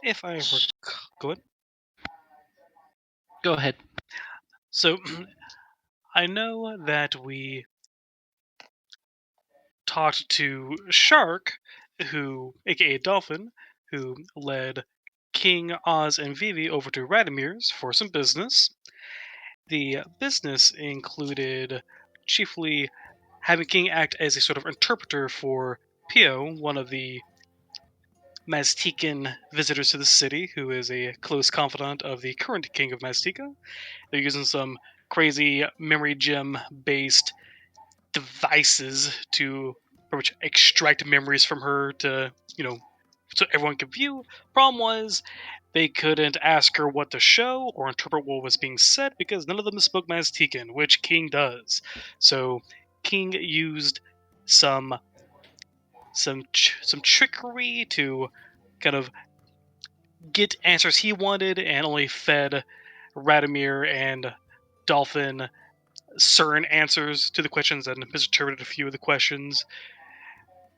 If I go ahead. Go ahead. So, I know that we talked to Shark, aka Dolphin, who led King Oz and Vivi over to Radimir's for some business. The business included chiefly having King act as a sort of interpreter for Pio, one of the Maztecan visitors to the city, who is a close confidant of the current king of Maztica. They're using some crazy memory gem based devices to pretty much extract memories from her to, so everyone could view. Problem was, they couldn't ask her what to show or interpret what was being said because none of them spoke Maztecan, which King does. So King used some some trickery to kind of get answers he wanted, and only fed Radimir and Dolphin certain answers to the questions and misinterpreted a few of the questions,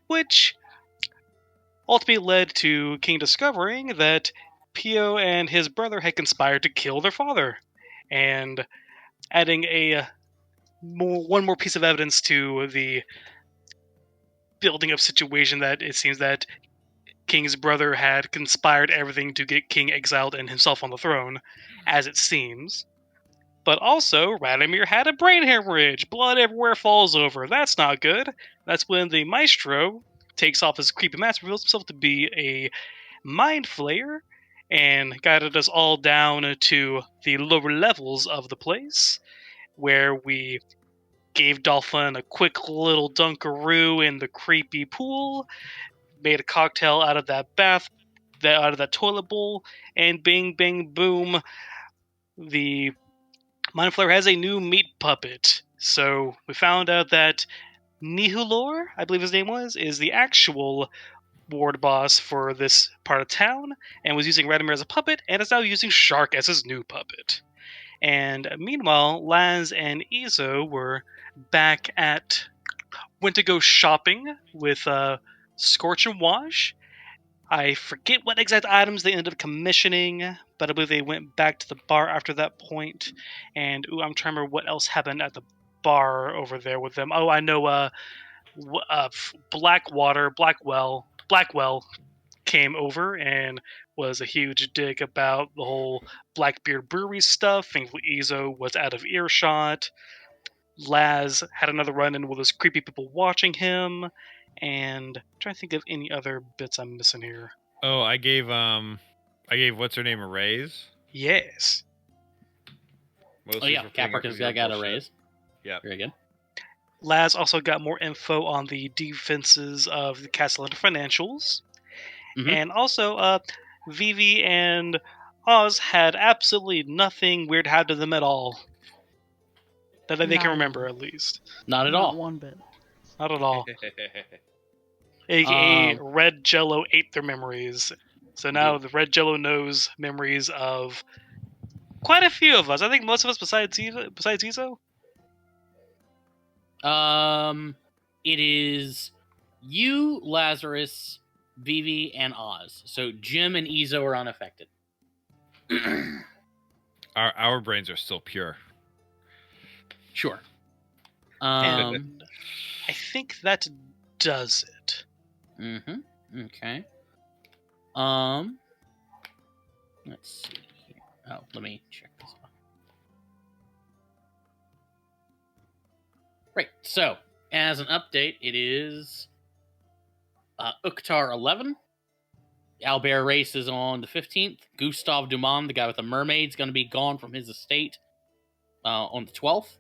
which ultimately led to King discovering that Pio and his brother had conspired to kill their father, and adding one more piece of evidence to the building up situation that it seems that King's brother had conspired everything to get King exiled and himself on the throne, as it seems. But also, Radimir had a brain hemorrhage. Blood everywhere falls over. That's not good. That's when the maestro takes off his creepy mask, reveals himself to be a mind flayer, and guided us all down to the lower levels of the place, where we gave Dolphin a quick little dunkaroo in the creepy pool, made a cocktail out of that out of that toilet bowl, and bing, bing, boom, the Mind Flayer has a new meat puppet. So we found out that Nihulor, I believe his name was, is the actual ward boss for this part of town, and was using Radimir as a puppet, and is now using Shark as his new puppet. And meanwhile, Laz and Izo went to go shopping with Scorch and Wash. I forget what exact items they ended up commissioning, but I believe they went back to the bar after that point. And I'm trying to remember what else happened at the bar over there with them. Oh, I know. Blackwell came over and was a huge dick about the whole Blackbeard Brewery stuff. Thankfully, Izo was out of earshot. Laz had another run-in with those creepy people watching him, and I'm trying to think of any other bits I'm missing here. Oh, I gave what's her name a raise. Yes. Mostly Caprica's got a raise. Yeah, very good. Laz also got more info on the defenses of the castle and financials, and also Vivi and Oz had absolutely nothing weird happen to them at all. That they can remember, at least. Not at all. Not one bit. Not at all. AKA Red Jello ate their memories. So now the Red Jello knows memories of quite a few of us. I think most of us besides Izo. It is you, Lazarus, Vivi, and Oz. So Jim and Izo are unaffected. Our brains are still pure. Sure. And I think that does it. Okay. Let's see here. Oh, let me check this one. Right. So, as an update, it is Uktar 11. Albert Race is on the 15th. Gustave Dumont, the guy with the mermaid, is going to be gone from his estate on the 12th.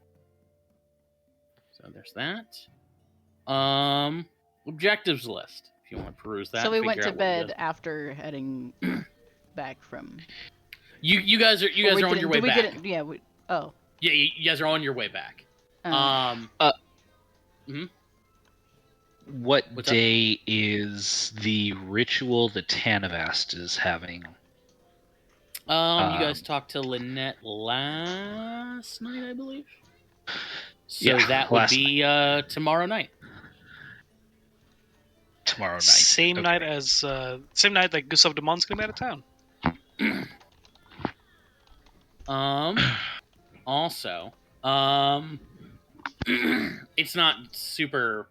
So there's that. Objectives list, if you want to peruse that. So we went to bed after heading back from. You guys are on your way back. Yeah. Yeah, you guys are on your way back. What day is the ritual the Tanavast is having? You guys talked to Lynette last night, I believe. So yeah, that would be tomorrow night. Tomorrow night. Same night that Gustave Dumont's gonna be out of town. Also, it's not super.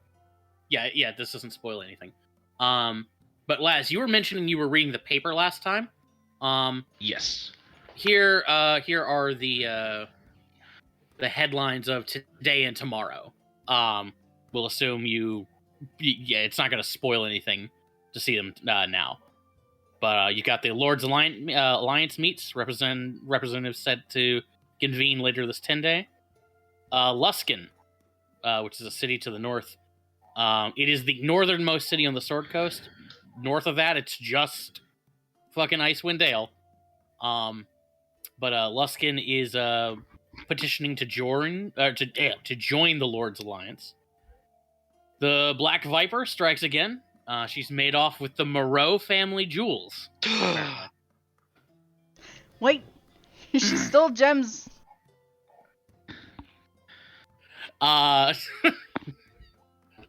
Yeah. This doesn't spoil anything. But Laz, you were mentioning you were reading the paper last time. Yes. Here are the headlines of today and tomorrow. We'll assume yeah, it's not going to spoil anything to see them now. But you got the Lord's Alliance meets. Representatives set to convene later this 10-day. Luskin, which is a city to the north. It is the northernmost city on the Sword Coast. North of that, it's just fucking Icewind Dale. But Luskin is petitioning to join the Lord's Alliance. The Black Viper strikes again. She's made off with the Moreau family jewels. Wait, she stole gems. I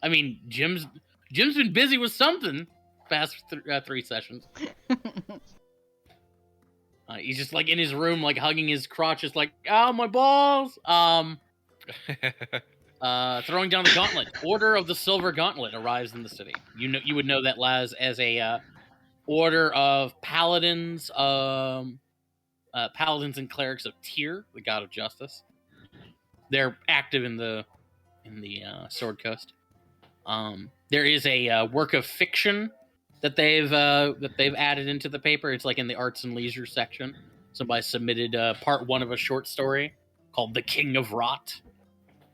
mean, Jim's been busy with something past 3 sessions. He's just like in his room, like hugging his crotches, like, "Ow, my balls!" Throwing down the gauntlet. Order of the Silver Gauntlet arrives in the city. You would know that, Laz, as a order of paladins, paladins and clerics of Tyr, the god of justice. They're active in the Sword Coast. There is a work of fiction that they've added into the paper. It's like in the arts and leisure section. Somebody submitted part 1 of a short story called "The King of Rot."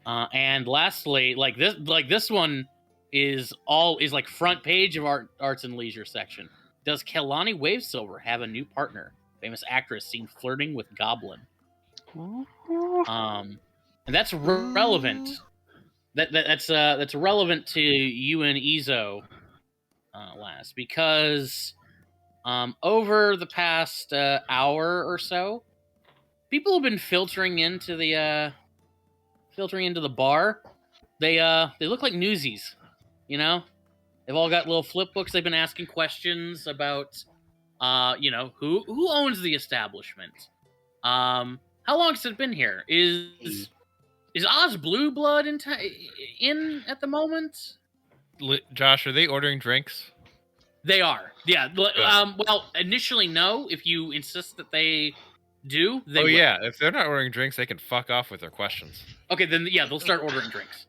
And lastly, like this one is like front page of arts and leisure section. Does Kelani Wavesilver have a new partner? Famous actress seen flirting with Goblin. And that's relevant. That's relevant to you and Ezo, Laz, because over the past hour or so, people have been filtering into the bar. They look like newsies, you know. They've all got little flip books. They've been asking questions about, who owns the establishment. How long has it been here? Is Oz Blue Blood in at the moment? Josh, are they ordering drinks? They are. Yeah. Well, initially no. If you insist that they do, they will. Yeah. If they're not ordering drinks, they can fuck off with their questions. Okay, then yeah, they'll start ordering drinks.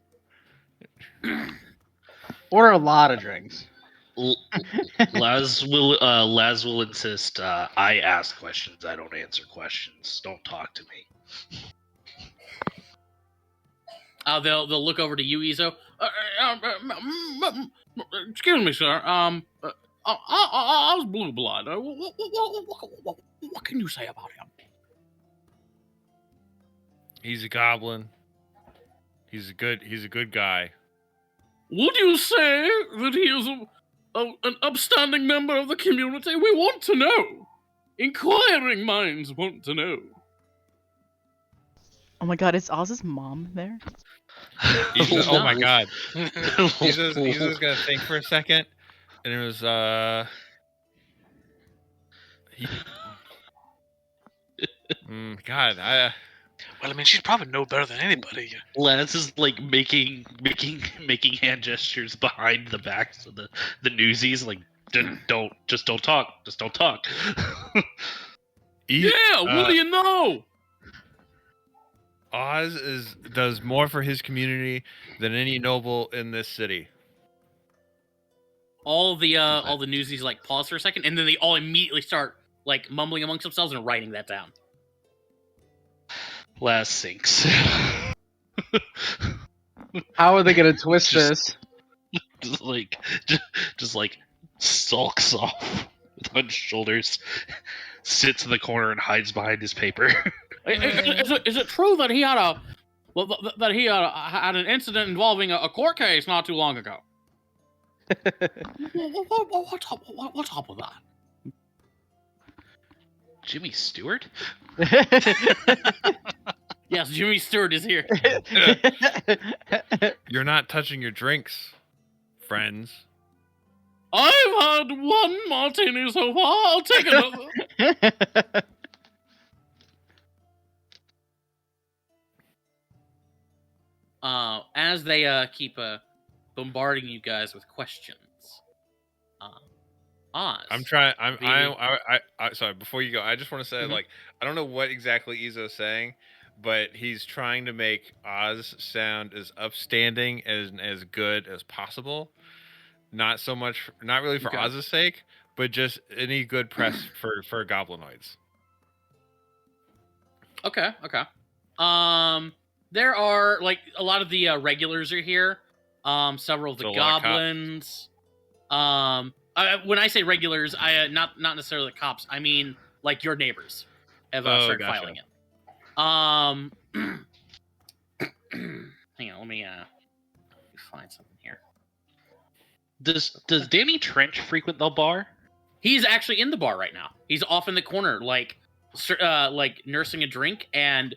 Order a lot of drinks. Laz will insist. I ask questions. I don't answer questions. Don't talk to me. They'll look over to you, Ezo. Excuse me, sir. I was Blue Blood. What can you say about him? He's a goblin. He's a good guy. Would you say that he is an upstanding member of the community? We want to know. Inquiring minds want to know. Oh my god, is Oz's mom there? Oh my god. He's just gonna think for a second, and it was God, Well, I mean, she'd probably know better than anybody. Laz is like making hand gestures behind the backs of the newsies, like don't talk. Yeah, what do you know? Oz does more for his community than any noble in this city. All the newsies like pause for a second, and then they all immediately start like mumbling amongst themselves and writing that down. Laz sinks. How are they gonna twist this? just like sulks off with hunched shoulders, sits in the corner and hides behind his paper. Is it true that he had had an incident involving a court case not too long ago? What's up with that? Jimmy Stewart? Yes, Jimmy Stewart is here. You're not touching your drinks, friends. I've had one martini so far. I'll take another. As they keep bombarding you guys with questions, Oz. I'm trying. Vivi. Sorry. Before you go, I just want to say, Mhm. like, I don't know what exactly Izzo's saying, but he's trying to make Oz sound as upstanding and as good as possible. Not so much, not really for Okay. Oz's sake, but just any good press for goblinoids. Okay. There are like a lot of the regulars are here. Several of the So, a lot of cops. goblins. When I say regulars, I not necessarily the cops. I mean like your neighbors have started gotcha. filing it. Hang on, let me find something here. Does Danny Trench frequent the bar? He's actually in the bar right now. He's off in the corner, like nursing a drink and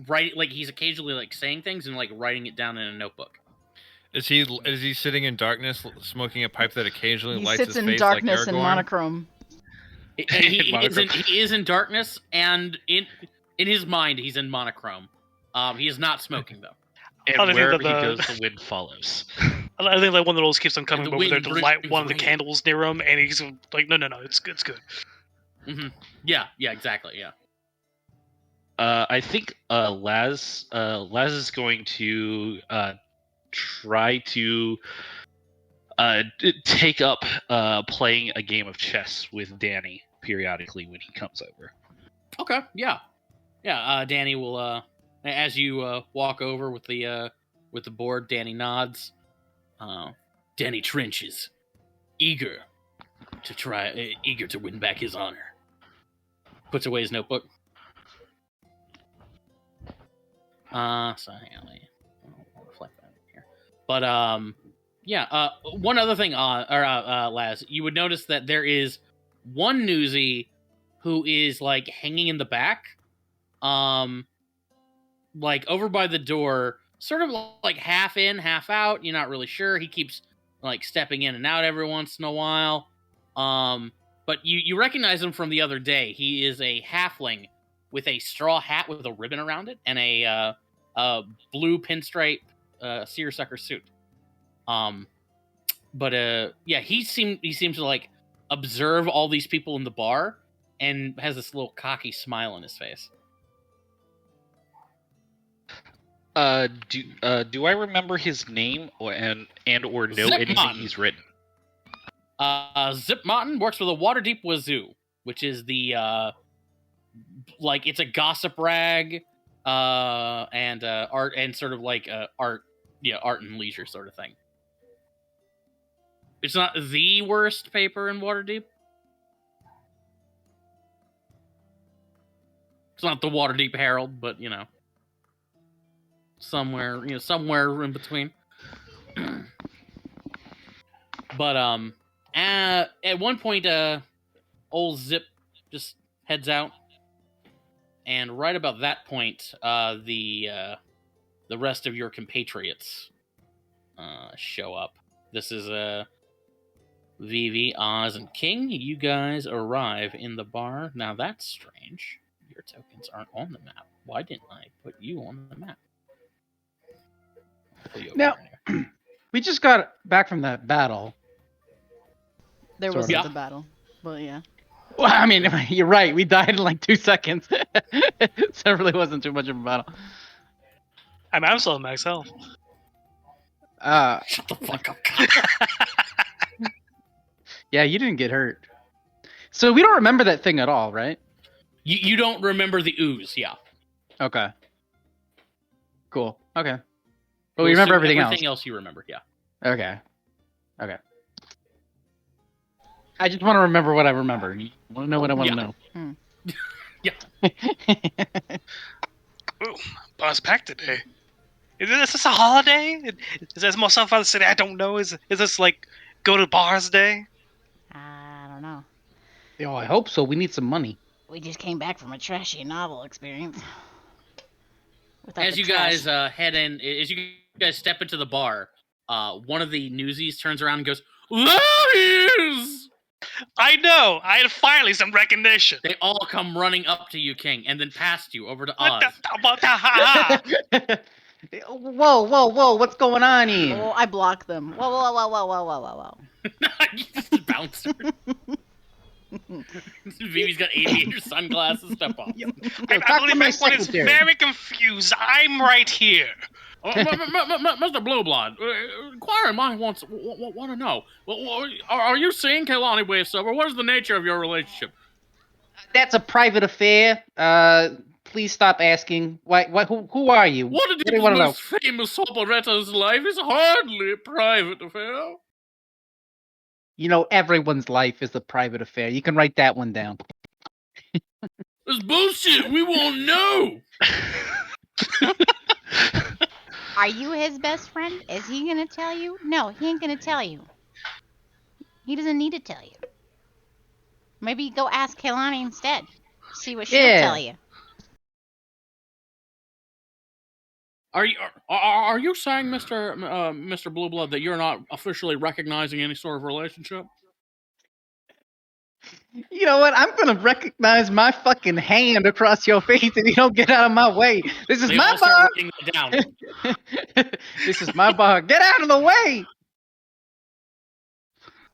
like he's occasionally like saying things and like writing it down in a notebook. Is he sitting in darkness, smoking a pipe that occasionally He lights sits his in face darkness like in Aragorn? monochrome. He is in darkness, and in his mind he's in monochrome. He is not smoking though. And I think wherever that he the- goes, the wind follows. I think like one of those keeps on coming the over there wind to light brings one of the rain. candles near him, and he's like, no, it's good. Mm-hmm. Yeah, exactly. Yeah. I think Laz is going to try to take up playing a game of chess with Danny periodically when he comes over. Okay. Yeah. Danny will as you walk over with the board. Danny nods. Danny Trench is eager to win back his honor. Puts away his notebook. So hang on, I'll reflect that here. But one other thing, Laz, you would notice that there is one newsie who is like hanging in the back, like over by the door, sort of like half in, half out. You're not really sure. He keeps like stepping in and out every once in a while. But you recognize him from the other day. He is a halfling with a straw hat with a ribbon around it and a blue pinstripe seersucker suit. He seems to like observe all these people in the bar and has this little cocky smile on his face. Do I remember his name or know Zip anything Martin. he's written? Zip Martin works for the Waterdeep Wazoo, which is the like it's a gossip rag, and art and sort of like art and leisure sort of thing. It's not the worst paper in Waterdeep. It's not the Waterdeep Herald, but somewhere in between. But at one point, old Zip just heads out, and right about that point, the rest of your compatriots show up. This is Vivi, Oz, and King. You guys arrive in the bar. Now that's strange. Your tokens aren't on the map. Why didn't I put you on the map? Now, we just got back from that battle. There Sort wasn't of. a battle, but yeah. Well, I mean, you're right. We died in like 2 seconds. So it really wasn't too much of a battle. I'm still at max health. Shut the fuck up. Yeah, you didn't get hurt. So we don't remember that thing at all, right? You don't remember the ooze, yeah. Okay. Cool. Okay. But We'll we remember assume everything else. Everything else you remember, yeah. Okay. I just want to remember what I remember. You want to know what I want to know. Yeah. Ooh, Buzz packed today. Is this a holiday? Is there more stuff out of the city I don't know? Is this like go to bars day? I don't know. Oh, I hope so. We need some money. We just came back from a trashy novel experience. Without As the you trash. guys head in, as you guys step into the bar, one of the newsies turns around and goes, "There he is!" I know. I had finally some recognition. They all come running up to you, King, and then past you over to What Oz. the? Whoa! What's going on here? Oh, I block them. Whoa. You just bounce. Vivi's got aviator sunglasses. Step off. I believe everyone is very confused. I'm right here. Mr. Blueblood, inquiring mind want to know. Are you seeing Kehlani Waysub, or what is the nature of your relationship? That's a private affair. Please stop asking. Who are you? Waterdeep's most famous operetta's life is hardly a private affair. You know, everyone's life is a private affair. You can write that one down. It's bullshit. We won't know. Are you his best friend? Is he gonna tell you? No, he ain't gonna tell you. He doesn't need to tell you. Maybe go ask Kehlani instead. See what she'll tell you. Are you saying, Mr. Blueblood, that you're not officially recognizing any sort of relationship? You know what? I'm gonna recognize my fucking hand across your face if you don't get out of my way. This is my bar. Down. This is my bar. Get out of the way.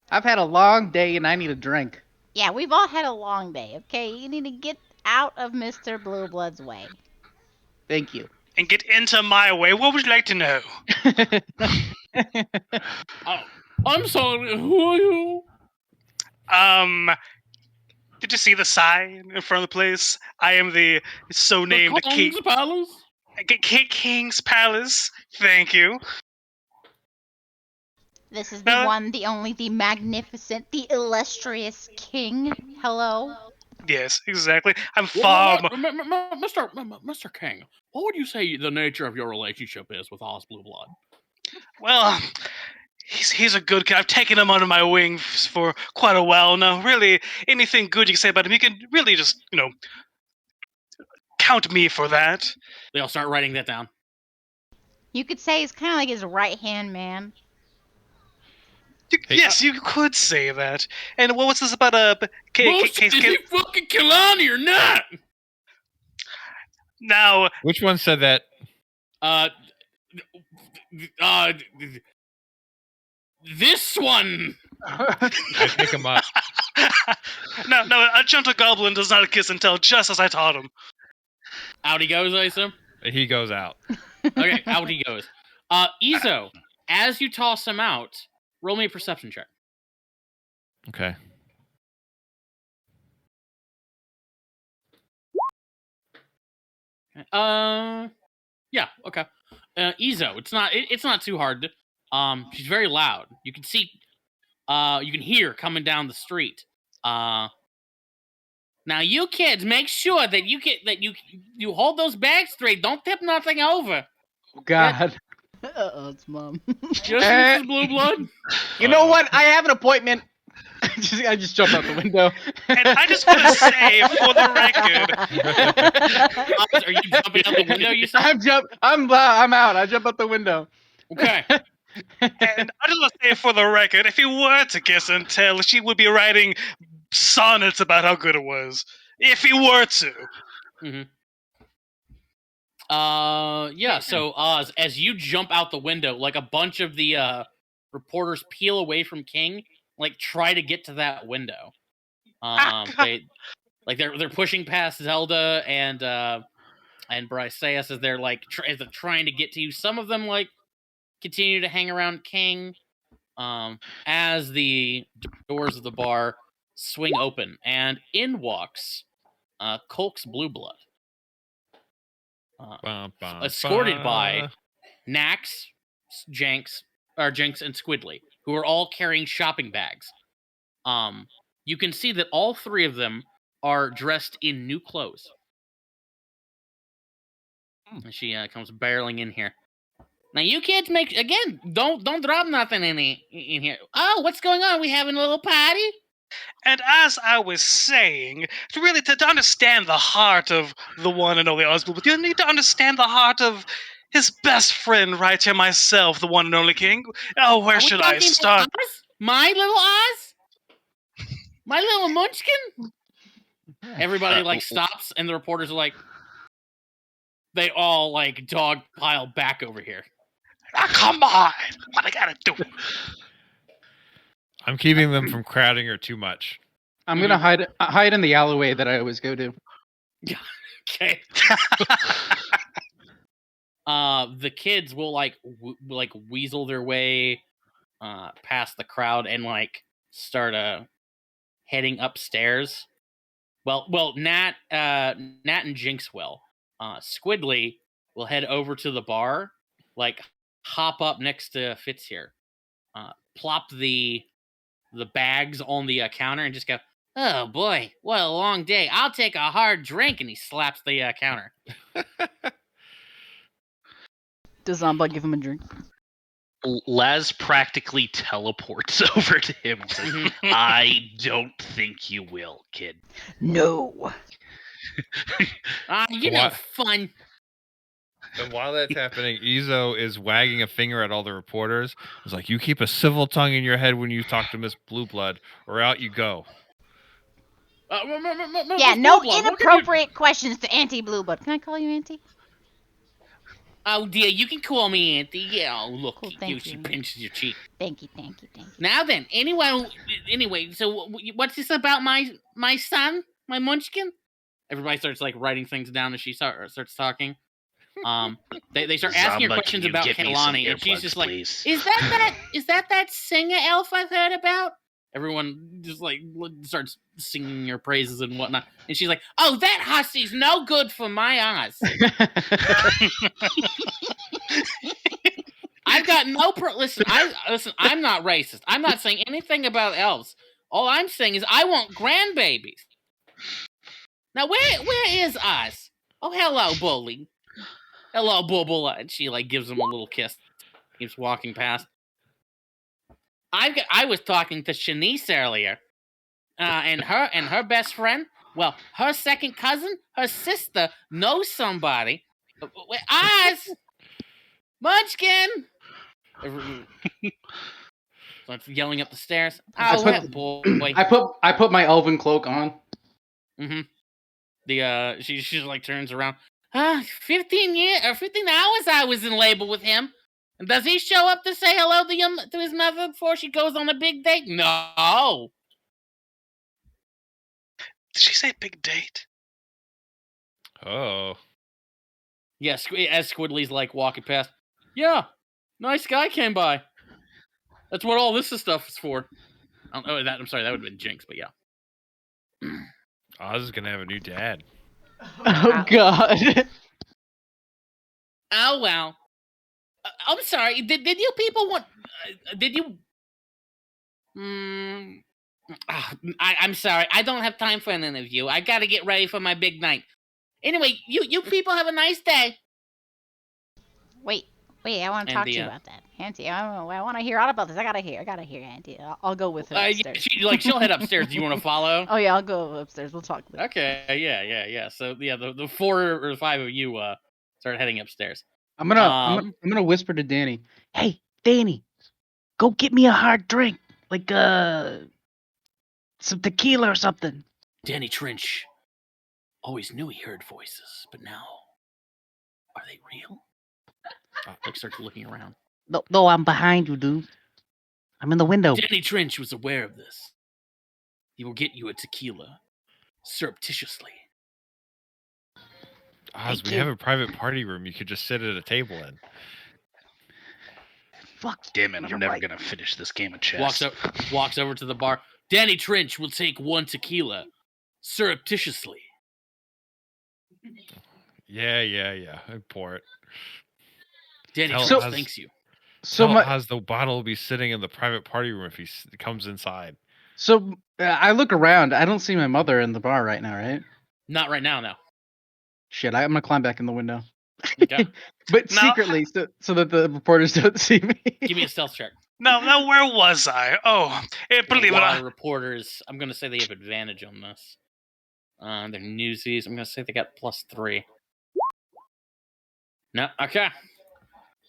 I've had a long day and I need a drink. Yeah, we've all had a long day, okay? You need to get out of Mr. Blueblood's way. Thank you. And get into my way. What would you like to know? I'm sorry. Who are you? Did you see the sign in front of the place? I am the so-named King's Palace? King's Palace. Thank you. This is the one, the only, the magnificent, the illustrious king. Hello? Yes, exactly. I'm far more... Mr. King, what would you say the nature of your relationship is with Oz Blueblood? Well, he's a good kid. I've taken him under my wing for quite a while now. Really, anything good you can say about him, you can really just, count me for that. They all start writing that down. You could say he's kind of like his right-hand man. Yes, you could say that. And what's this about is he fucking Kehlani or not? Now, which one said that? This one. I pick him up. No, a gentle goblin does not kiss and tell, just as I taught him. Out he goes, I assume? He goes out. Okay, out he goes. Izo, as you toss him out, roll me a perception check. Okay. Yeah, okay. Izo, it's not too hard. She's very loud. You can see, you can hear coming down the street. Now you kids, make sure that you hold those bags straight. Don't tip nothing over. God. Uh-oh, it's Mom. Yes, Mrs. Blueblood? You know what? I have an appointment. I just jump out the window. And I just want to say, for the record, are you jumping out the window? You said I'm out. I jump out the window. Okay. And I just want to say, for the record, if he were to kiss and tell, she would be writing sonnets about how good it was. If he were to. Mm-hmm. Yeah. So Oz, as you jump out the window, like a bunch of the reporters peel away from King. Like try to get to that window. They're pushing past Zelda and Briseus as they're like trying to get to you. Some of them like continue to hang around King. As the doors of the bar swing open, and in walks Colk's Blueblood, escorted by Nax, Jinx, and Squidly, who are all carrying shopping bags. You can see that all three of them are dressed in new clothes. And she comes barreling in here. Now you kids don't drop nothing in here. Oh, what's going on? We having a little party? And as I was saying, to understand the heart of the one and only Oswald, you need to understand the heart of his best friend right here, myself, the one and only King. Oh, where should I start? Oz? My little Oz? My little munchkin? Everybody like stops, and the reporters are like, they all like dog pile back over here. Come on! What I gotta do? I'm keeping them from crowding her too much. I'm gonna hide in the alleyway that I always go to. Okay. The kids will like weasel their way past the crowd and like start heading upstairs. Well, Nat and Jinx will. Squidly will head over to the bar, like hop up next to Fitz here, plop the bags on the counter, and just go, "Oh boy, what a long day! I'll take a hard drink." And he slaps the counter. Does Zomba give him a drink? Laz practically teleports over to him and says, I don't think you will, kid. No. You know, fun. And while that's happening, Izo is wagging a finger at all the reporters. It's like, you keep a civil tongue in your head when you talk to Miss Blue Blood, or out you go. Yeah, no inappropriate questions to Auntie Bluebird. Can I call you Auntie? Oh dear, you can call me Auntie. Yeah, oh, look Cool, at thank you. you. She pinches your cheek. Thank you. Now then, anyway, so what's this about my son, my munchkin? Everybody starts like writing things down as she starts talking. They start asking her Zomba, questions can you about get me some Kehlani, and she's just like, please? "Is that singer elf I've heard about?" Everyone just like starts singing her praises and whatnot, and she's like, "Oh, that hussy's no good for my eyes." I've got no listen. I'm not racist. I'm not saying anything about elves. All I'm saying is I want grandbabies. Now, where is Oz? Oh, hello, bully. Hello, Bubble. And she like gives him a little kiss. Keeps walking past. I was talking to Shanice earlier, and her best friend. Well, her second cousin, her sister knows somebody. Oz, Munchkin. Starts yelling up the stairs. Oh, boy. I put my elven cloak on. Mm-hmm. She like turns around. 15 hours I was in labor with him. And does he show up to say hello to his mother before she goes on a big date? No. Did she say big date? Oh. Yeah, as Squidly's like walking past. Yeah, nice guy came by. That's what all this stuff is for. I'm sorry, that would have been Jinx, but yeah. Oz is going to have a new dad. Oh, God. Oh, well. I'm sorry. Did you people want... did you... I'm sorry. I don't have time for an interview. I gotta get ready for my big night. Anyway, you people have a nice day. Wait, I want to talk to you about that, Auntie. I want to hear all about this. I gotta hear, Auntie. I'll go with her upstairs. She'll head upstairs. Do you want to follow? Oh yeah, I'll go upstairs. We'll talk. Okay, yeah. So yeah, the 4 or 5 of you start heading upstairs. I'm gonna whisper to Danny. Hey, Danny, go get me a hard drink, like some tequila or something. Danny Trench always knew he heard voices, but now, are they real? Like starts looking around. No, I'm behind you, dude. I'm in the window. Danny Trench was aware of this. He will get you a tequila, surreptitiously. Oz, we have a private party room you could just sit at a table in. Fuck. Damn it, I'm never gonna finish this game of chess. Walks over to the bar. Danny Trench will take 1 tequila, surreptitiously. Yeah. I pour it. Danny Trench thanks you. So Oz, the bottle will be sitting in the private party room if he comes inside. So I look around. I don't see my mother in the bar right now, right? Not right now, no. Shit, I'm gonna climb back in the window. Okay. But secretly, so that the reporters don't see me. Give me a stealth check. No, where was I? Oh, believe it or not. Reporters, I'm going to say they have advantage on this. They're newsies. I'm going to say they got +3. No, okay.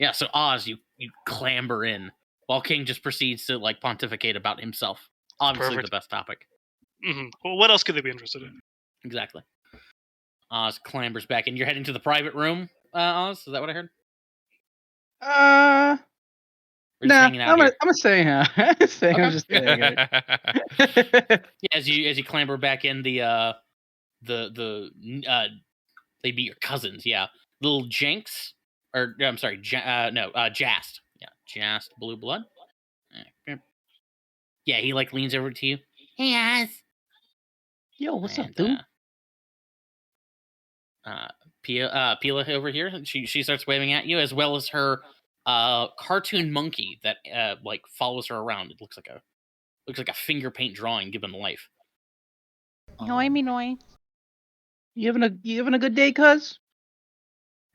Yeah, so Oz, you clamber in, while King just proceeds to like pontificate about himself. Obviously, Perfect. the best topic. Well, what else could they be interested in? Exactly. Oz clambers back in. You're heading to the private room, Oz? Is that what I heard? Or just Nah, hanging out here? I'm gonna stay here. I'm Okay. just staying here. Yeah, as you clamber back in, they'd be your cousins, yeah. Little Jinx, or I'm sorry, Jast. Yeah, Jast Blue Blood. Yeah, he like leans over to you. Hey, Oz. Yo, what's up, And, dude? Pila over here, she starts waving at you, as well as her cartoon monkey that like follows her around. It looks like a finger paint drawing given life. Noi me noi. You having a good day, cuz?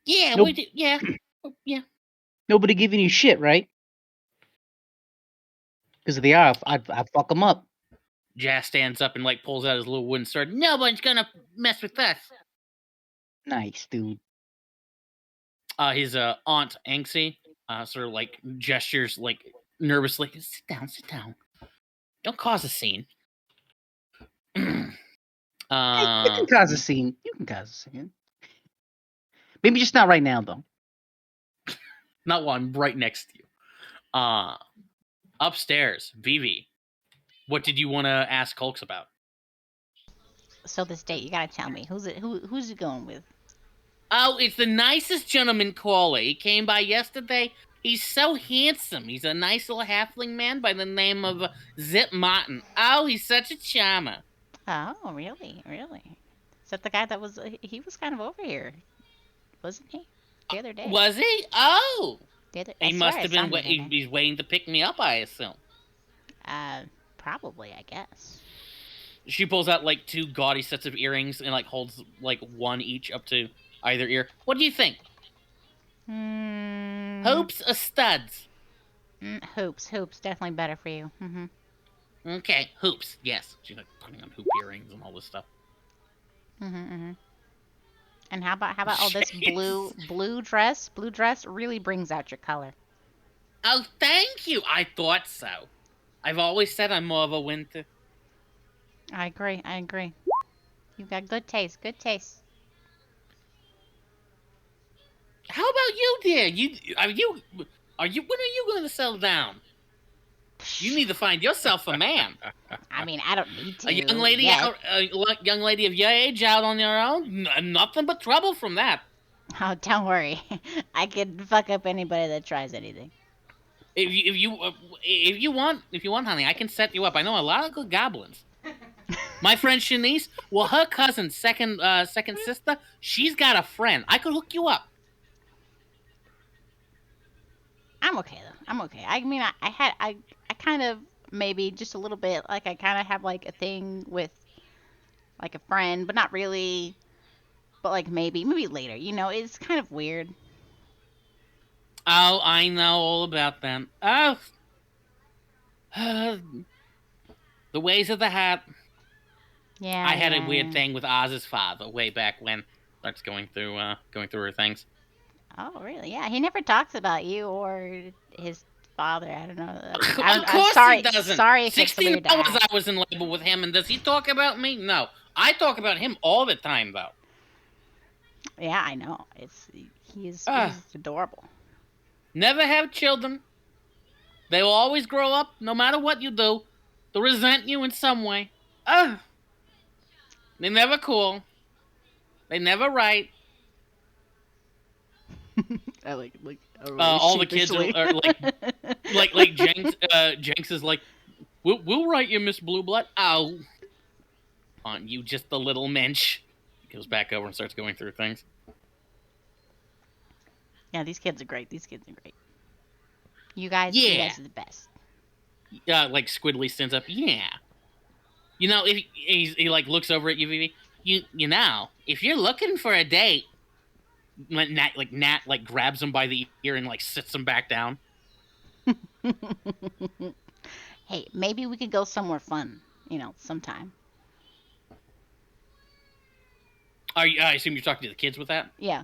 Yeah, Nope. we do. Yeah, yeah. Nobody giving you shit, right? Because if they are, I'd fuck them up. Jazz stands up and like pulls out his little wooden sword. No one's gonna mess with us. Nice, dude. His aunt Anxie sort of like gestures like nervously. Sit down. Don't cause a scene. Hey, you can cause a scene. You can cause a scene. Maybe just not right now, though. Not while I'm right next to you. Upstairs, Vivi. What did you want to ask Hulks about? So this date, you gotta tell me who's it going with? Oh, it's the nicest gentleman caller. He came by yesterday. He's so handsome. He's a nice little halfling man by the name of Zip Martin. Oh, he's such a charmer. Oh, really? Is that the guy that was? He was kind of over here, wasn't he? The other day. Was he? Oh, I he must swear I have saw been. him the other day. He's waiting to pick me up, I assume. Probably, I guess. She pulls out like two gaudy sets of earrings and like holds like one each up to either ear. What do you think? Hoops or studs? Hoops, definitely better for you. Okay, hoops. Yes, she's like putting on hoop earrings and all this stuff. And how about this blue dress? Blue dress really brings out your color. Oh, thank you. I thought so. I've always said I'm more of a winter. I agree. You've got good taste. How about you, dear? When are you going to settle down? You need to find yourself a man. I mean, I don't need to. A young lady yet. young lady of your age out on your own. Nothing but trouble from that. Oh, don't worry. I can fuck up anybody that tries anything. If you want, honey, I can set you up. I know a lot of good goblins. My friend Shanice, well, her cousin's second sister, she's got a friend. I could hook you up. I'm okay though. I'm okay. I mean, I kind of maybe just a little bit like I kind of have like a thing with like a friend, but not really. But like maybe later. You know, it's kind of weird. Oh, I know all about them. Oh, the ways of the hat. Yeah. I had a weird thing with Oz's father way back when. Starts going through her things. Oh, really? Yeah. He never talks about you or his father. I don't know. Of course sorry, he doesn't. Sorry if 16 it's weird to hours ask. I was in label with him, and does he talk about me? No. I talk about him all the time, though. Yeah, I know. He's adorable. Never have children. They will always grow up, no matter what you do. They'll resent you in some way. They never cool. They never write. I like all the kids are like Jenks. Jenks is like, we'll write you, Miss Blueblood. Oh, aren't you just the little mensch? He goes back over and starts going through things. Yeah, these kids are great. You guys are the best. Like Squidly stands up. Yeah. You know, if he like looks over at you, Vivi. You know, if you're looking for a date, Nat grabs him by the ear and like sits him back down. Hey, maybe we could go somewhere fun. You know, sometime. I assume you're talking to the kids with that? Yeah.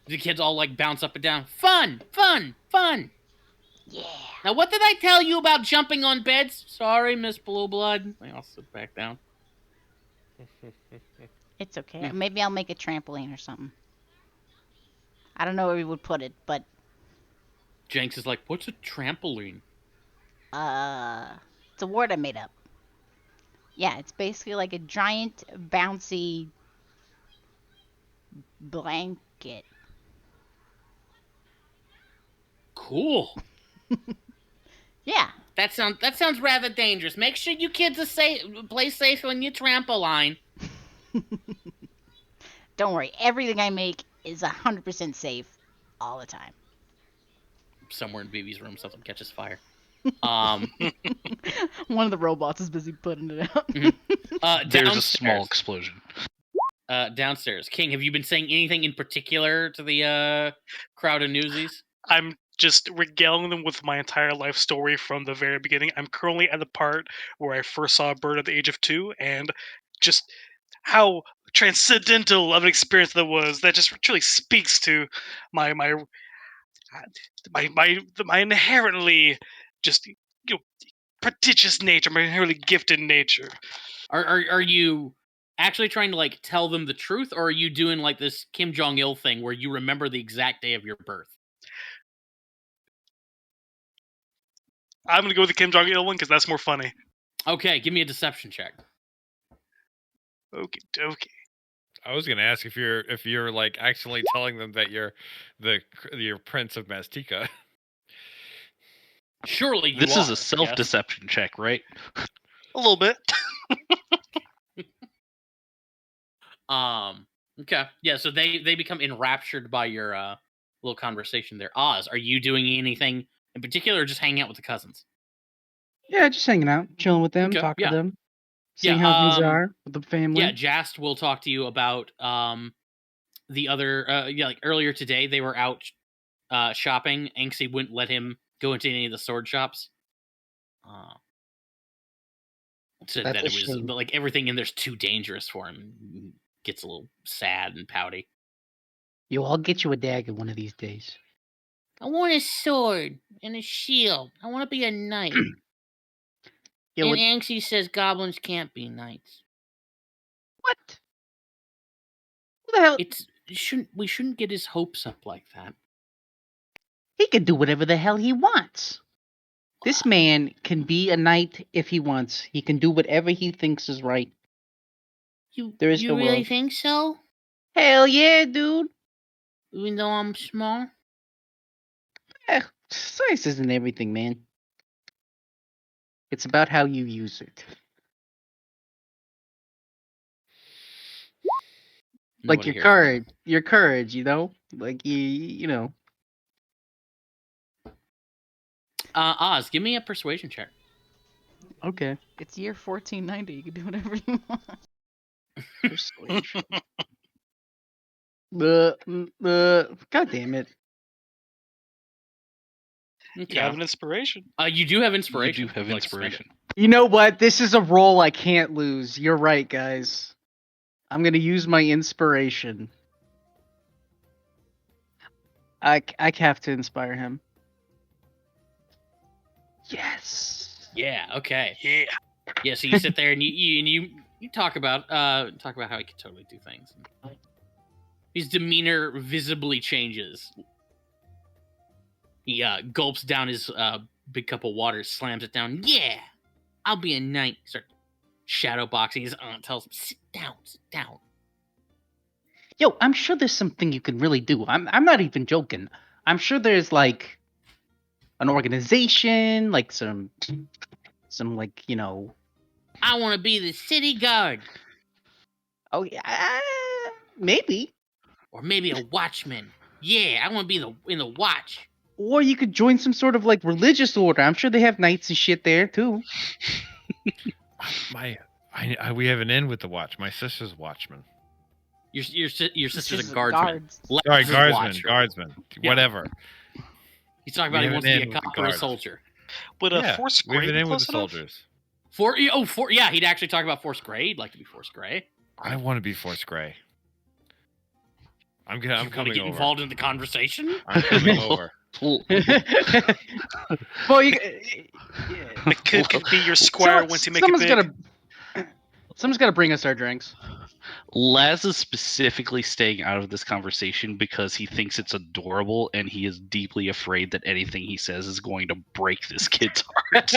The kids all like bounce up and down. Fun. Yeah. Now, what did I tell you about jumping on beds? Sorry, Miss Blue Blood. I'll sit back down. It's okay. Maybe I'll make a trampoline or something. I don't know where we would put it, but Jenks is like, what's a trampoline? it's a word I made up. Yeah, it's basically like a giant bouncy blanket. Cool. Yeah. That sounds rather dangerous. Make sure you kids are play safe on your trampoline. Don't worry. Everything I make is 100% safe all the time. Somewhere in Baby's room, something catches fire. One of the robots is busy putting it out. There's a small explosion. Downstairs. King, have you been saying anything in particular to the crowd of newsies? I'm just regaling them with my entire life story from the very beginning. I'm currently at the part where I first saw a bird at the age of 2, and just how transcendental of an experience that was. That just truly speaks to my inherently just prodigious nature, my inherently gifted nature. Are you actually trying to like tell them the truth, or are you doing like this Kim Jong-il thing where you remember the exact day of your birth? I'm gonna go with the Kim Jong-il one because that's more funny. Okay, give me a deception check. Okay. I was gonna ask if you're like actually telling them that you're your Prince of Mastika. Surely This is a self-deception check, right? A little bit. Okay. Yeah, so they become enraptured by your little conversation there. Oz, are you doing anything in particular or just hanging out with the cousins? Yeah, just hanging out, chilling with them, Okay, talking yeah. to them, seeing how things are with the family. Yeah, Jast will talk to you about the other like earlier today they were out shopping. Anxie wouldn't let him go into any of the sword shops. Said that it was like everything in there's too dangerous for him. Gets a little sad and pouty. Yo, I'll get you a dagger one of these days. I want a sword and a shield. I want to be a knight. Yo, and Anxie says goblins can't be knights. What? Who the hell? We shouldn't get his hopes up like that. He can do whatever the hell he wants. This man can be a knight if he wants. He can do whatever he thinks is right. You really think so? Hell yeah, dude. Even though I'm small? Size isn't everything, man. It's about how you use it. Like your courage, you know? Like you know. Oz, give me a persuasion check. Okay. It's year 1490. You can do whatever you want. Persuasion. God damn it. Okay. You have an inspiration. You do have inspiration. You do have inspiration. You know what? This is a roll I can't lose. You're right, guys. I'm gonna use my inspiration. I have to inspire him. Yes. Yeah. Okay. Yeah. Yeah. So you sit there and you talk about how he can totally do things. His demeanor visibly changes. He gulps down his big cup of water, slams it down. Yeah, I'll be a knight. Start shadow boxing. His aunt tells him, sit down. Yo, I'm sure there's something you can really do. I'm not even joking. I'm sure there's like an organization, like some like, you know. I want to be the city guard. Oh yeah, maybe. Or maybe a watchman. Yeah, I want to be in the watch. Or you could join some sort of like religious order. I'm sure they have knights and shit there too. We have an in with the watch. My sister's watchman. Your sister's a guardsman. Sorry, guardsman. Yeah. Whatever. He's talking about he wants to be a cop or a soldier. Would Force Grey be close enough? Soldiers. Yeah, he'd actually talk about Force Grey. He'd like to be Force Grey. I want to be Force Grey. I'm coming to get over. Involved in the conversation? I'm coming over. Well, The kid could be your squire once you make it big. Someone's got to bring us our drinks. Laz is specifically staying out of this conversation because he thinks it's adorable and he is deeply afraid that anything he says is going to break this kid's heart.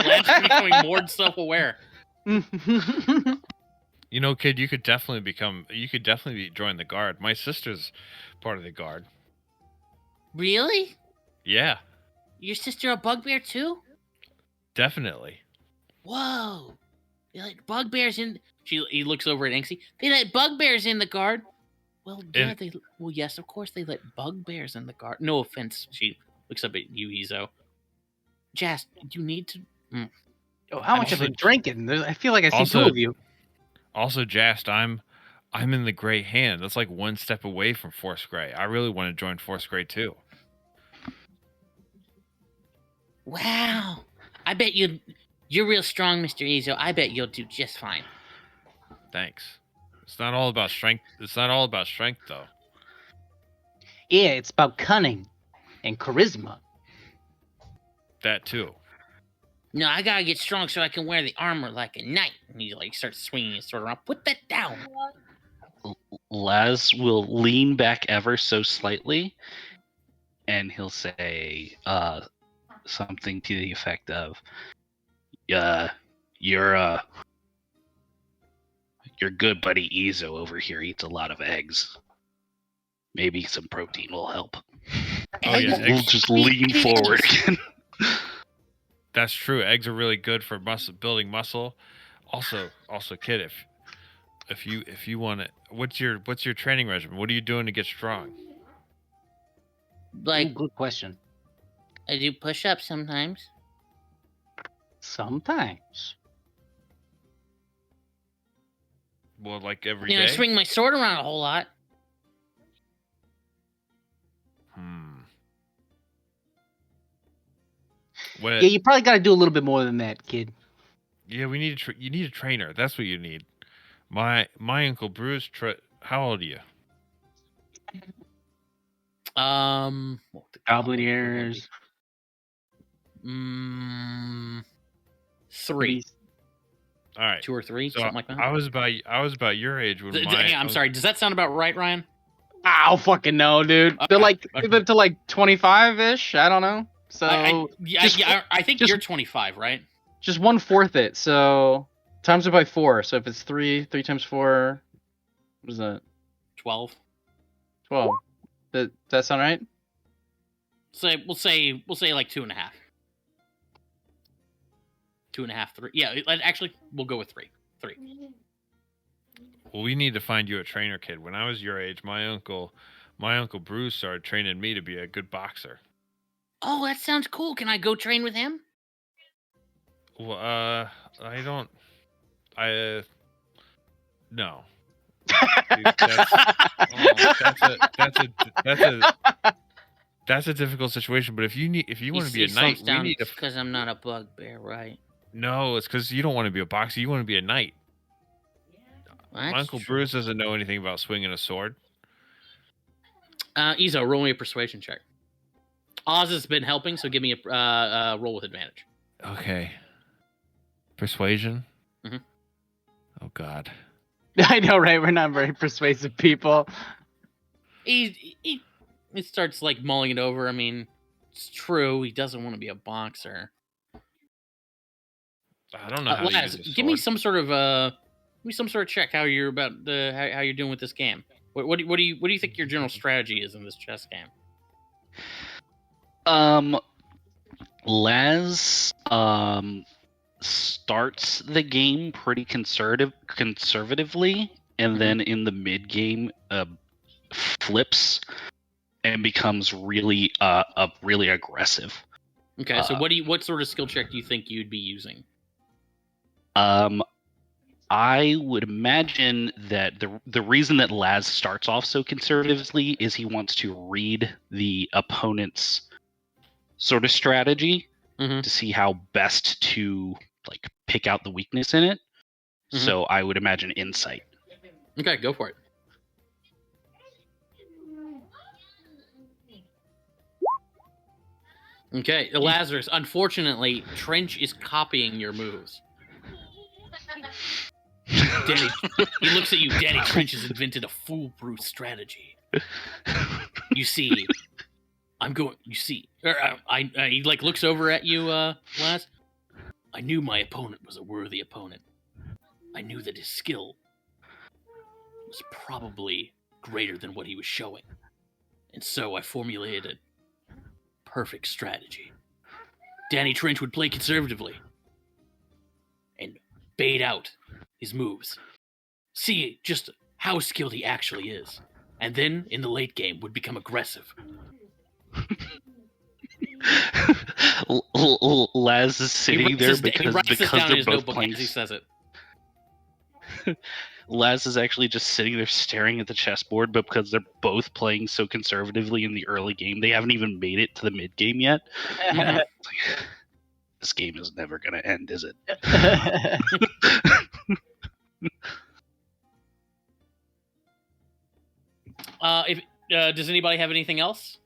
Lance is becoming more self-aware. You know, kid, you could definitely join the guard. My sister's part of the guard. Really? Yeah, Your sister a bugbear too? definitely. Whoa. They let bugbears in. He looks over at Inksy. They let bugbears in the guard. Well, yeah, And- Well, yes, of course they let bugbears in the guard. No offense. She looks up at you, Izo. Jas, you need to. Oh, how much have I Also- been drinking? I feel like I see Also- two of you. Also, Jast, I'm in the Gray Hand. That's like one step away from Force Gray. I really want to join Force Gray too. Wow. I bet you're real strong, Mr. Izo. I bet you'll do just fine. Thanks. It's not all about strength. It's not all about strength, though. Yeah, it's about cunning and charisma. That too. No, I gotta get strong so I can wear the armor like a knight. And he like starts swinging his sword around. Put that down. Laz will lean back ever so slightly and he'll say something to the effect of, your good buddy Izo over here eats a lot of eggs. Maybe some protein will help. Oh yeah, We'll just lean forward again. That's true. Eggs are really good for building muscle. Also, kid, if you want to, what's your training regimen? What are you doing to get strong? Like, Ooh, good question. I do push-ups sometimes. Sometimes. Well, like every You know, I day? swing my sword around a whole lot. What? Yeah, you probably got to do a little bit more than that, kid. Yeah, we need you need a trainer. That's what you need. My uncle Bruce. How old are you? What the Goblin would that ears. be? Three. All right. 2 or 3, So something like that. I was about your age when Hang on, I'm sorry. Does that sound about right, Ryan? I don't fucking know, dude. They're like Okay. they're to like 25-ish. I don't know. So I think just- you're 25, right? just 1/4 it. So times it by 4. So if it's 3 times 4, what is that? 12. 12. Does that sound right? We'll say like 2.5. 2.5, 3. Yeah, actually, we'll go with 3. 3. Well, we need to find you a trainer, kid. When I was your age, my uncle Bruce started training me to be a good boxer. Oh, that sounds cool. Can I go train with him? Well, I don't. No. Dude, that's a difficult situation. But if you want to be a knight, we need to. Because I'm not a bugbear, right? No, it's because you don't want to be a boxer. You want to be a knight. Well, My Uncle Bruce doesn't know anything about swinging a sword. Izo, roll me a persuasion check. Oz has been helping, so give me a roll with advantage. Okay. Persuasion. Mhm. Oh God. I know, right? We're not very persuasive people. He starts like mulling it over. I mean, it's true. He doesn't want to be a boxer. I don't know how to Laz, use a give me sword. some sort of check how you're how you're doing with this game. What do you think your general strategy is in this chess game? Laz starts the game pretty conservatively, and then in the mid game flips and becomes really really aggressive. Okay, so what sort of skill check do you think you'd be using? I would imagine that the reason that Laz starts off so conservatively is he wants to read the opponent's sort of strategy Mhm. to see how best to like pick out the weakness in it. Mhm. So I would imagine insight. Okay, go for it. Okay, Lazarus. Unfortunately, Trench is copying your moves. Danny, he looks at you. Danny Trench has invented a foolproof strategy. You see, he like looks over at you, Laz. I knew my opponent was a worthy opponent. I knew that his skill was probably greater than what he was showing, and so I formulated a perfect strategy. Danny Trench would play conservatively and bait out his moves. See just how skilled he actually is. And then, in the late game, would become aggressive. Laz is sitting there He writes this because down in they're his both notebook playing. as he says it. Laz is actually just sitting there staring at the chessboard, but because they're both playing so conservatively in the early game, they haven't even made it to the mid game yet. This game is never going to end, is it? Does anybody have anything else?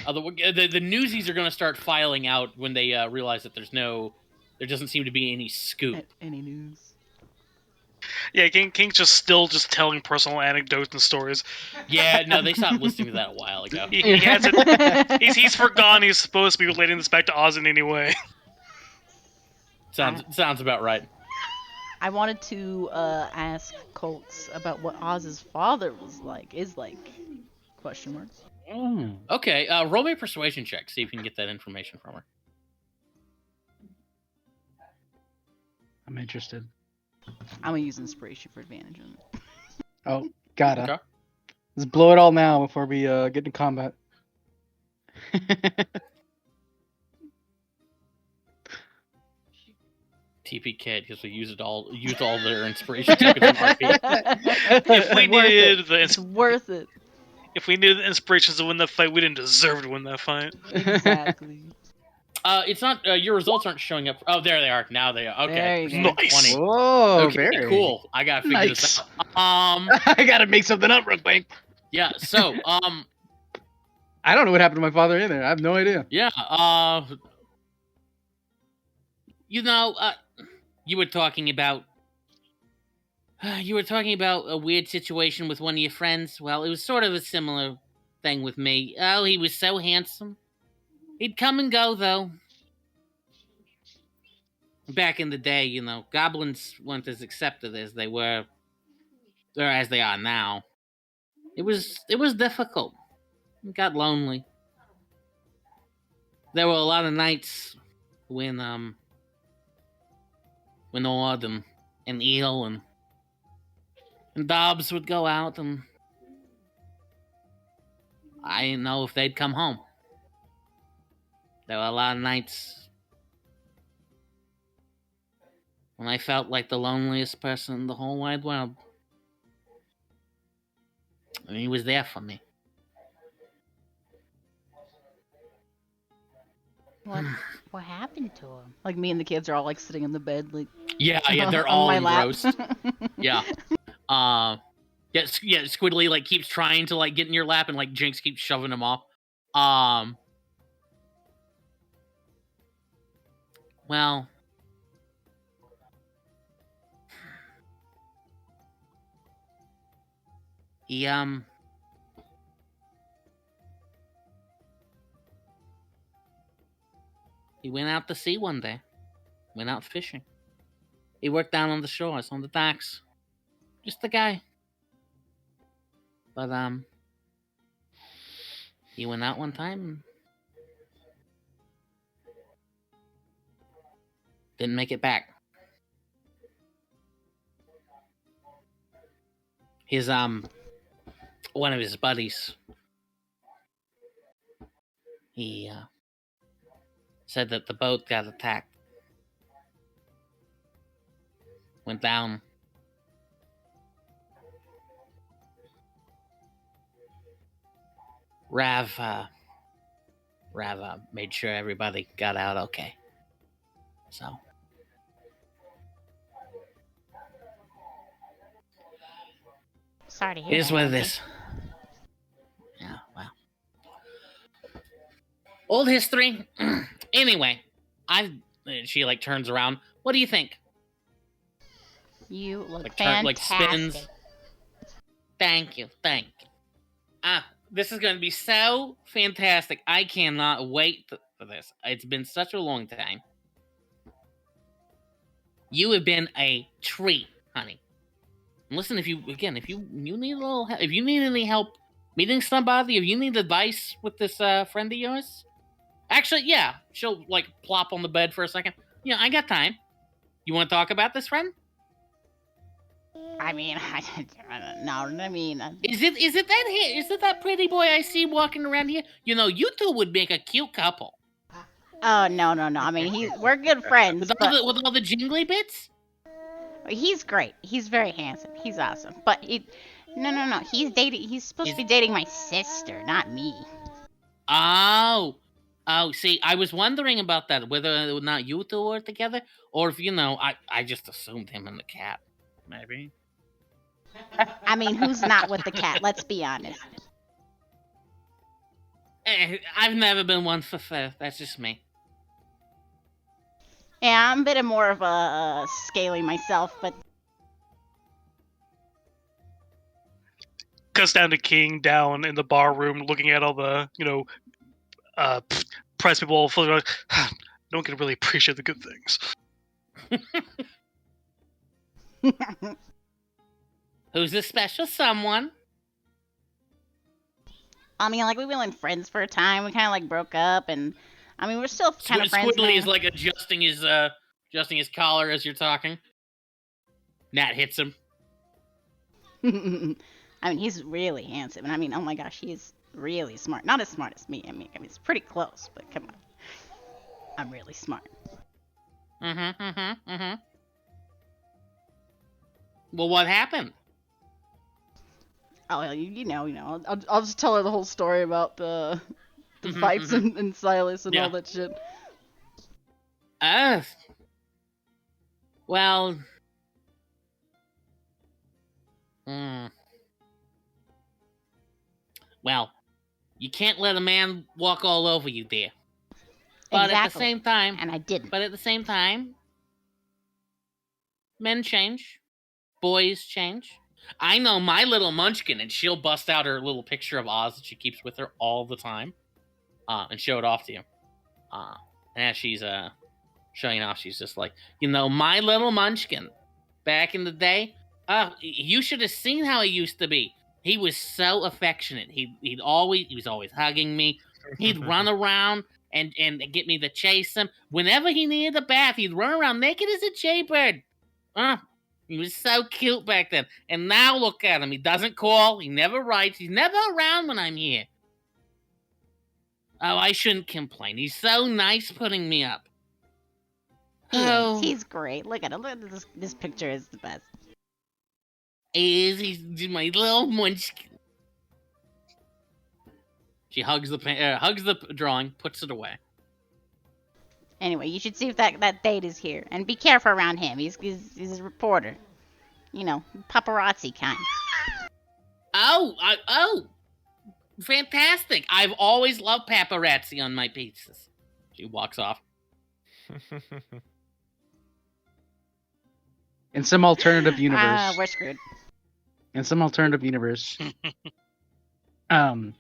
The newsies are going to start filing out when they realize that there doesn't seem to be any scoop. Any news? Yeah, King's just telling personal anecdotes and stories. Yeah, no, they stopped listening to that a while ago. He hasn't. He's forgotten he's supposed to be relating this back to Oz in any way. Sounds about right. I wanted to ask Colts about what Oz's father is like. Question marks. Okay, roll me a persuasion check. See if you can get that information from her. I'm interested. I'm gonna use inspiration for advantage on it. Oh, gotta. Okay. Let's blow it all now before we get into combat. TPK because we used all their inspiration tokens on RP. If we needed it's worth it. If we needed the inspirations to win that fight, we didn't deserve to win that fight. Exactly. It's not. Your results aren't showing up. Oh, there they are. Now they are. Okay. There you go. Nice. 20. Whoa, Okay, very cool. I gotta figure this out. I gotta make something up real quick. Yeah. So, I don't know what happened to my father either. I have no idea. yeah. You were talking about a weird situation with one of your friends. Well, it was sort of a similar thing with me. Oh, he was so handsome. He'd come and go, though. Back in the day, goblins weren't as accepted as they were, or as they are now. It was difficult. It got lonely. There were a lot of nights when Ord and Eel and Dobbs would go out, and I didn't know if they'd come home. There were a lot of nights when I felt like the loneliest person in the whole wide world. And he was there for me. What happened to him? Like me and the kids are all like sitting in the bed, like Yeah, they're on all my lap. engrossed. Yeah. Squiddly like keeps trying to like get in your lap, and like Jinx keeps shoving him off. Well, he went out to sea one day. Went out fishing. He worked down on the shores, on the docks. Just a guy. But he went out one time and didn't make it back. His one of his buddies, he said that the boat got attacked. Went down. Rav made sure everybody got out okay. So sorry to hear here's that, what it Andy. is. Yeah, well. Old history. Anyway, she like turns around. What do you think? You look Like fantastic. spins. Thank you. This is going to be so fantastic. I cannot wait for this. It's been such a long time. You have been a treat, honey. And listen, if you need a little help, if you need any help meeting somebody, if you need advice with this friend of yours, actually, yeah, she'll like plop on the bed for a second. Yeah, I got time. You want to talk about this friend? I mean, I don't know. I mean, Is it that pretty boy I see walking around here? You know, you two would make a cute couple. oh no. I mean, we're good friends, With but all the jingly bits? he's great. He's very handsome. He's awesome. But no. He's supposed to be dating my sister, not me. Oh, see, I was wondering about that, whether or not you two were together, or if, I just assumed him and the cat. Maybe. I mean, who's not with the cat? Let's be honest. I've never been one for fair. That's just me. Yeah, I'm a bit more of a scaly myself, but Cuts down to King down in the bar room, looking at all the press people. Like, no one can really appreciate the good things. Who's this special someone? I mean, like, we've been like friends for a time. We kind of like broke up, and I mean, we're still kind of friends. Squiddly now. is like adjusting his collar as you're talking. Nat hits him. I mean, he's really handsome, and I mean, oh my gosh, he's really smart. Not as smart as me. I mean, it's pretty close, but come on, I'm really smart. Well, what happened? Oh, you know. I'll just tell her the whole story about the fights and Silas and all that shit. Well. Well, you can't let a man walk all over you, dear. But exactly. At the same time, and I didn't. But at the same time, men change, boys change. I know my little munchkin, and she'll bust out her little picture of Oz that she keeps with her all the time, and show it off to you. And as she's showing off, she's just like, my little munchkin, back in the day, you should have seen how he used to be. He was so affectionate. He was always hugging me. He'd run around and get me to chase him. Whenever he needed a bath, he'd run around naked as a jaybird. He was so cute back then. And now look at him. He doesn't call. He never writes. He's never around when I'm here. Oh, I shouldn't complain. He's so nice putting me up. He's great. Look at him. Look at this. This picture is the best. He's my little munchkin. She hugs the drawing, puts it away. Anyway, you should see if that date is here, and be careful around him. He's a reporter, paparazzi kind. Oh, fantastic! I've always loved paparazzi on my pizzas. She walks off. In some alternative universe. We're screwed. In some alternative universe, you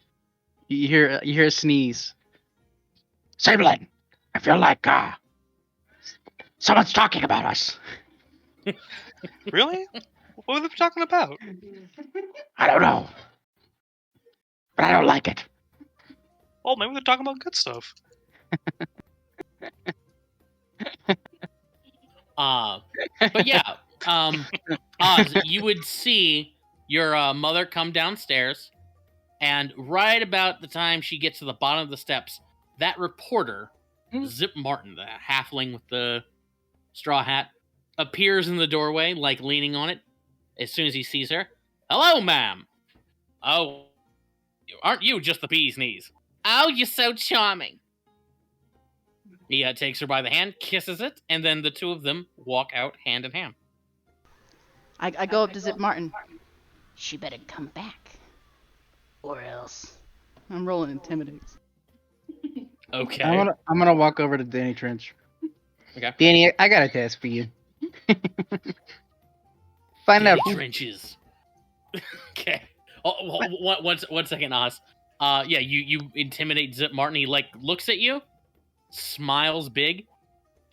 hear a sneeze. Sabling, I feel like someone's talking about us. Really? What were they talking about? I don't know, but I don't like it. Oh, maybe they're talking about good stuff. But yeah, Oz, you would see your mother come downstairs, and right about the time she gets to the bottom of the steps, that reporter, Zip Martin, the halfling with the straw hat, appears in the doorway, like leaning on it, as soon as he sees her. Hello, ma'am. Oh, aren't you just the bee's knees? Oh, you're so charming. He takes her by the hand, kisses it, and then the two of them walk out hand in hand. I go up to Zip Martin. She better come back, or else. I'm rolling intimidate. Okay. I'm gonna walk over to Danny Trench. Okay. Danny, I got a task for you. Find out Danny who. Trenches. Okay. Oh, one second, Oz. Yeah, you intimidate Zip Martin. He like looks at you, smiles big,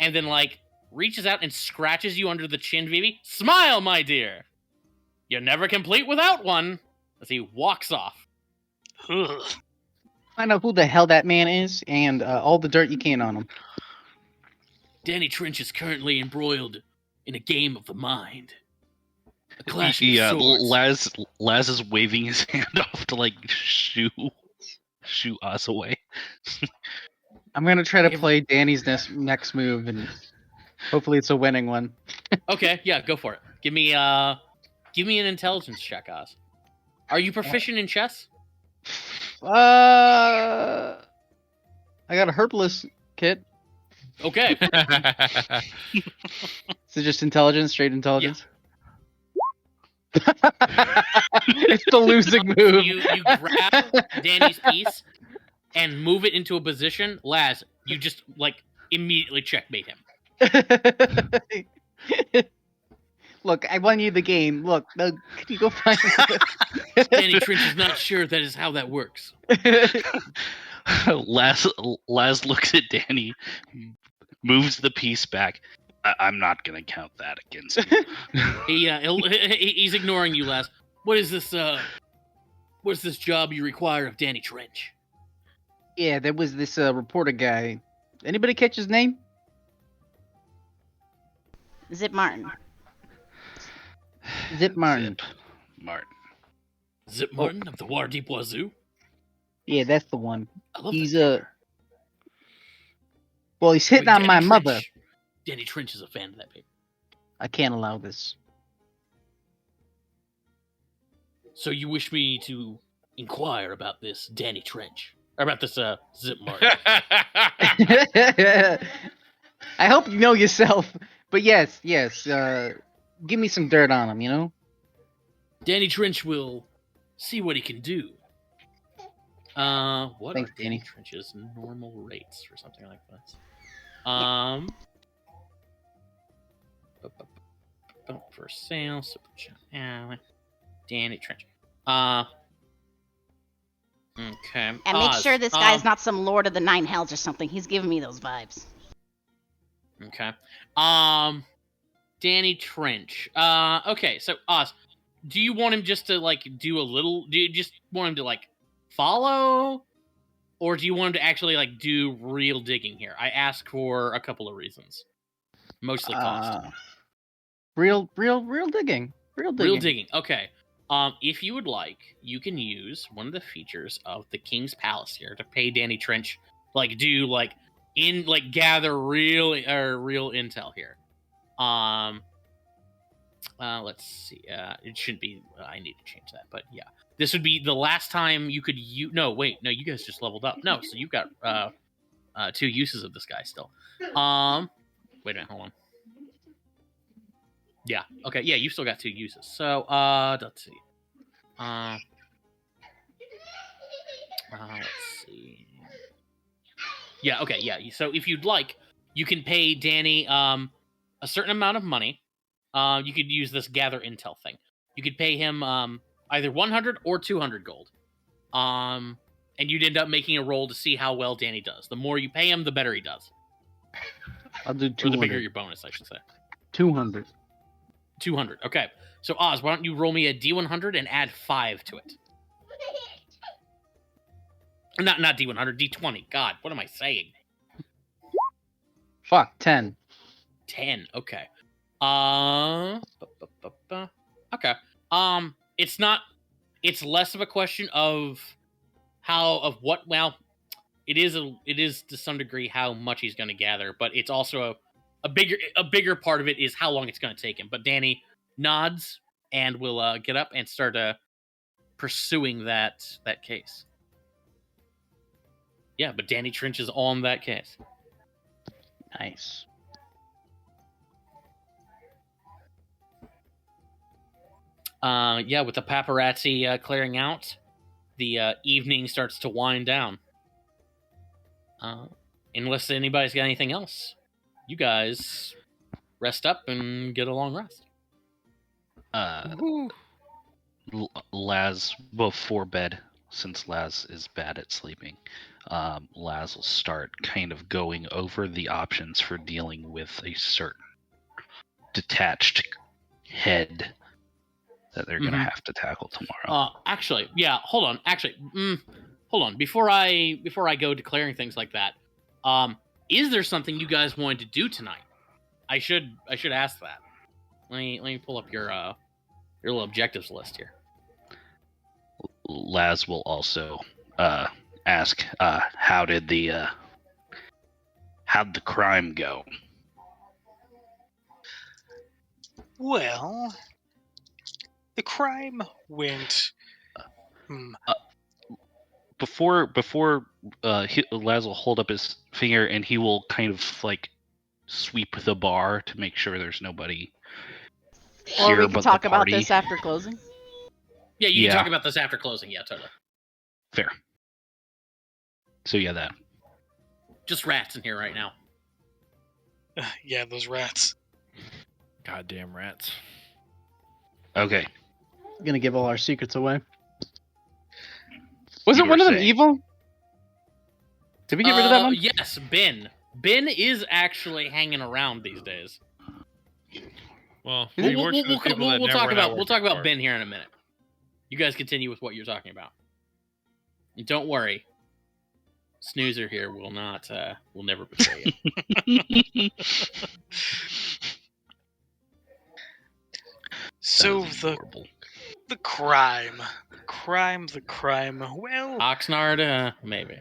and then like reaches out and scratches you under the chin, Vivi. Smile, my dear. You're never complete without one. As he walks off. Ugh. Find out who the hell that man is and all the dirt you can on him. Danny Trench is currently embroiled in a game of the mind. A clash of Yeah, swords. Laz is waving his hand off to like shoo us away. I'm gonna try to Give- play Danny's next move, and hopefully it's a winning one. Okay, yeah, go for it. Give me an intelligence check, Oz. Are you proficient in chess? I got a herbalist kit. Okay. Is it just intelligence, straight intelligence? It's the losing move. You grab Danny's piece and move it into a position. Laz, you just like immediately checkmate him. Look, I won you the game. Look, could you go find Danny Trench is not sure that is how that works. Laz looks at Danny, moves the piece back. I'm not gonna count that against you. He's ignoring you, Laz. What is this? What is this job you require of Danny Trench? Yeah, there was this reporter guy. Anybody catch his name? Zip Martin. Zip Martin. Zip Martin. Zip Martin of the Waterdeep Wazoo. Yeah, that's the one. I love He's that. well, he's hitting on my mother. Danny Trench is a fan of that paper. I can't allow this. So you wish me to inquire about this Danny Trench? Or about this Zip Martin? I hope you know yourself. But yes. Give me some dirt on him, you know? Danny Trench will see what he can do. What Thanks, are Danny Danny. Trench's normal rates or something like this? For sale, super chat. Danny Trench. Okay. And make Oz, sure this guy's not some Lord of the Nine Hells or something. He's giving me those vibes. Okay. Danny Trench. Okay, so Oz, do you want him just to like do a little? Do you just want him to like follow, or do you want him to actually like do real digging here? I ask for a couple of reasons, mostly cost. Real digging. Real digging. Okay. If you would like, you can use one of the features of the King's Palace here to pay Danny Trench, like do like in like gather real intel here. Let's see. It shouldn't be. I need to change that, but yeah, this would be the last time you could. No, wait, no, you guys just leveled up. No, so you've got 2 uses of this guy still. Wait a minute, hold on. Yeah. Okay. Yeah, you've still got 2 uses. So, let's see. Let's see. Yeah. Okay. Yeah. So, if you'd like, you can pay Danny a certain amount of money. You could use this gather intel thing. You could pay him either 100 or 200 gold. And you'd end up making a roll to see how well Danny does. The more you pay him, the better he does. I'll do Or 200. the bigger your bonus, I should say. 200. 200. Okay. So Oz, why don't you roll me a D100 and add 5 to it? Not D100, D20. God, what am I saying? Fuck, 10. 10. Okay. Okay. It's not. It's less of a question of what. Well, it is to some degree how much he's going to gather, but it's also a bigger part of it is how long it's going to take him. But Danny nods and will get up and start pursuing that case. Yeah, but Danny Trench is on that case. Nice. Yeah, with the paparazzi clearing out, the evening starts to wind down. Unless anybody's got anything else, you guys rest up and get a long rest. Laz, before bed, since Laz is bad at sleeping, Laz will start kind of going over the options for dealing with a certain detached head that they're going to have to tackle tomorrow. Actually, yeah. Hold on. Actually, hold on. Before I go declaring things like that, is there something you guys wanted to do tonight? I should ask that. Let me pull up your little objectives list here. Laz will also ask, how'd the crime go? Well, the crime went. Before Laz will hold up his finger and he will kind of like sweep the bar to make sure there's nobody Or here we can but talk the about party. this after closing. Yeah, you can Yeah. talk about this after closing. Yeah, totally. Fair. So yeah, that. Just rats in here right now. Yeah, those rats. Goddamn rats. Okay. Gonna give all our secrets away. Was You it one were of them saying. evil? Did we get rid of that one? Yes, Ben. Ben is actually hanging around these days. Well, Is he it- works for the people that never went out we'll talk working about for. Ben here in a minute. You guys continue with what you're talking about. And don't worry, Snoozer here will never betray you. So That is the horrible. crime. Well, Oxnard, maybe.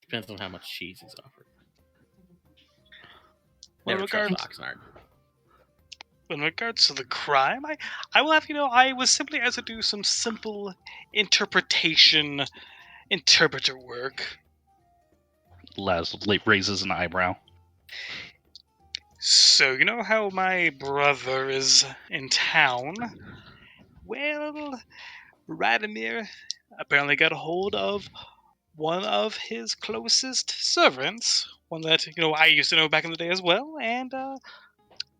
Depends on how much cheese he's offered. Well, Never trust regards- Oxnard. in regards to the crime, I will have I was simply asked to do some simple interpreter work. Laz raises an eyebrow. So, you know how my brother is in town? Well, Radomir apparently got a hold of one of his closest servants, one that, I used to know back in the day as well, and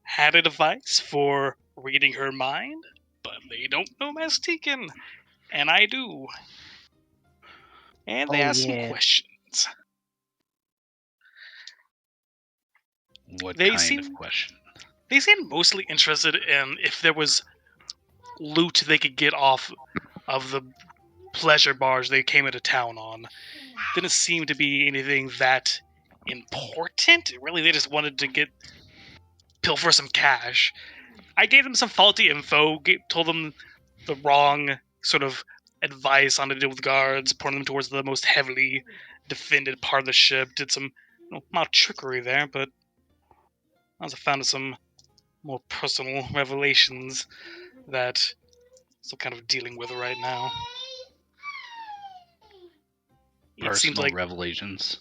had a device for reading her mind, but they don't know Mastican, and I do. And they asked some questions. What They kind seem- of question? They seemed mostly interested in if there was loot they could get off of the pleasure barge they came into town on. Didn't seem to be anything that important. Really, they just wanted to pilfer some cash. I gave them some faulty info, told them the wrong sort of advice on to deal with guards, pointing them towards the most heavily defended part of the ship. Did some mild trickery there, but I also found some more personal revelations that I'm still kind of dealing with right now. It seems Personal like revelations.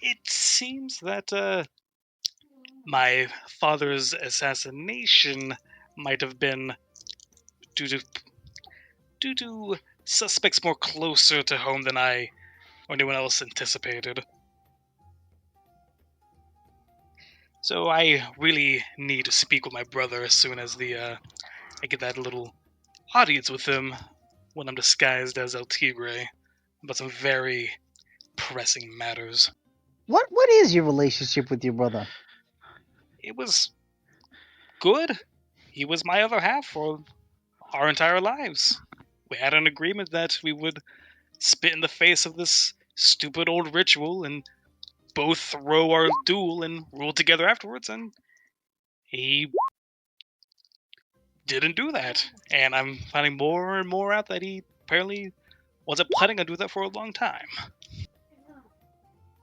it seems that my father's assassination might have been due to suspects more closer to home than I or anyone else anticipated. So I really need to speak with my brother as soon as I get that little audience with him when I'm disguised as El Tigre about some very pressing matters. What is your relationship with your brother? It was good. He was my other half for our entire lives. We had an agreement that we would spit in the face of this stupid old ritual and both throw our duel and rule together afterwards, and he didn't do that. And I'm finding more and more out that he apparently wasn't planning on doing that for a long time.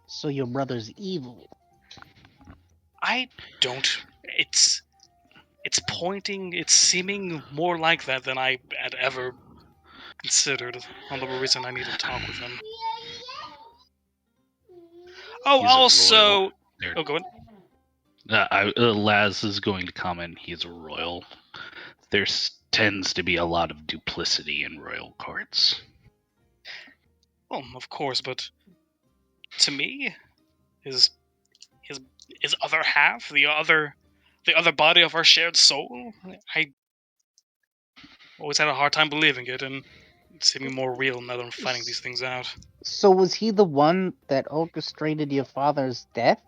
So your brother's evil. I don't. It's seeming more like that than I had ever considered. On the reason I need to talk with him. Oh, He's a also, royal. There- go on. Laz is going to comment. He's a royal. There tends to be a lot of duplicity in royal courts. Well, of course, but to me, his his his other half, the other body of our shared soul. I always had a hard time believing it, and it's seeming more real now that I'm finding these things out. So was he the one that orchestrated your father's death?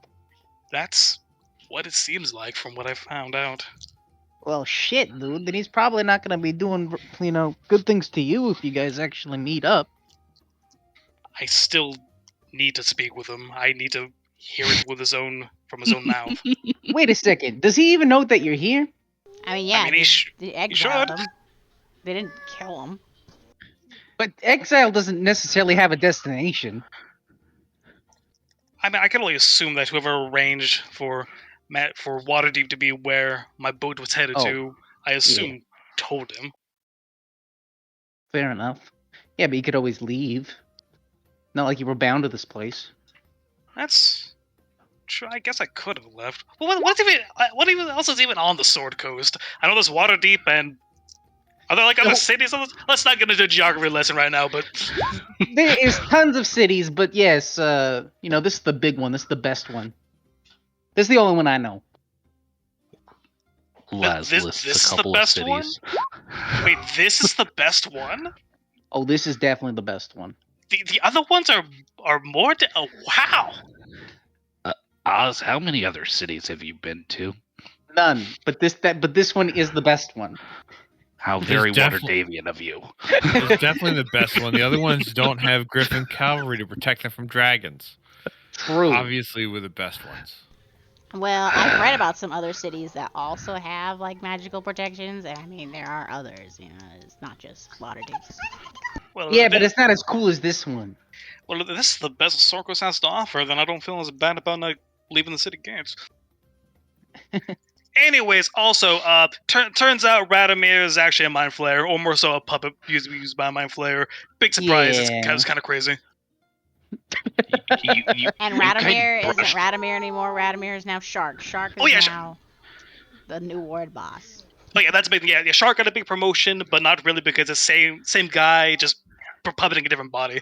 That's what it seems like from what I found out. Well, shit, dude. Then he's probably not gonna be doing, good things to you if you guys actually meet up. I still need to speak with him. I need to hear it with from his own mouth. Wait a second. Does he even know that you're here? I mean, yeah, mean, they he exiled should. him. They didn't kill him. But exile doesn't necessarily have a destination. I mean, I can only assume that whoever arranged for Waterdeep to be where my boat was headed to, I assume told him. Fair enough. Yeah, but you could always leave. Not like you were bound to this place. That's true. I guess I could have left. Well, what even else is even on the Sword Coast? I know there's Waterdeep, and are there like other cities? Let's not get into a geography lesson right now, but There is tons of cities, but yes, this is the big one. This is the best one. This is the only one I know. Les this lists is a the couple best of one? cities. Wait, this is the best one? Oh, this is definitely the best one. The other ones are more. Oh, wow. Oz, how many other cities have you been to? None, but this one is the best one. How There's very definitely- Waterdavian of you. It's definitely the best one. The other ones don't have Griffin cavalry to protect them from dragons. True. Obviously, we're the best ones. Well, I've read about some other cities that also have like magical protections, and I mean there are others. It's not just Waterdeep. Well, Yeah, but it's not as cool as this one. Well, if this is the best Sorkos has to offer, then I don't feel as bad about not leaving the city gates. Anyways, also, turns out Radomir is actually a mind flayer, or more so a puppet used by a mind flayer. Big surprise, Yeah. it's kind of crazy. And Radomir isn't Radomir anymore. Radomir is now Shark. Shark is now the new ward boss. Oh yeah, that's big. Yeah, Shark got a big promotion, but not really because it's same guy, just puppeting a different body.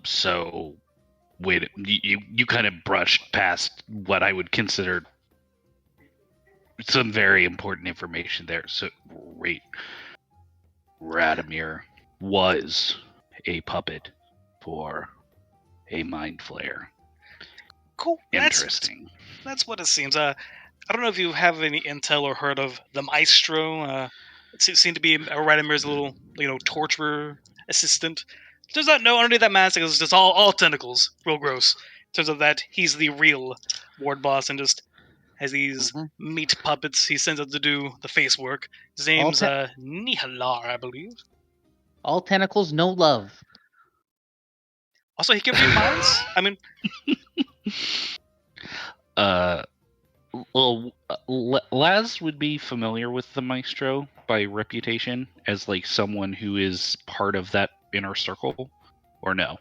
So, wait, you kind of brushed past what I would consider some very important information there. So, wait, Radomir was a puppet for a mind flayer. Cool. Interesting. That's what it seems. I don't know if you have any intel or heard of the Maestro. It seemed to be Radomir's little, torturer assistant. Turns out no, underneath that mask is just all tentacles. Real gross. Turns out that he's the real ward boss and just has these meat puppets he sends out to do the face work. His name's Nihalar, I believe. All tentacles, no love. Also, he can read minds. I mean, well, Laz would be familiar with the Maestro by reputation as like someone who is part of that inner circle, or no?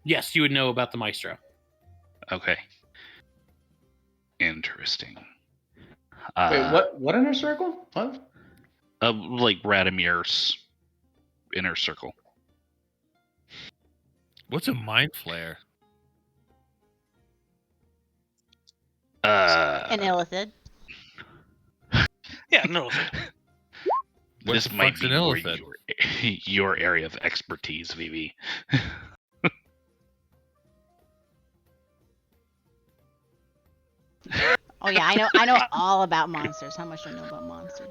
Yes, you would know about the Maestro. Okay. Interesting. Wait, what inner circle? What? Like Radomir's inner circle. What's a mind flare? An illithid. yeah, no. What This the might fuck's be an illithid? your area of expertise, Vivi. Oh yeah, I know all about monsters. How much do I know about monsters?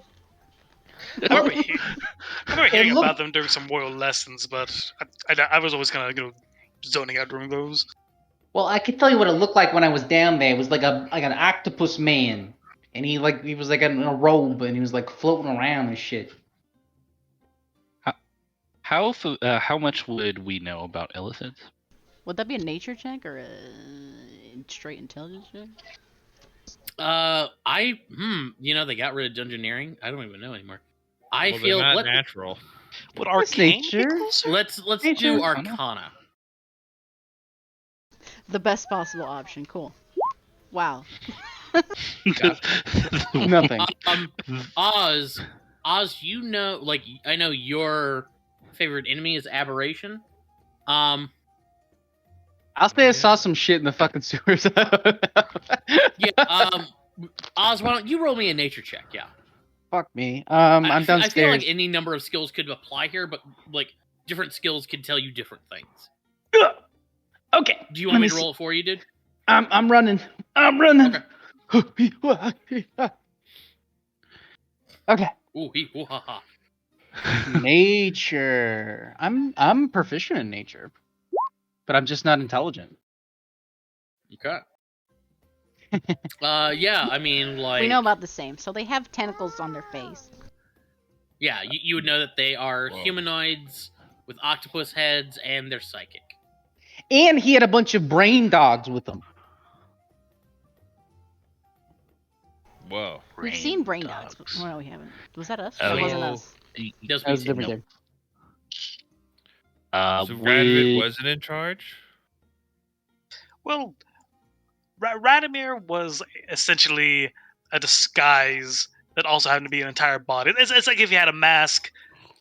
I remember hearing about them during some royal lessons, but I was always kind of zoning out during those. Well, I could tell you what it looked like when I was down there. It was like an octopus man, and he was like in a robe, and he was like floating around and shit. How much would we know about illithids? Would that be a nature check or a straight intelligence check? They got rid of dungeoneering. I don't even know anymore. I Well, feel they're not natural. Would arcane be nature. closer? let's Nature? do Arcana. The best possible option. Cool. Wow. Nothing. Oz, I know your favorite enemy is Aberration. I'll say I saw some shit in the fucking sewers. Yeah. Oz, why don't you roll me a nature check? Yeah. Fuck me. I I'm feel downstairs. like any number of skills could apply here, but like different skills can tell you different things. Okay. Do you want me to roll it for you, dude? I'm running. I'm running. Okay. Okay. Ooh, ooh, ha, ha. Nature. I'm proficient in nature, but I'm just not intelligent. Okay. Yeah, I mean, like, We know about the same. So they have tentacles on their face. yeah, you would know that they are Whoa. humanoids with octopus heads, and they're psychic. And he had a bunch of brain dogs with him. Whoa. We've seen brain dogs. Well, no, we haven't. Was that us? Oh, That yeah. wasn't us. Does That was we different nope. there. So Radovit wasn't in charge? Well, Radomir was essentially a disguise that also happened to be an entire body. It's like if you had a mask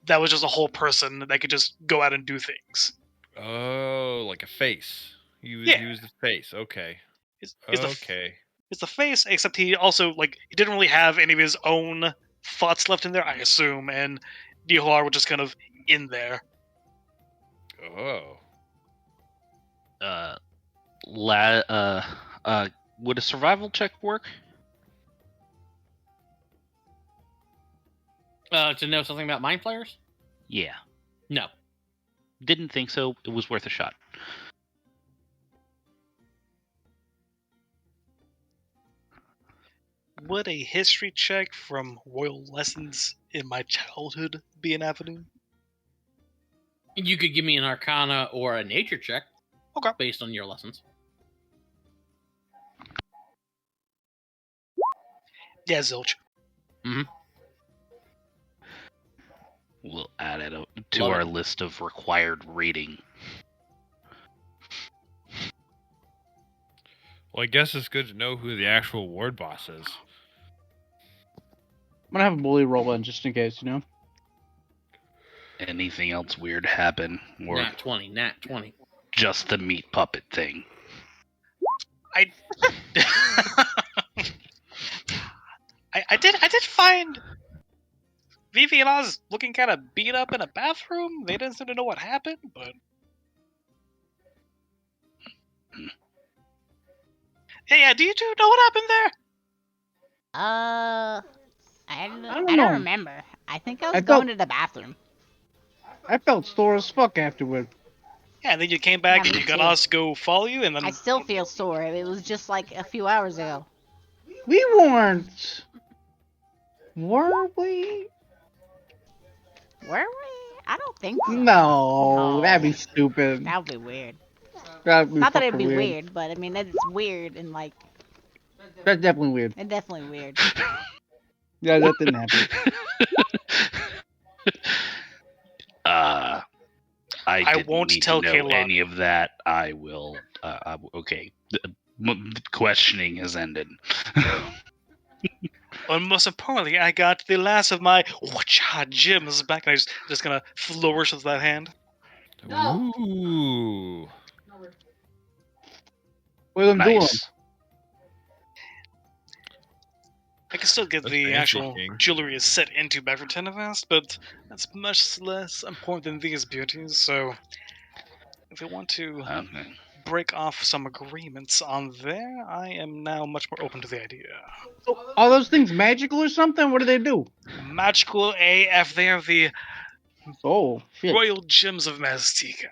that was just a whole person that could just go out and do things. Oh, like a face. He was the face. Okay. It's Okay. the face, except he also he didn't really have any of his own thoughts left in there, I assume, and Dihlar was just kind of in there. Oh. Would a survival check work? To know something about mind flayers? Yeah. No. Didn't think so. It was worth a shot. Would a history check from royal lessons in my childhood be an avenue? You could give me an Arcana or a Nature check. Okay. Based on your lessons. Yeah, Zilch. We'll add it to Love our it. list of required reading. Well, I guess it's good to know who the actual ward boss is. I'm gonna have a bully roll one just in case, you know. Anything else weird happen, or Nat 20. Nat 20. just the meat puppet thing? I did find Vivi and Oz looking kind of beat up in a bathroom. They didn't seem to know what happened, but yeah. Do you two know what happened there? I don't don't know. remember. I think I was I going felt- to the bathroom. I felt sore as fuck afterward. Yeah, and then you came back Yeah, and me you got too. Oz to go follow you, and then I still feel sore. It was just like a few hours ago. We weren't. Were we? Were we? I don't think so. No, No. that'd be stupid. That would be weird. That'd be Not that it'd fucking be weird, but I mean, it's weird and like, That's definitely weird. it's definitely weird. Yeah, that didn't happen. I didn't won't need tell to know Kaylani. any of that. I will. Okay. Questioning has ended. And most importantly, I got the last of my Wacha gems back, and I just gonna flourish with that hand. Ooh. What are them doing? Nice. I can still get That's the actual interesting. jewelry is set into back for Tenevast, but that's much less important than these beauties, so if you want to Okay. break off some agreements on there, I am now much more open to the idea. So, are those things magical or something? What do they do? Magical AF, they are the Oh, shit. Royal Gems of Maztica.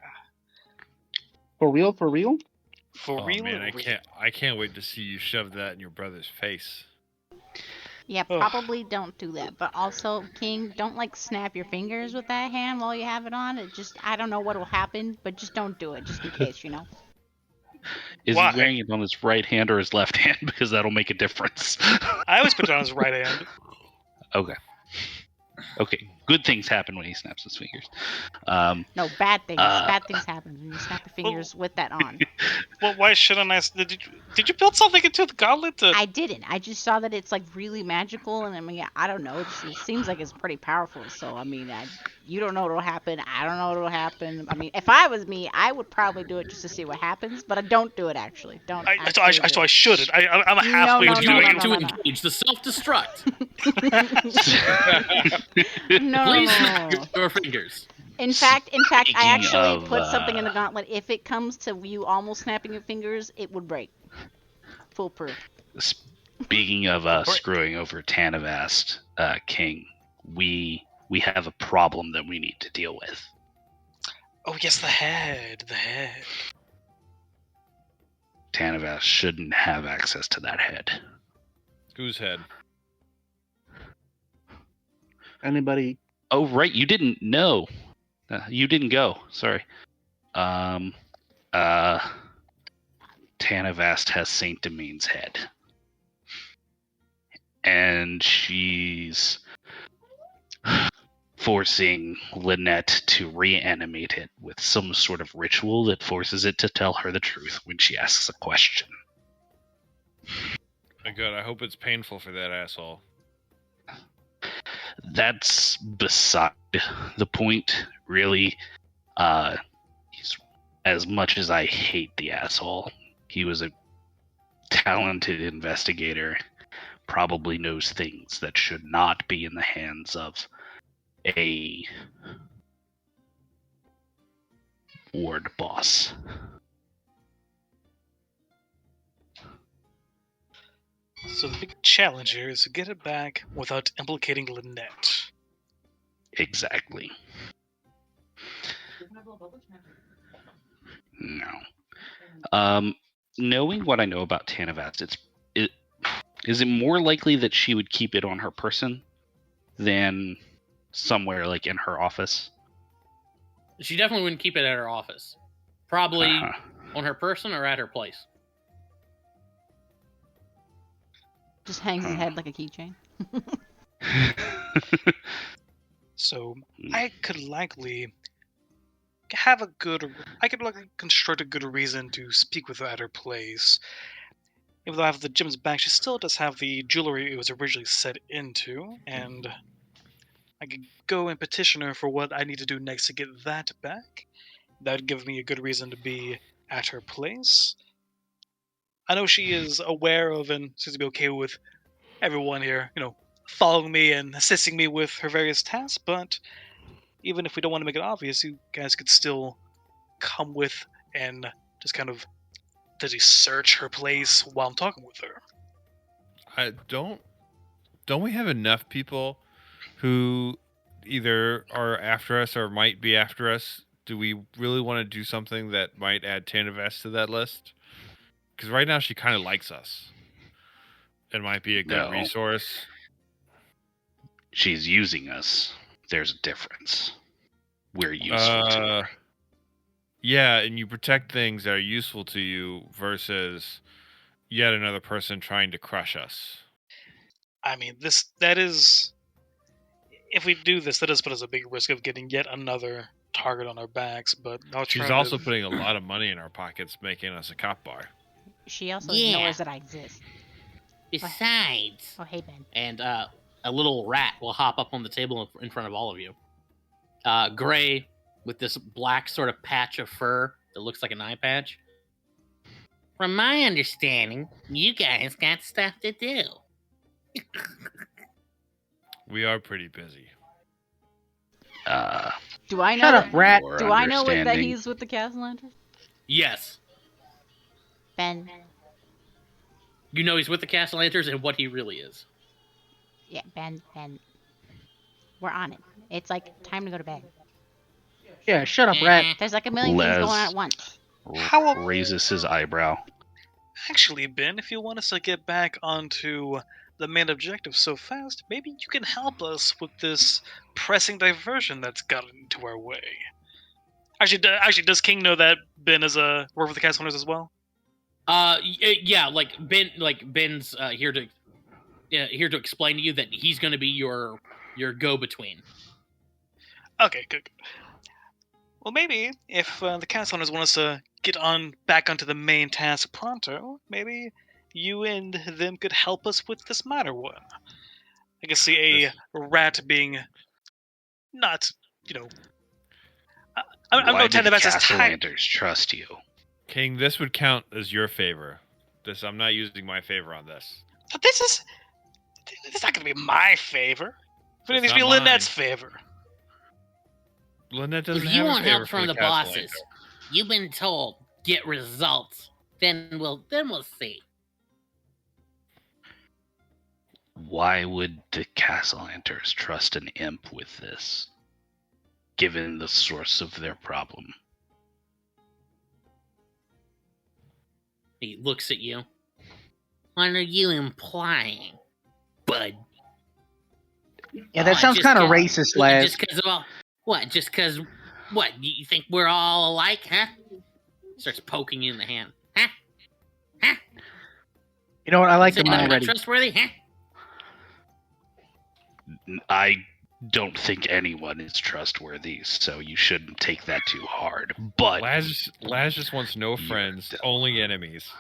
For real? For real? For Oh real? man, real. I can't wait to see you shove that in your brother's face. Yeah, Ugh. probably don't do that. But also, King, don't like snap your fingers with that hand while you have it on. It just, I don't know what will happen, but just don't do it, just in case, you know. Is Why? he wearing it on his right hand or his left hand? Because that'll make a difference. I always put it on his right hand. Okay. Okay. Good things happen when he snaps his fingers. No, bad things. Uh, Bad things happen when you snap your fingers with that on. Well, why shouldn't I? Did you build something into the gauntlet? I didn't. I just saw that it's like really magical, and I mean, I don't know. It seems like it's pretty powerful. So I mean, you don't know what'll happen. I don't know what'll happen. I mean, if I was me, I would probably do it just to see what happens. But I don't do it actually. Don't. So I shouldn't. I'm halfway No, to no, doing no, it. no, to no, no. engage the self-destruct. No, Please no, snap no, no. your fingers. In fact, I Speaking actually of, put something in the gauntlet. If it comes to you almost snapping your fingers, it would break. Foolproof. Speaking of screwing over Tanavast, King, we have a problem that we need to deal with. Oh yes, the head. Tanavast shouldn't have access to that head. Whose head? Anybody? Oh, right, you didn't know. You didn't go. Sorry. Tanavast has Saint Domingue's head. And she's forcing Lynette to reanimate it with some sort of ritual that forces it to tell her the truth when she asks a question. My God, I hope it's painful for that asshole. That's beside the point, really. He's, as much as I hate the asshole, he was a talented investigator, probably knows things that should not be in the hands of a ward boss. So the big challenge here is to get it back without implicating Lynette. Exactly. No. Knowing what I know about Tanavast, is it more likely that she would keep it on her person than somewhere like in her office? She definitely wouldn't keep it at her office. Probably Uh-huh. on her person or at her place. Just hangs his head like a keychain. So I could likely have a good. I could likely construct a good reason to speak with her at her place. Even though I have the gems back, she still does have the jewelry it was originally set into, and I could go and petition her for what I need to do next to get that back. That would give me a good reason to be at her place. I know she is aware of and seems to be okay with everyone here, following me and assisting me with her various tasks, but even if we don't want to make it obvious, you guys could still come with and just kind of search her place while I'm talking with her. Don't we have enough people who either are after us or might be after us? Do we really want to do something that might add Tanavest to that list? Because right now she kind of likes us. It might be a good No. resource. She's using us. There's a difference. We're useful to her. Yeah, and you protect things that are useful to you versus yet another person trying to crush us. I mean, that is. If we do this, that does put us a big risk of getting yet another target on our backs, but She's also putting a lot of money in our pockets, making us a cop bar. She also Yeah. knows that I exist. Besides, Oh, hey, Ben. And a little rat will hop up on the table in front of all of you. Gray, with this black sort of patch of fur that looks like an eye patch. from my understanding, you guys got stuff to do. We are pretty busy. Do I know? Shut up, rat. More Do I know that understanding. he's with the Castle Lantern? Yes. Ben. You know he's with the Castellanters and what he really is. Yeah, Ben. We're on it. It's like time to go to bed. Yeah, shut up, rat. There's like a million things Les. going on at once. Raises his eyebrow. Actually, Ben, if you want us to get back onto the main objective so fast, maybe you can help us with this pressing diversion that's gotten into our way. Actually, does King know that Ben is a work with the Cast Hunters as well? Yeah, Ben's here to explain to you that he's going to be your go-between. Okay, good. Well, maybe if the council owners want us to get on back onto the main task pronto, maybe you and them could help us with this minor one. I can see a rat being not, you know. I'm Why no do the Tenebas is Castellanters trust you? King, this would count as your favor. I'm not using my favor on this. This is not going to be my favor. But it It's needs to be not mine. Lynette's favor. Lynette doesn't If you have a want favor help for from the Castellanter. bosses, you've been told get results. Then we'll see. Why would the Castellanters trust an imp with this, given the source of their problem? He looks at you. What are you implying, bud? Yeah, that Oh, sounds just kind of 'cause- racist, Laz. Just because of all what? Just because what? You think we're all alike, huh? Starts poking you in the hand, huh? You know what? I like Say them I'm not already. trustworthy, huh? I don't think anyone is trustworthy, so you shouldn't take that too hard. But Laz just wants no friends, only enemies.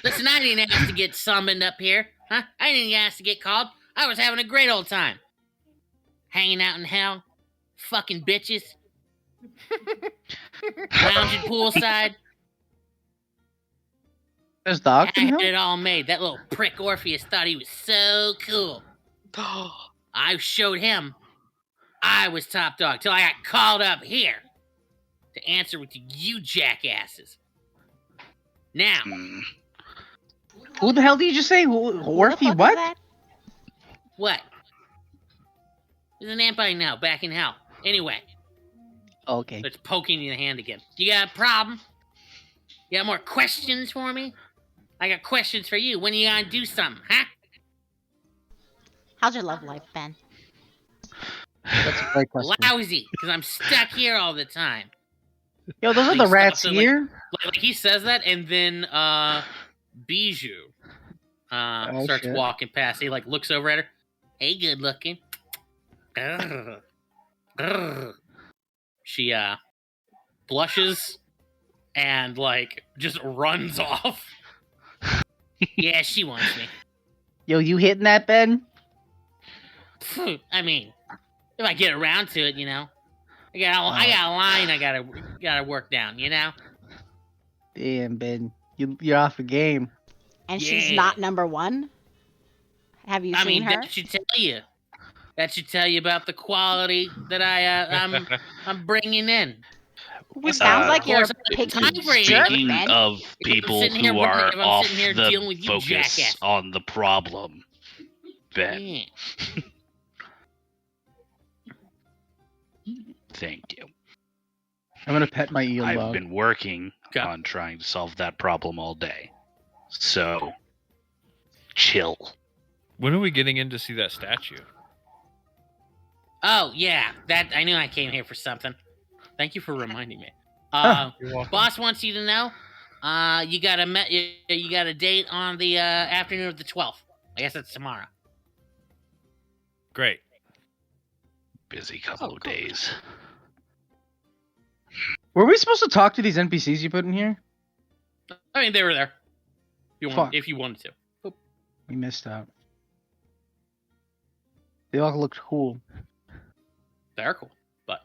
Listen, I didn't ask to get summoned up here, huh? I didn't ask to get called. I was having a great old time, hanging out in hell, fucking bitches, lounging poolside. There's dogs I in had hell? it all made. That little prick Orpheus thought he was so cool. I showed him I was top dog till I got called up here to answer with you jackasses. Now, Who the hell did you just say? Orphe, fuck what? is that? what? There's an amp I know back in hell. Anyway, Okay. it's poking you in the hand again. You got a problem? You got more questions for me? I got questions for you. When are you gonna do something, huh? How's your love life, Ben? That's a great question. Lousy, because I'm stuck here all the time. Yo, those are He the rats stops and, like, here? Like he says that, and then Bijou starts shit. walking past. He like looks over at her. Hey, good looking. Grr. Grr. She blushes and like just runs off. Yeah, she wants me. Yo, you hitting that, Ben? I mean, if I get around to it, you know. I got a line I gotta work down, you know. Damn, Ben. You're off the game. And she's Yeah. not number one? Have you seen her? That should tell you. That should tell you about the quality that I'm bringing in. It sounds like of you're course, a picky time frame. jerk, Speaking Ben. of people sitting here who running- are if I'm off sitting here the dealing with you focus jackass. on the problem, Ben, Yeah. thank you. I'm gonna pet my eel I've dog. been working Okay. on trying to solve that problem all day. So, chill. When are we getting in to see that statue? Oh yeah, that I knew I came here for something. Thank you for reminding me. You're welcome. Boss wants you to know. You got a date on the afternoon of the 12th. I guess that's tomorrow. Great. Busy couple of days. Were we supposed to talk to these NPCs you put in here? I mean, they were there. Fuck. If you wanted to. We missed out. They all looked cool. They're cool, but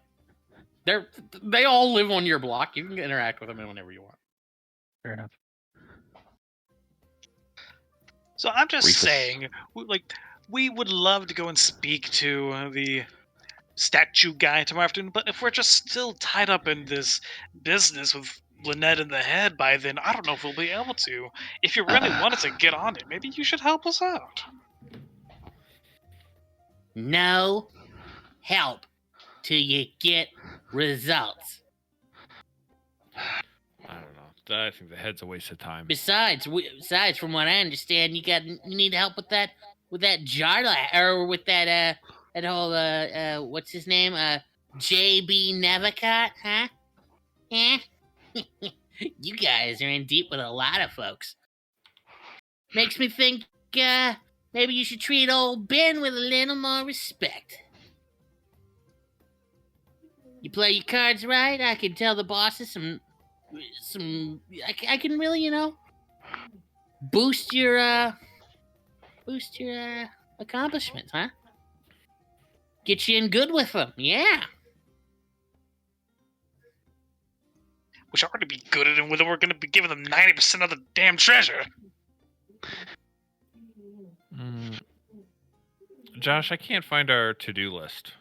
they all live on your block. You can interact with them whenever you want. Fair enough. So I'm just Rufus. saying, we would love to go and speak to the statue guy tomorrow afternoon, but if we're just still tied up in this business with Lynette in the head by then, I don't know if we'll be able to. If you really wanted to get on it, maybe you should help us out. No help till you get results. I don't know. I think the head's a waste of time. Besides, from what I understand, you need help with that Jarla or with that whole what's his name JB Nevicott, huh? Eh? You guys are in deep with a lot of folks. Makes me think Maybe you should treat old Ben with a little more respect. You play your cards right, I can tell the bosses I can really, boost your accomplishments, huh? Get you in good with them, yeah. We should already be good at it, whether we're going to be giving them 90% of the damn treasure. Josh, I can't find our to-do list.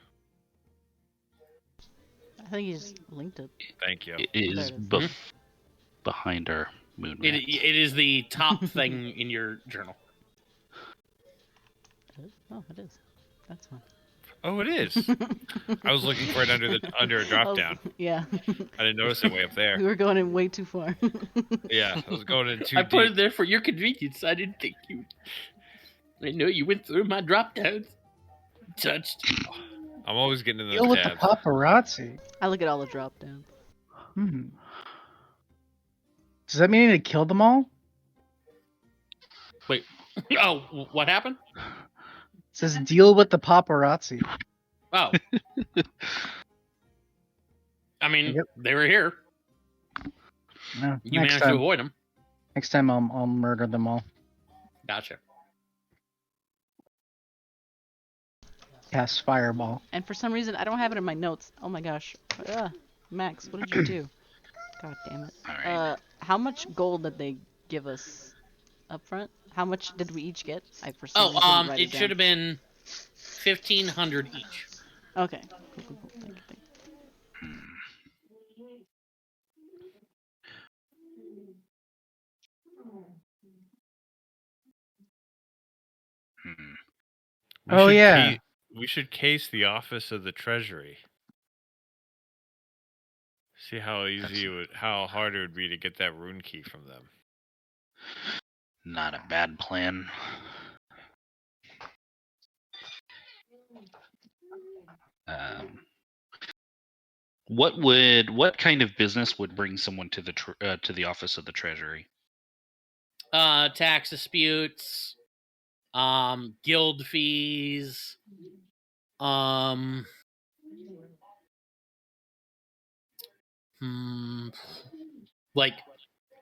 I think you just linked it. Thank you. It is There it is. behind our moon It mats. is the top thing in your journal. It is? Oh, it is. That's fine. Oh, it is. I was looking for it under a drop down. Yeah. I didn't notice it way up We there. were going in way too far. Yeah, I was going in too I put deep. it there for your convenience. I didn't think you. I know you went through my drop downs. Touched. I'm always getting in Deal those with the tabs. paparazzi. I look at all the drop downs. Does that mean I need to kill them all? Wait. Oh, what happened? It says deal with the paparazzi. Oh. I mean, Yep. they were here. No, You next managed to time, avoid them. next time I'll murder them all. Gotcha. Cast fireball. And for some reason, I don't have it in my notes. Oh my gosh. Max, what did you do? God damn it. All right. How much gold did they give us up front? How much did we each get? I for some Oh, reason didn't write it should have been 1,500 each. Okay. Cool. Thank you. Hmm. Oh, yeah. We should case the office of the Treasury. See how how hard it would be to get that rune key from them. Not a bad plan. What kind of business would bring someone to the office of the Treasury? Tax disputes, guild fees, like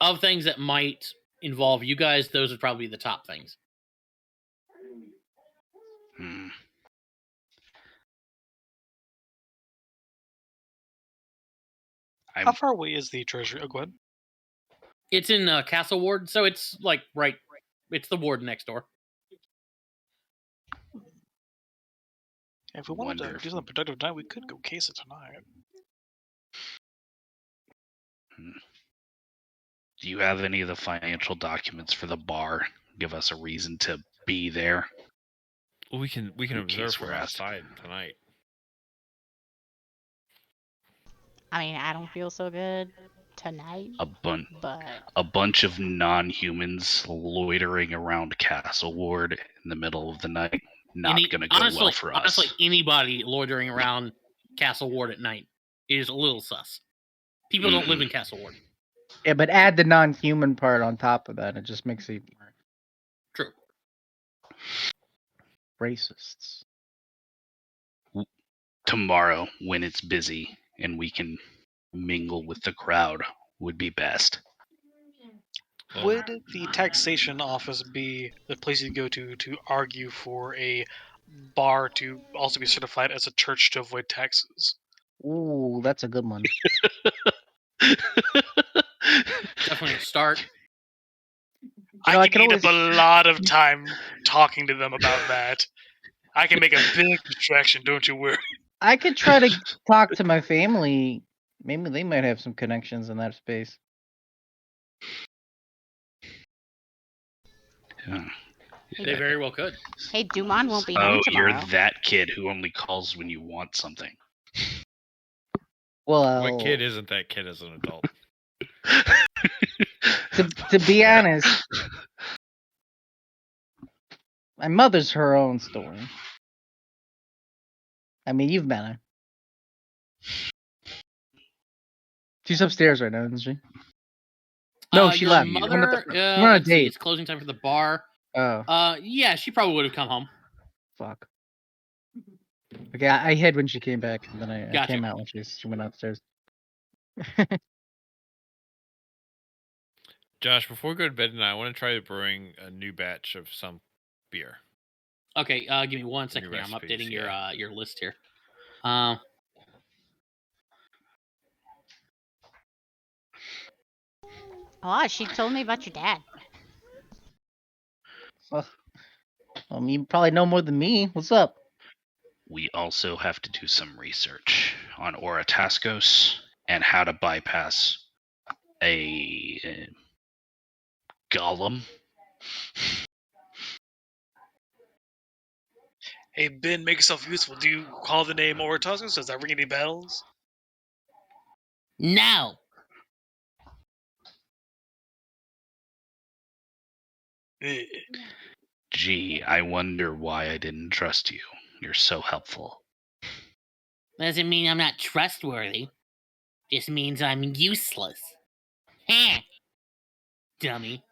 of things that might involve you guys. Those would probably be the top things. Hmm. How far away is the treasury? Oh, go ahead. It's in Castle Ward, so it's like right. It's the ward next door. If we wanted to do something productive tonight, we could go case it tonight. Do you have any of the financial documents for the bar? Give us a reason to be there. Well, we can In observe case from we're asked. outside tonight. I mean, I don't feel so good tonight, but A bunch of non-humans loitering around Castle Ward in the middle of the night. Not gonna go well for us. Honestly, anybody loitering around Castle Ward at night is a little sus. People don't live in Castle Ward. Yeah, but add the non-human part on top of that. It just makes it more True. racists. Tomorrow, when it's busy and we can mingle with the crowd, would be best. Would the taxation office be the place you go to argue for a bar to also be certified as a church to avoid taxes? Ooh, that's a good one. Definitely a start. I can eat up a lot of time talking to them about that. I can make a big distraction, don't you worry. I could try to talk to my family. Maybe they might have some connections in that space. They very well could. hey, Dumont won't be home Oh, tomorrow. you're that kid who only calls when you want something. Well, What kid isn't that kid as an adult? to be honest, my mother's her own story. I mean, you've met her. She's upstairs right now, isn't she? No, she your left. Mother, We're on a let's see, date. it's closing time for the bar. Oh, Yeah, she probably would have come home. fuck. Okay, I hid when she came back, and then I Gotcha. came out when she went upstairs. Josh, before we go to bed tonight, I want to try brewing a new batch of some beer. Okay, give me 1 second here. I'm recipes, updating yeah. your list here. Oh, she told me about your dad. Well, you probably know more than me. What's up? We also have to do some research on Oratascos and how to bypass a golem. Hey, Ben, make yourself useful. Do you call the name Oratuscus? Does that ring any bells? No. Eh. Gee, I wonder why I didn't trust you. You're so helpful. Doesn't mean I'm not trustworthy. Just means I'm useless. Heh. Dummy.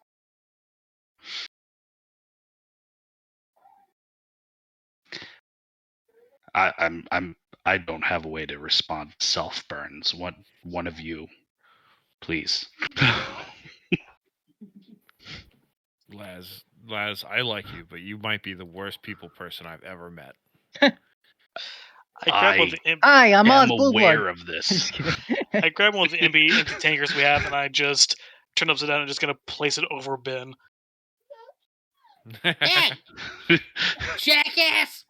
I don't have a way to respond to self burns. One of you, please. Laz, I like you, but you might be the worst people person I've ever met. I grab one of the Hi, I'm Oz am Blueblood. aware of Just this. kidding. I grab one of the empty tankers we have, and I just turn it upside down and just gonna place it over Ben. Hey, jackass!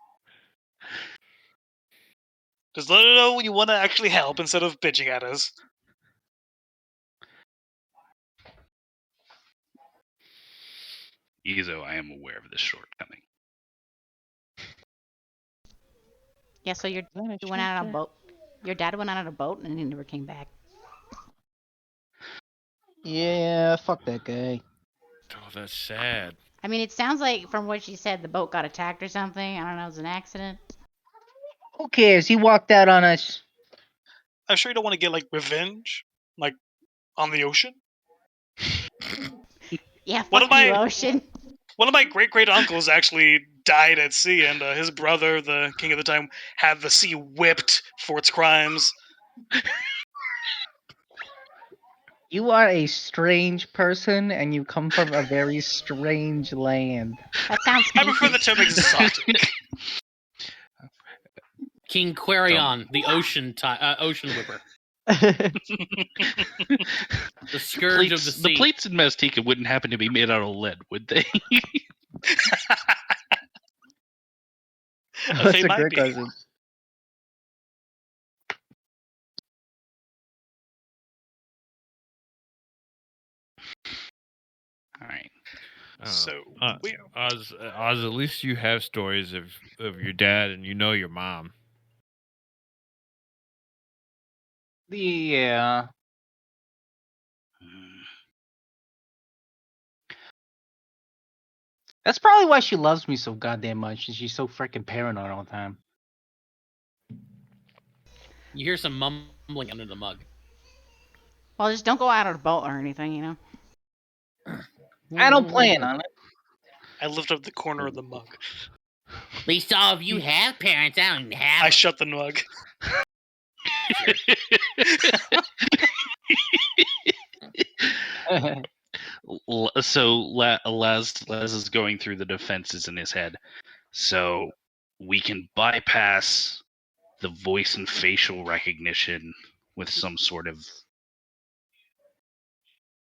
Just let her know when you want to actually help instead of bitching at us. Izo, I am aware of this shortcoming. Yeah, so your dad went out on a boat. Your dad went out on a boat and he never came back. Yeah, fuck that guy. Oh, that's sad. I mean, it sounds like from what she said, the boat got attacked or something. I don't know, it was an accident. Who cares? He walked out on us. I'm sure you don't want to get like revenge, like on the ocean. Yeah, One fuck of you, my- ocean. One of my great uncles actually died at sea, and his brother, the king of the time, had the sea whipped for its crimes. You are a strange person, and you come from a very strange land. That sounds I prefer the kinky. term exotic. King Quarion, the ocean ocean whipper, the scourge of the sea. The plates in Maztica wouldn't happen to be made out of lead, would they? They That's a might great be. question. All right. So, Oz, at least you have stories of your dad, and you know your mom. Yeah. That's probably why she loves me so goddamn much, and she's so freaking paranoid all the time. You hear some mumbling under the mug. Well, just don't go out on a boat or anything, you know? I don't plan on it. I lift up the corner of the mug. At least all of you have parents. I don't even have I them. shut the mug. So Laz is going through the defenses in his head. So we can bypass the voice and facial recognition with some sort of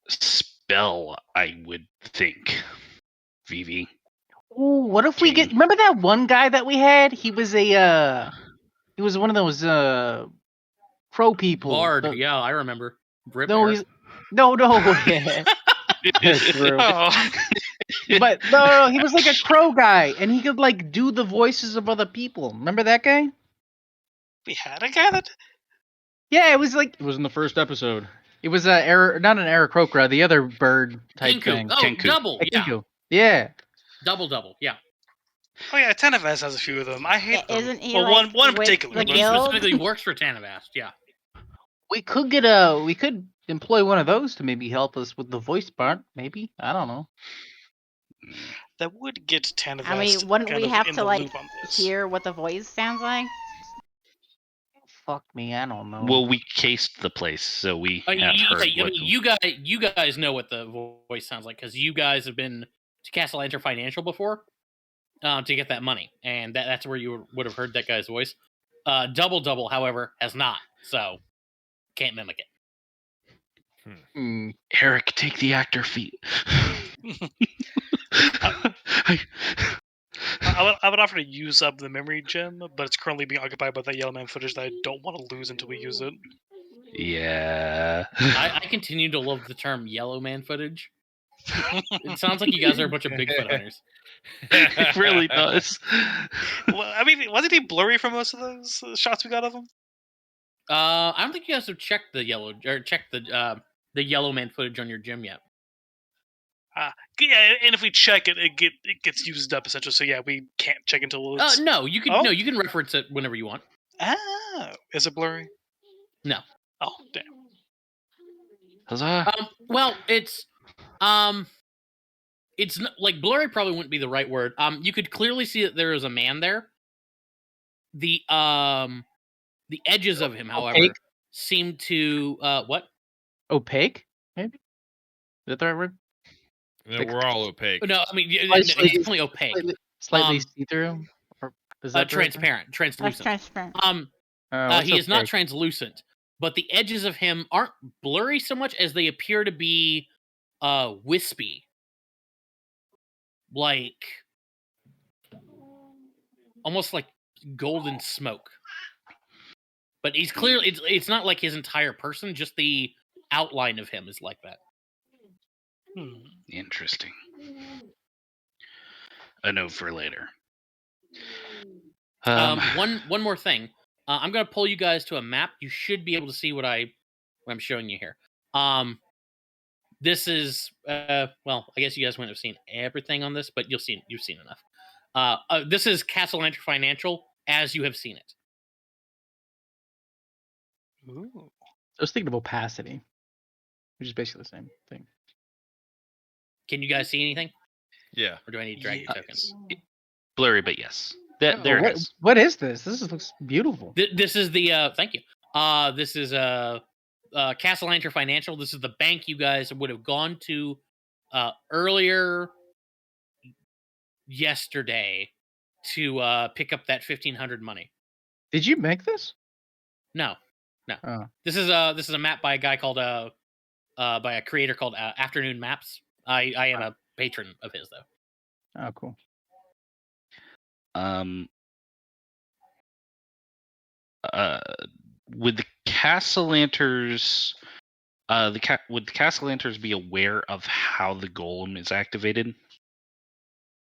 spell, I would think. Vivi. Ooh, what if we King. get? Remember that one guy that we had? He was he was one of those crow people. Bard, yeah, I remember. Rip No, Air. he's no, yeah. True. Oh, But no, he was like a crow guy, and he could like do the voices of other people. Remember that guy? we had a guy that. Yeah, it was in the first episode. It was not an Aarakocra, the other bird type Kinku. thing. Oh, Kenku. double. A Yeah. Kinku. Yeah. Double. Yeah. Oh yeah, Tenevest has a few of them. I hate them. Isn't he Well, like one in with particular. the but- He guild? specifically works for Tanavast. Yeah. We could employ one of those to maybe help us with the voice part. Maybe, I don't know. That would get Tanavest I mean, wouldn't kind we of have in to the like loop on this. hear what the voice sounds like? Fuck me, I don't know. Well, we cased the place, so we have heard what. You guys know what the voice sounds like because you guys have been to Castle Enter Financial before to get that money, and that's where you would have heard that guy's voice. Double, however, has not, so can't mimic it. Eric, take the actor feat. I would offer to use up the memory gem, but it's currently being occupied by that Yellow Man footage that I don't want to lose until we use it. Yeah. I continue to love the term Yellow Man footage. It sounds like you guys are a bunch of Bigfoot hunters. It really does. Well, I mean, wasn't he blurry for most of those shots we got of him? I don't think you guys have checked the Yellow Man footage on your gym yet. Yeah, and if we check it, it gets used up essentially. So yeah, we can't check until it's. No, you can Oh. no, you can reference it whenever you want. Is it blurry? No. Oh damn. Huzzah. Well, it's not, like blurry probably wouldn't be the right word. You could clearly see that there is a man there. The edges of him, however, Opaque? seem to what? Opaque? Maybe? Is that the right word? No, we're all opaque. No, I mean Slightly- he's definitely opaque. Slightly see-through? Or is that the right term? Transparent, That's translucent. transparent. What's He is not opaque? translucent, but the edges of him aren't blurry so much as they appear to be wispy. Like almost like golden smoke. But he's clearly it's not like his entire person, just the outline of him is like that. Interesting. A note for later. One more thing. I'm gonna pull you guys to a map. You should be able to see what I'm showing you here. This is well, I guess you guys wouldn't have seen everything on this, but you've seen enough. This is Castle Enter Financial as you have seen it. Ooh. I was thinking of opacity, which is basically the same thing. Can you guys see anything? Yeah. Or do I need to drag your tokens? Blurry, but yes. There Oh, it is. what is this? This looks beautiful. This is the thank you. This is Castle Enter Financial. This is the bank you guys would have gone to earlier yesterday to pick up that 1,500 money. Did you make this? No. Oh. This is a map by a guy called by a creator called Afternoon Maps. I am a patron of his though. Oh, cool. Would the Castellanters would the Castellanters be aware of how the golem is activated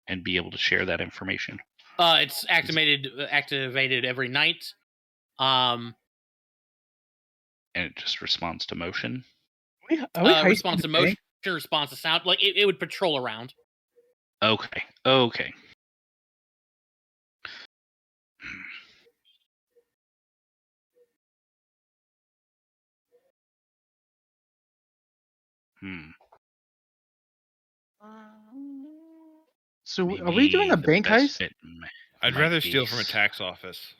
and be able to share that information? It's activated every night. And it just responds to motion. Responds to motion, responds to sound. Like it would patrol around. Okay. So are we doing a Maybe the bank best heist? fit I'd might rather be steal from a tax office.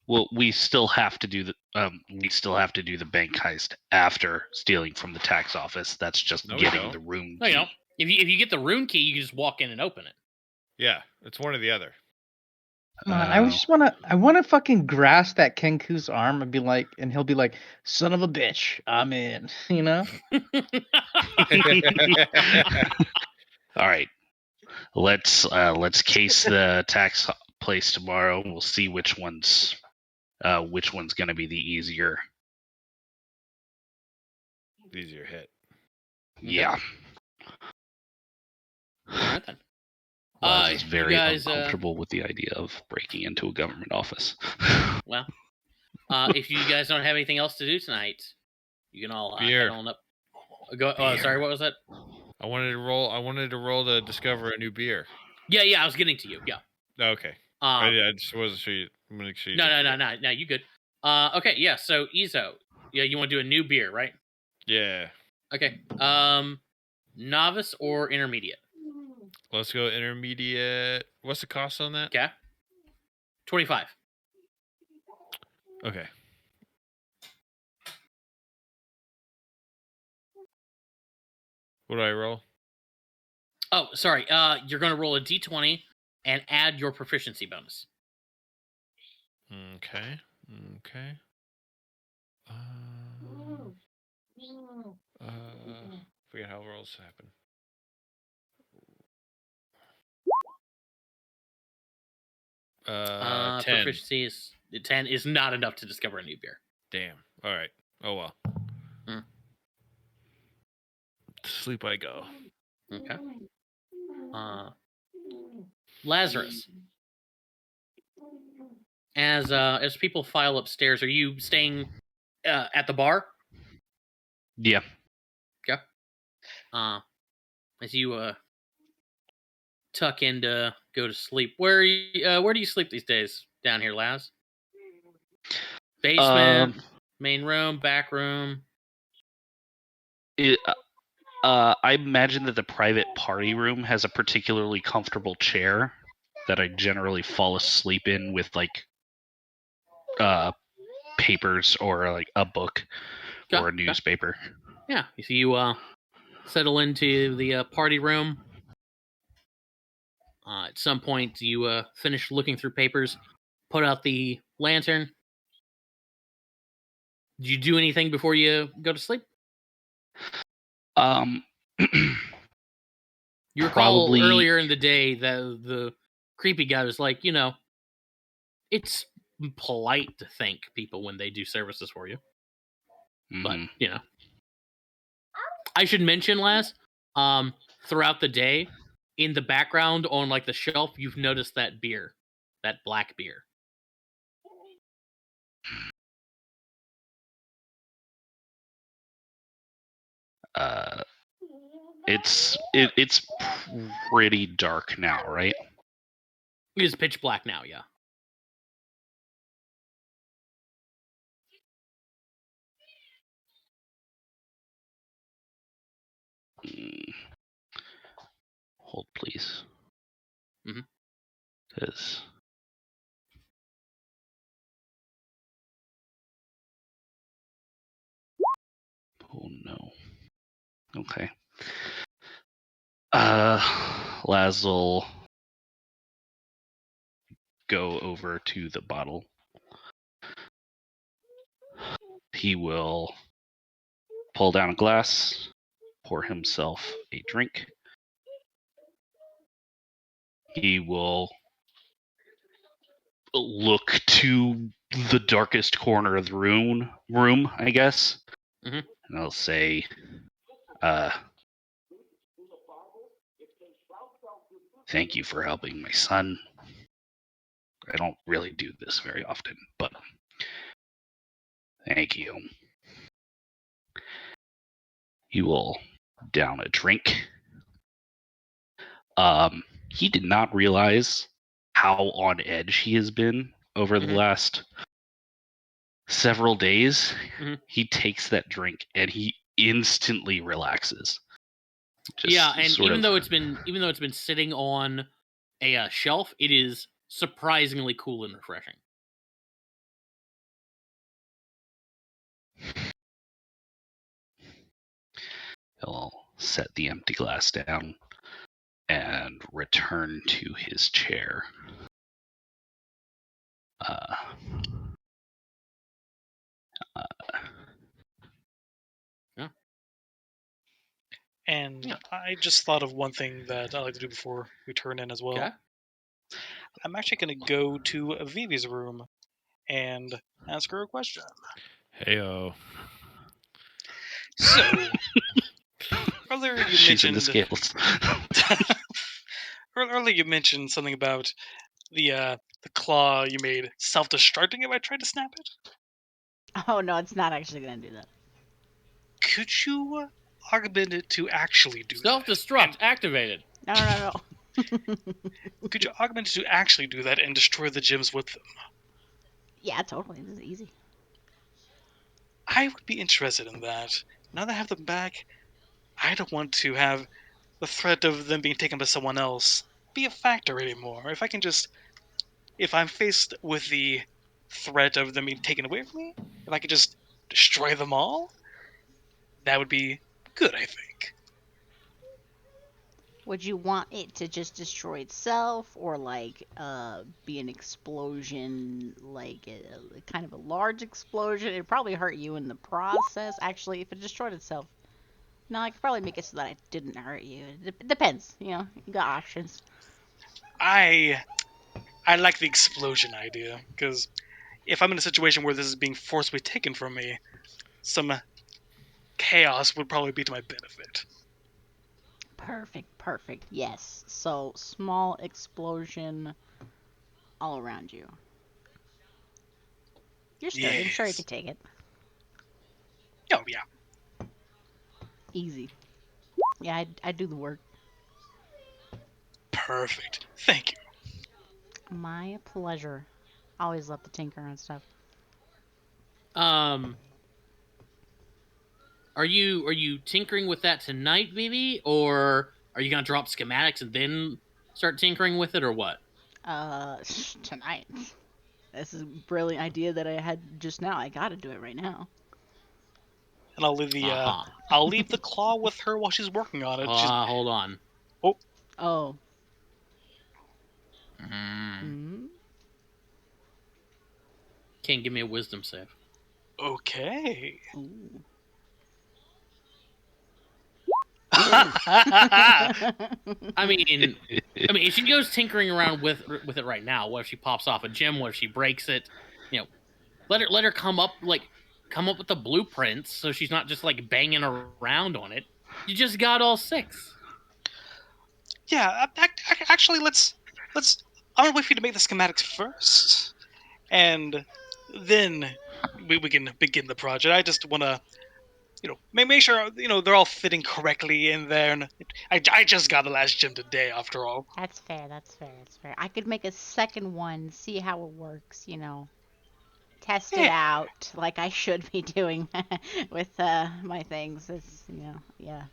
Well, we still have to do the bank heist after stealing from the tax office. That's just No, we getting don't. the room. No, you key. don't. If you get the rune key, you can just walk in and open it. Yeah, it's one or the other. Come on, I wanna fucking grasp that Kenku's arm and be like, and he'll be like, "Son of a bitch, I'm in," you know? All right, let's case the tax place tomorrow. We'll see which one's going to be the easier. Easier hit. Yeah. All right then. I was you very guys, uncomfortable with the idea of breaking into a government office. Well, if you guys don't have anything else to do tonight, you can all Beer. head on up. Go. Oh, sorry. What was that? I wanted to roll to discover a new beer. Yeah. I was getting to you. Yeah. Okay. I just wasn't sure you. I'm gonna make sure you. No. You good? Okay. Yeah. So Izo, yeah, you want to do a new beer, right? Yeah. Okay. Novice or intermediate? Let's go intermediate. What's the cost on that? Okay. 25. Okay. What do I roll? Oh, sorry. You're going to roll a d20 and add your proficiency bonus. Okay. Okay. Forget how rolls happen. Uh, 10. Proficiency is 10 is not enough to discover a new beer. Damn. All right. Oh well. Hmm. To sleep I go. Okay. Lazarus. As people file upstairs, are you staying at the bar? Yeah. Okay. As you tuck in to go to sleep, where do you sleep these days down here, Laz? Basement, main room, back room. I imagine that the private party room has a particularly comfortable chair that I generally fall asleep in with like papers or like a book or a newspaper. Yeah. So you settle into the party room. At some point, you finish looking through papers, put out the lantern. Did you do anything before you go to sleep? You recall Probably- earlier in the day that the creepy guy was like, it's polite to thank people when they do services for you. But, I should mention, Laz, throughout the day, in the background on like the shelf, you've noticed that beer, that black beer. It's pretty dark now, right? It is pitch black now, yeah. Hold, please. Mhm. Because oh no. Okay. Laz will go over to the bottle. He will pull down a glass, pour himself a drink. He will look to the darkest corner of the room, I guess. Mhm. And I'll say, thank you for helping my son. I don't really do this very often, but thank you. He will down a drink. He did not realize how on edge he has been over the last several days. Mhm. He takes that drink and he instantly relaxes. Yeah, and even though it's been sitting on a shelf, it is surprisingly cool and refreshing. He'll set the empty glass down and return to his chair. Yeah. And I just thought of one thing that I like to do before we turn in as well. Okay. I'm actually going to go to Vivi's room and ask her a question. Heyo. So, earlier you She's in the mentioned scales. earlier you mentioned something about the claw you made self-destructing if I tried to snap it. Oh no, it's not actually gonna do that. Could you augment it to actually do Self-destruct activated. No. that? Could you augment it to actually do that and destroy the gems with them? Yeah, totally. This is easy. I would be interested in that. Now that I have them back, I don't want to have the threat of them being taken by someone else be a factor anymore. If I'm faced with the threat of them being taken away from me, if I could just destroy them all, that would be good, I think. Would you want it to just destroy itself, or like be an explosion, like a kind of a large explosion? It'd probably hurt you in the process. Actually, if it destroyed itself, no, I could probably make it so that it didn't hurt you. It depends, you know. You got options. I like the explosion idea, because if I'm in a situation where this is being forcibly taken from me, some chaos would probably be to my benefit. Perfect, perfect. Yes. So small explosion all around you. You're sturdy. I'm sure you Yes. could take it. Oh, yeah. Easy. Yeah, I do the work. Perfect. Thank you. My pleasure. Always love to tinker on stuff. Are you tinkering with that tonight, maybe, or are you gonna drop schematics and then start tinkering with it, or what? Tonight. This is a brilliant idea that I had just now. I gotta do it right now. And I'll leave the Uh-huh. I'll leave the claw with her while she's working on it. Hold on. Oh. Mm. Hmm. Can't give me a wisdom save. Okay. Ooh. I mean, if she goes tinkering around with it right now, what if she pops off a gem? What if she breaks it? You know, let her come up with the blueprints, so she's not just like banging around on it. You just got all 6. Yeah, actually, let's. I'm gonna wait for you to make the schematics first, and then we can begin the project. I just want to, make sure they're all fitting correctly in there. And I just got the last gym today, after all. That's fair. That's fair. That's fair. I could make a second one, see how it works. Test it Yeah, out like I should be doing with my things. Yeah. I'll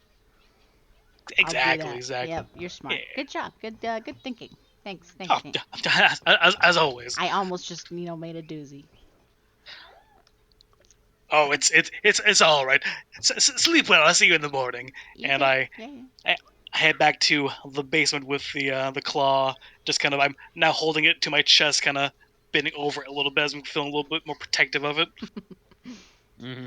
do exactly, that. exactly. Yep, you're Yeah. smart. Good job. Good thinking. Thanks. Oh, Thanks. as always. I almost just made a doozy. Oh, it's all right. Sleep well. I'll see you in the morning. You And too. I Yeah. head back to the basement with the claw. Just kind of, I'm now holding it to my chest, kind of bending over it a little bit as I'm feeling a little bit more protective of it. Mm-hmm.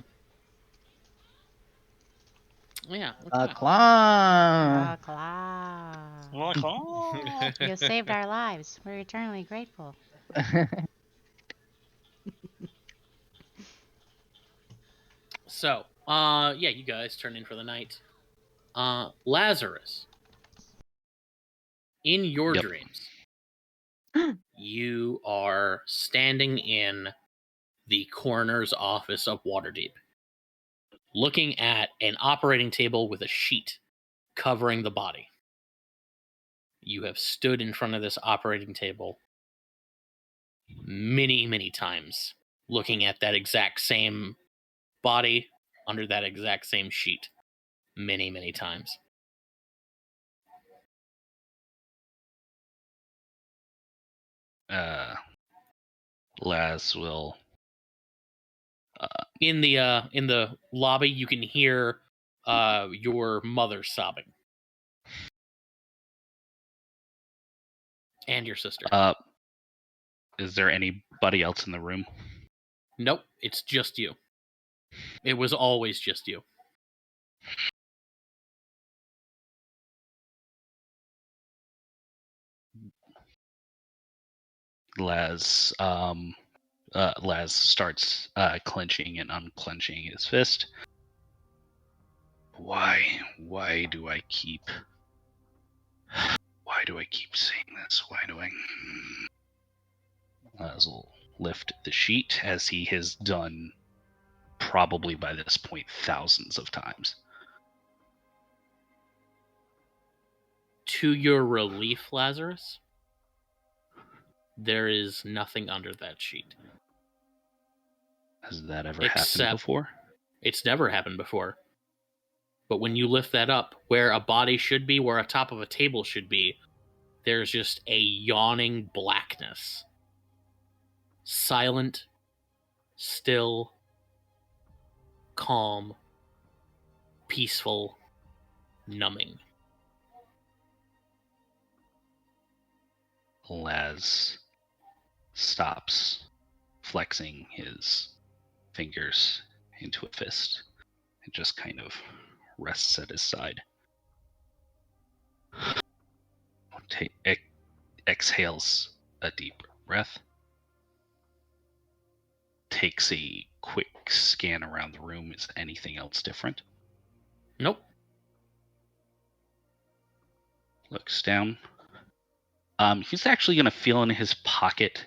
Yeah. A Okay. claw. Claw. Like, oh. You saved our lives. We're eternally grateful. So, yeah, you guys turn in for the night. Lazarus, in your Yep. dreams, you are standing in the coroner's office of Waterdeep, looking at an operating table with a sheet covering the body. You have stood in front of this operating table many, many times, looking at that exact same body under that exact same sheet many, many times. Laz will. In the lobby, you can hear your mother sobbing, and your sister. Is there anybody else in the room? Nope, it's just you. It was always just you. Laz Laz starts clenching and unclenching his fist. Why do I keep saying this? Why do I? Laz will lift the sheet, as he has done probably by this point thousands of times. To your relief, Lazarus, there is nothing under that sheet. Has that ever happened before? It's never happened before. But when you lift that up, where a body should be, where a top of a table should be, there's just a yawning blackness. Silent, still, calm, peaceful, numbing. Laz stops flexing his fingers into a fist and just kind of rests at his side. Exhales a deep breath. Takes a quick scan around the room. Is anything else different? Nope. Looks down. He's actually going to feel in his pocket.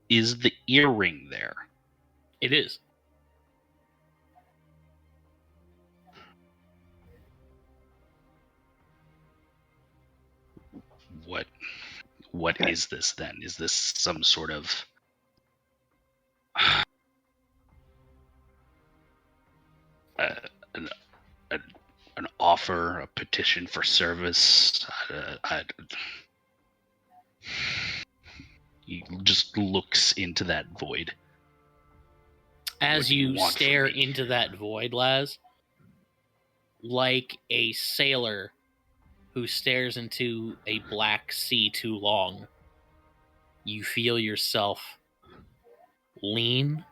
Is the earring there? It is. What Okay. is this then? Is this some sort of an offer, a petition for service? He just looks into that void. What As do you you want from stare me? into that void, Laz, like a sailor who stares into a black sea too long, you feel yourself lean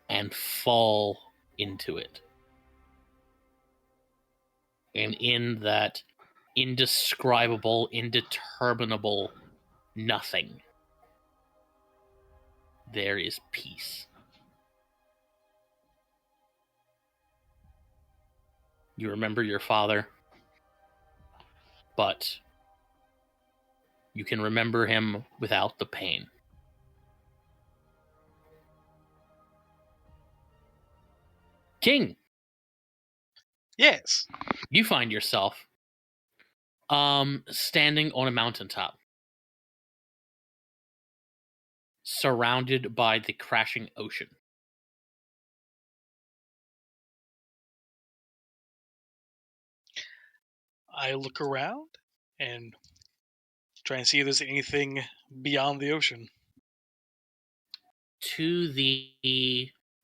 and fall into it. And in that indescribable, indeterminable nothing, there is peace. You remember your father, but you can remember him without the pain. King, Yes. you find yourself standing on a mountaintop, surrounded by the crashing ocean. I look around and try and see if there's anything beyond the ocean. To the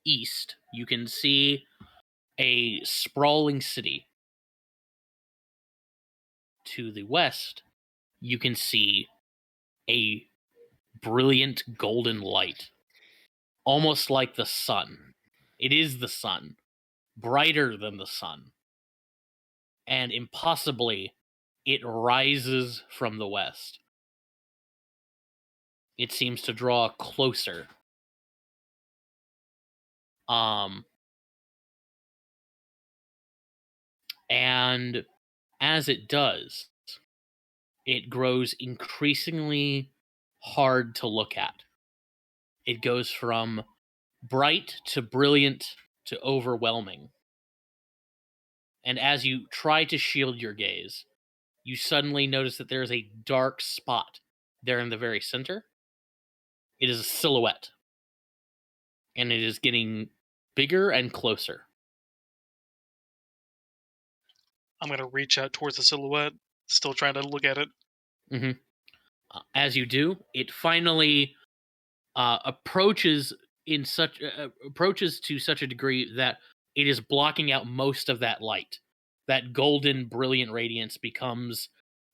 east, you can see a sprawling city. To the west, you can see a brilliant golden light, almost like the sun. It is the sun, brighter than the sun. And impossibly, it rises from the west. It seems to draw closer. And as it does, it grows increasingly hard to look at. It goes from bright to brilliant to overwhelming. And as you try to shield your gaze, you suddenly notice that there is a dark spot there in the very center. It is a silhouette. And it is getting bigger and closer. I'm going to reach out towards the silhouette, still trying to look at it. Mm-hmm. As you do, it finally approaches to such a degree that it is blocking out most of that light. That golden, brilliant radiance becomes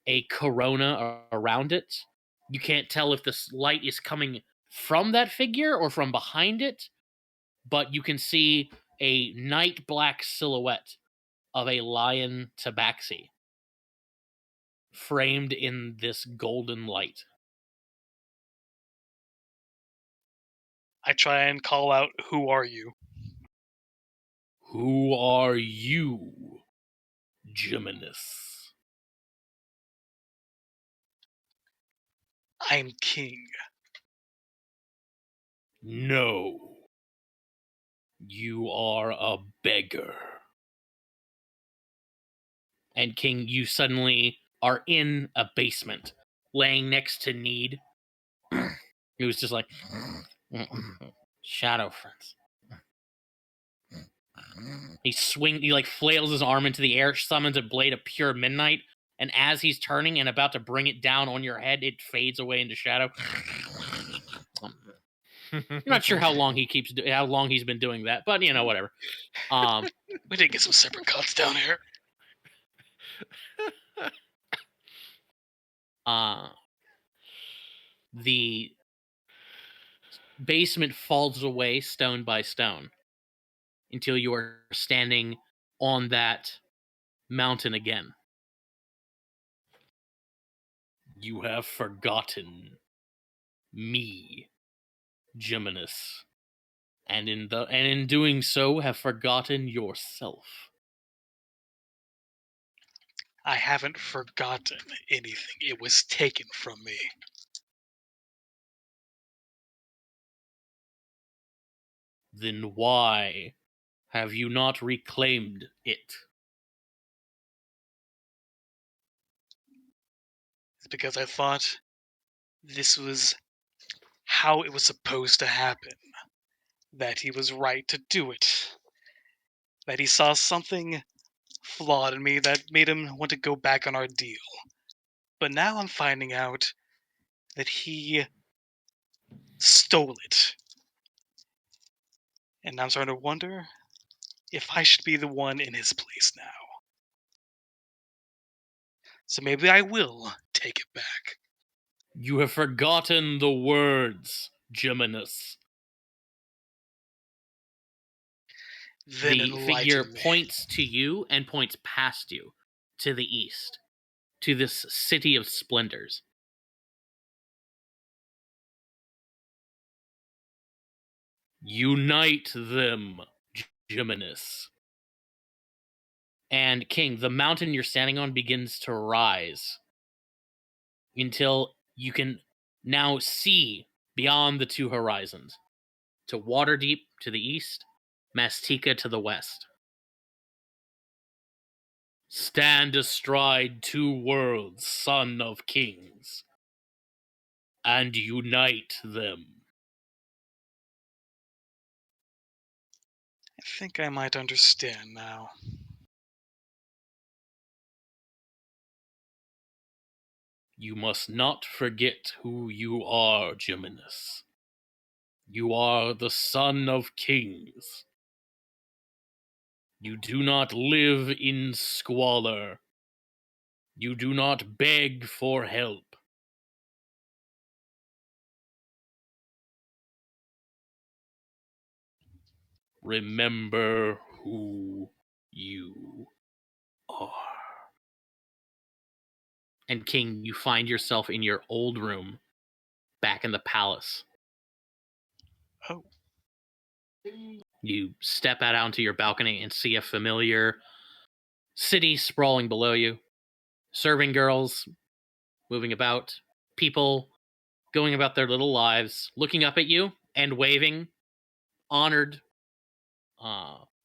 a corona around it. You can't tell if this light is coming from that figure or from behind it, but you can see a night black silhouette of a lion tabaxi framed in this golden light. I try and call out, "Who are you?" Who are you, Geminus? I'm king. No. You are a beggar. And King, you suddenly are in a basement, laying next to Need. He was just like, shadow friends. He like flails his arm into the air, summons a blade of pure midnight, and as he's turning and about to bring it down on your head, it fades away into shadow. I'm not sure how long he's been doing that, but whatever. We did get some separate cuts down here. The basement falls away stone by stone until you are standing on that mountain again. You have forgotten me, Geminus, and in doing so have forgotten yourself. I haven't forgotten anything. It was taken from me. Then why have you not reclaimed it? It's because I thought this was how it was supposed to happen. That he was right to do it. That he saw something flawed in me that made him want to go back on our deal. But now I'm finding out that he stole it. And I'm starting to wonder if I should be the one in his place now. So maybe I will take it back. You have forgotten the words, Geminus. Then The figure enlighten me. points to you and points past you, to the east, to this city of splendors. Unite them, Geminus. And King, the mountain you're standing on begins to rise until you can now see beyond the two horizons, to Waterdeep to the east, Mastika to the west. Stand astride two worlds, son of kings, and unite them. I think I might understand now. You must not forget who you are, Geminus. You are the son of kings. You do not live in squalor. You do not beg for help. Remember who you are. And King, you find yourself in your old room, back in the palace. Oh. You step out onto your balcony and see a familiar city sprawling below you. Serving girls moving about. People going about their little lives, looking up at you and waving. Honored,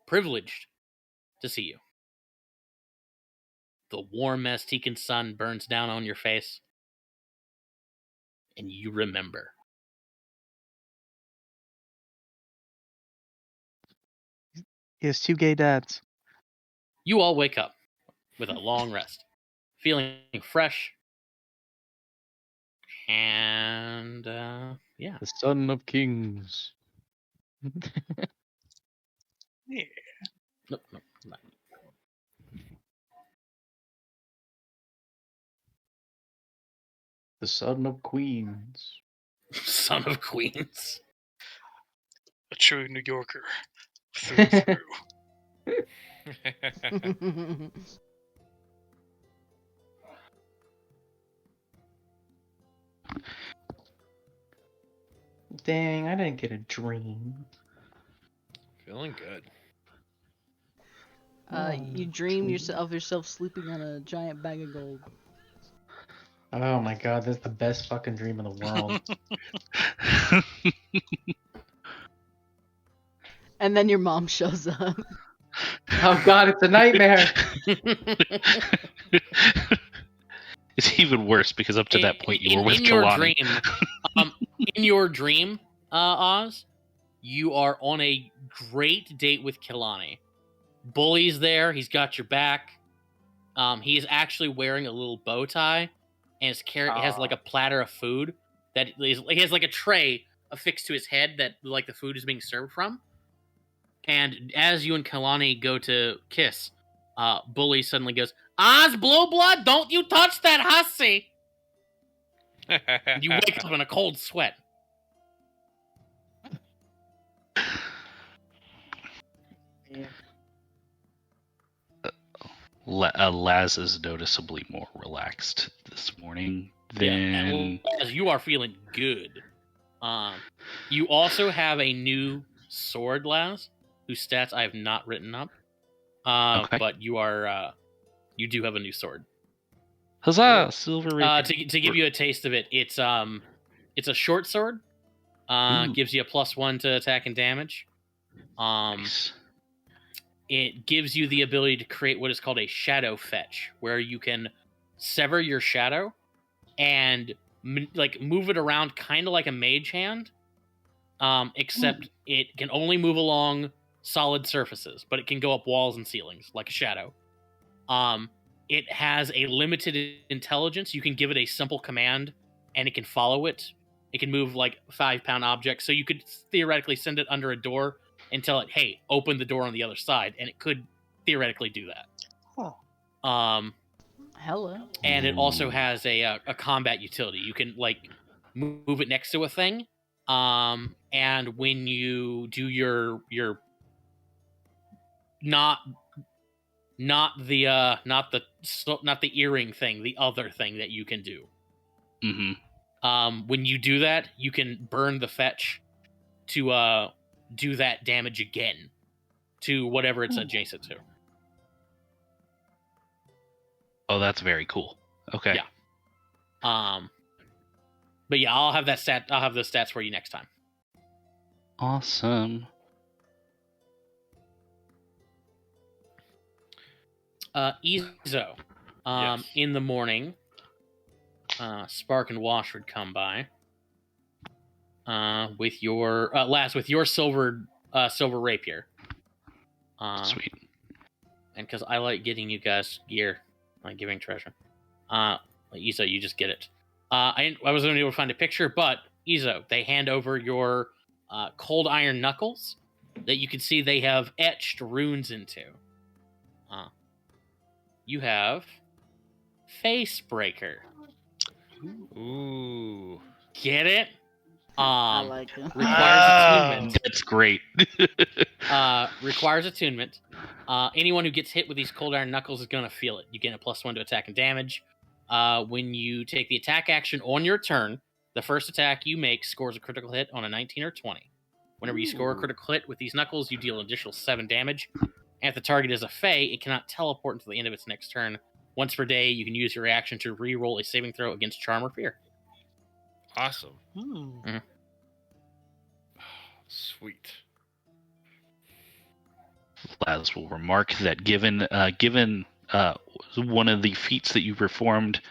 privileged to see you. The warm Maztecan sun burns down on your face. And you remember. He has 2 gay dads. You all wake up with a long rest, feeling fresh. And, yeah. The son of kings. Yeah. Nope. The son of queens. Son of queens. A true New Yorker. Through and through. Dang, I didn't get a dream. Feeling good. You dream of yourself sleeping on a giant bag of gold. Oh my god, that's the best fucking dream in the world. And then your mom shows up. Oh god, it's a nightmare. It's even worse because up to that point you were with in your Kalani. dream, in your dream, Oz, you are on a great date with Kalani. Bully's there. He's got your back. He is actually wearing a little bow tie, and it has like a platter of food that he has like a tray affixed to his head that like the food is being served from. And as you and Kalani go to kiss, Bully suddenly goes, "Oz Blue Blood, don't you touch that hussy!" You wake up in a cold sweat. Laz is noticeably more relaxed this morning than. As you are feeling good. You also have a new sword, Laz, whose stats I have not written up. Okay. But you are you do have a new sword. Huzzah! Silver rapier. To give you a taste of it, it's a short sword. Gives you a +1 to attack and damage. Nice. It gives you the ability to create what is called a shadow fetch, where you can sever your shadow and move it around kind of like a mage hand, except it can only move along solid surfaces, but it can go up walls and ceilings like a shadow. It has a limited intelligence. You can give it a simple command and it can follow it. It can move like 5-pound objects, so you could theoretically send it under a door and tell it, "Hey, open the door on the other side," and it could theoretically do that. Hello. And it also has a combat utility. You can like move it next to a thing, and when you do your not the earring thing, the other thing that you can do. Mm-hmm. When you do that, you can burn the fetch to do that damage again to whatever it's adjacent to. Oh, that's very cool. Okay. Yeah. But yeah, I'll have that stat. I'll have those stats for you next time. Awesome. Izo. Yes. In the morning, Spark and Wash would come by. With your with your silver rapier. Sweet. And because I like getting you guys gear, like giving treasure. Izo, you just get it. I wasn't able to find a picture, but Izo, they hand over your cold iron knuckles that you can see they have etched runes into. You have Facebreaker. Ooh. Get it? I like it. Requires attunement. That's great. Requires attunement. Anyone who gets hit with these cold iron knuckles is going to feel it. You get a +1 to attack and damage. When you take the attack action on your turn, the first attack you make scores a critical hit on a 19 or 20. Whenever you score a critical hit with these knuckles, you deal an additional 7 damage. And if the target is a Fae, it cannot teleport until the end of its next turn. Once per day, you can use your reaction to re-roll a saving throw against Charm or Fear. Awesome. Mm-hmm. Sweet. Laz will remark that given one of the feats that you performed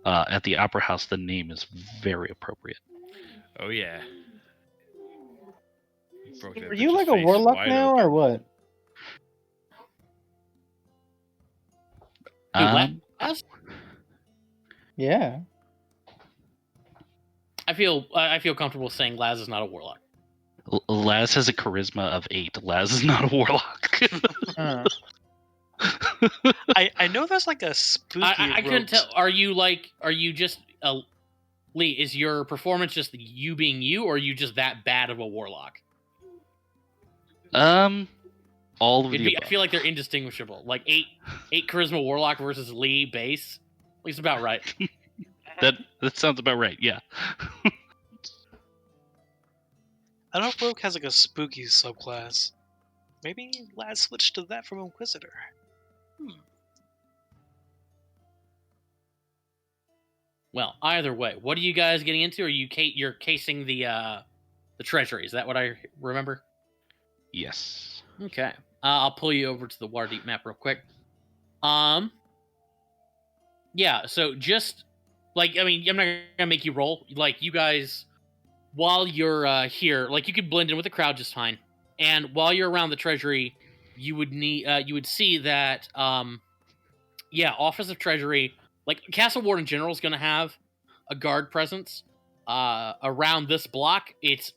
at the Opera House, the name is very appropriate. Oh yeah. Are you like a warlock now, or what? Yeah. I feel comfortable saying Laz is not a warlock. Laz has a charisma of 8. Laz is not a warlock. I know there's like a spooky. I couldn't tell. Are you just Lee? Is your performance just you being you, or are you just that bad of a warlock? All of the above. I feel like they're indistinguishable. Like 8 charisma warlock versus Lee base. At least about right. That sounds about right. Yeah. I don't know if Rogue has like a spooky subclass. Maybe Laz switched to that from Inquisitor. Well, either way, what are you guys getting into? Are you're casing the treasury? Is that what I remember? Yes. Okay. I'll pull you over to the Waterdeep map real quick. Yeah, so just like, I mean, I'm not gonna make you roll. Like, you guys, while you're here, like, you could blend in with the crowd just fine. And while you're around the treasury, you would see that Office of Treasury, like Castle Ward in general, is going to have a guard presence. Around this block, it's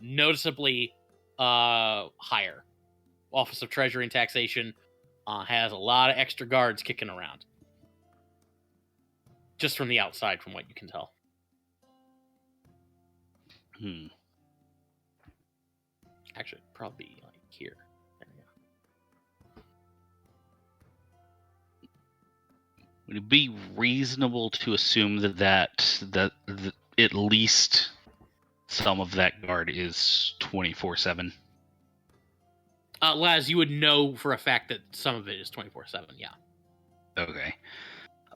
noticeably higher. Office of Treasury and Taxation has a lot of extra guards kicking around. Just from the outside, from what you can tell. Actually, probably like here. There we go. Would it be reasonable to assume that at least some of that guard is 24/7? Laz, you would know for a fact that some of it is 24/7. Yeah. Okay.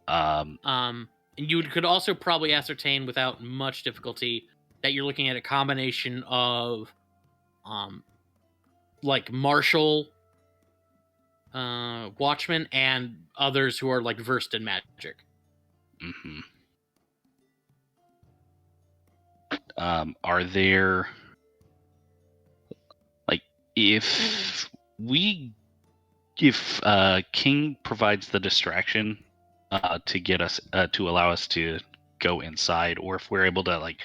And you could also probably ascertain without much difficulty that you're looking at a combination of, like martial watchmen and others who are like versed in magic. Mm-hmm. Are there, like, if King provides the distraction to get us to allow us to go inside, or if we're able to like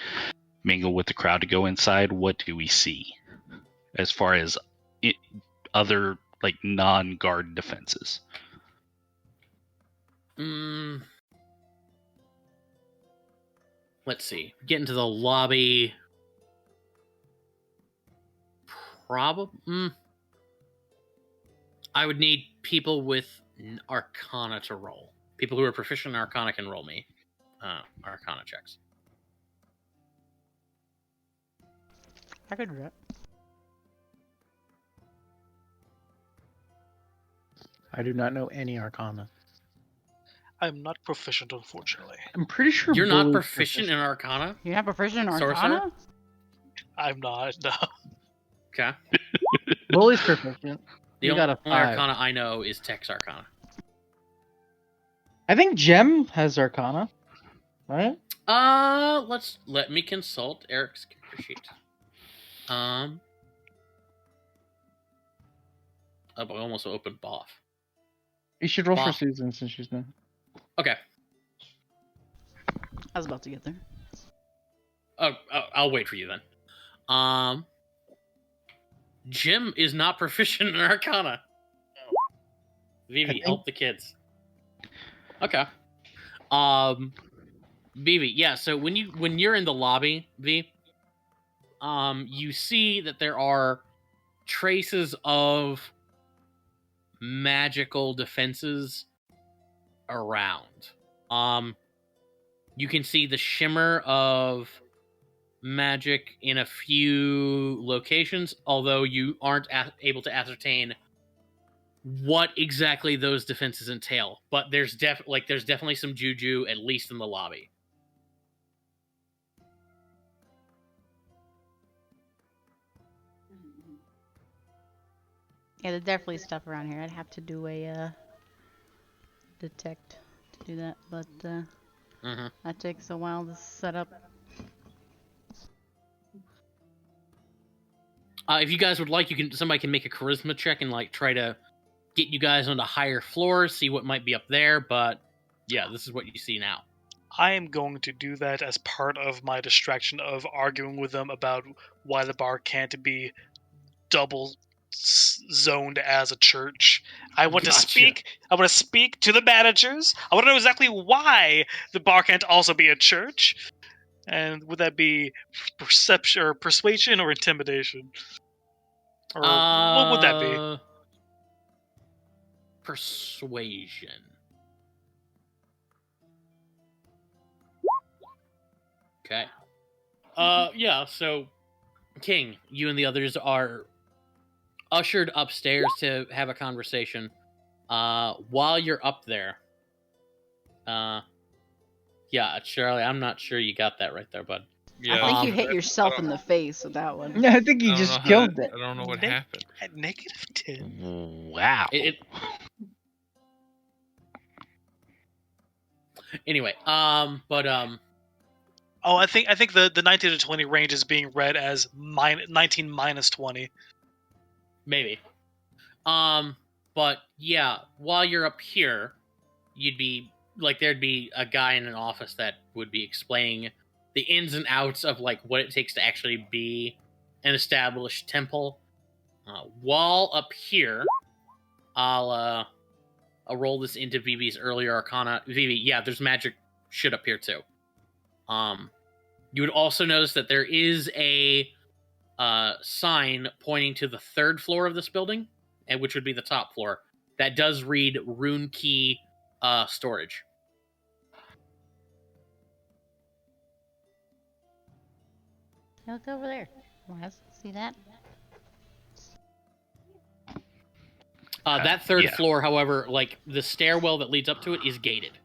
mingle with the crowd to go inside, what do we see as far as other like non-guard defenses? Let's see. Get into the lobby. I would need people with Arcana to roll. People who are proficient in Arcana can roll me Arcana checks. I could do that. I do not know any Arcana. I'm not proficient, unfortunately. I'm pretty sure You're not Bully's proficient in Arcana? You're not proficient in Sorcerer? Arcana? I'm not. No. Okay. Bully's proficient. The You got a only 5. Arcana I know is Tex Arcana. I think Gem has Arcana, right? Let me consult Eric's character sheet. I almost opened Boff. You should roll for Boff. Susan since she's not. Okay. I was about to get there. I'll wait for you then. Jim is not proficient in Arcana. Vivi, help the kids. Okay. Vivi, yeah. So when you're in the lobby, V, you see that there are traces of magical defenses around. You can see the shimmer of magic in a few locations, although you aren't able to ascertain what exactly those defenses entail. But there's definitely some juju, at least in the lobby. Yeah, there's definitely stuff around here. I'd have to do a detect to do that, but that takes a while to set up. If you guys would like, somebody can make a charisma check and like try to get you guys onto higher floors, see what might be up there. But yeah, this is what you see now. I am going to do that as part of my distraction of arguing with them about why the bar can't be double zoned as a church. I want to speak to the managers. I want to know exactly why the bar can't also be a church. And would that be perception or persuasion or intimidation? Or what would that be? Persuasion. Okay. Yeah, so King, you and the others are ushered upstairs to have a conversation. While you're up there, yeah, Charlie, I'm not sure you got that right there, bud. Yeah, I think you hit yourself in the face with that one. Yeah, I think you just killed it. I don't know what happened. At -10. Wow. Anyway, Oh, I think the 19 to 20 range is being read as 19 minus 20. maybe. But yeah, while you're up here, you'd be like there'd be a guy in an office that would be explaining the ins and outs of like what it takes to actually be an established temple. While up here, I'll roll this into Vivi's earlier arcana. Vivi, yeah, there's magic shit up here too. You would also notice that there is a sign pointing to the third floor of this building, and which would be the top floor. That does read Rune Key Storage. Look over there. Let's see that. That third yeah. floor, however, like the stairwell that leads up to it is gated.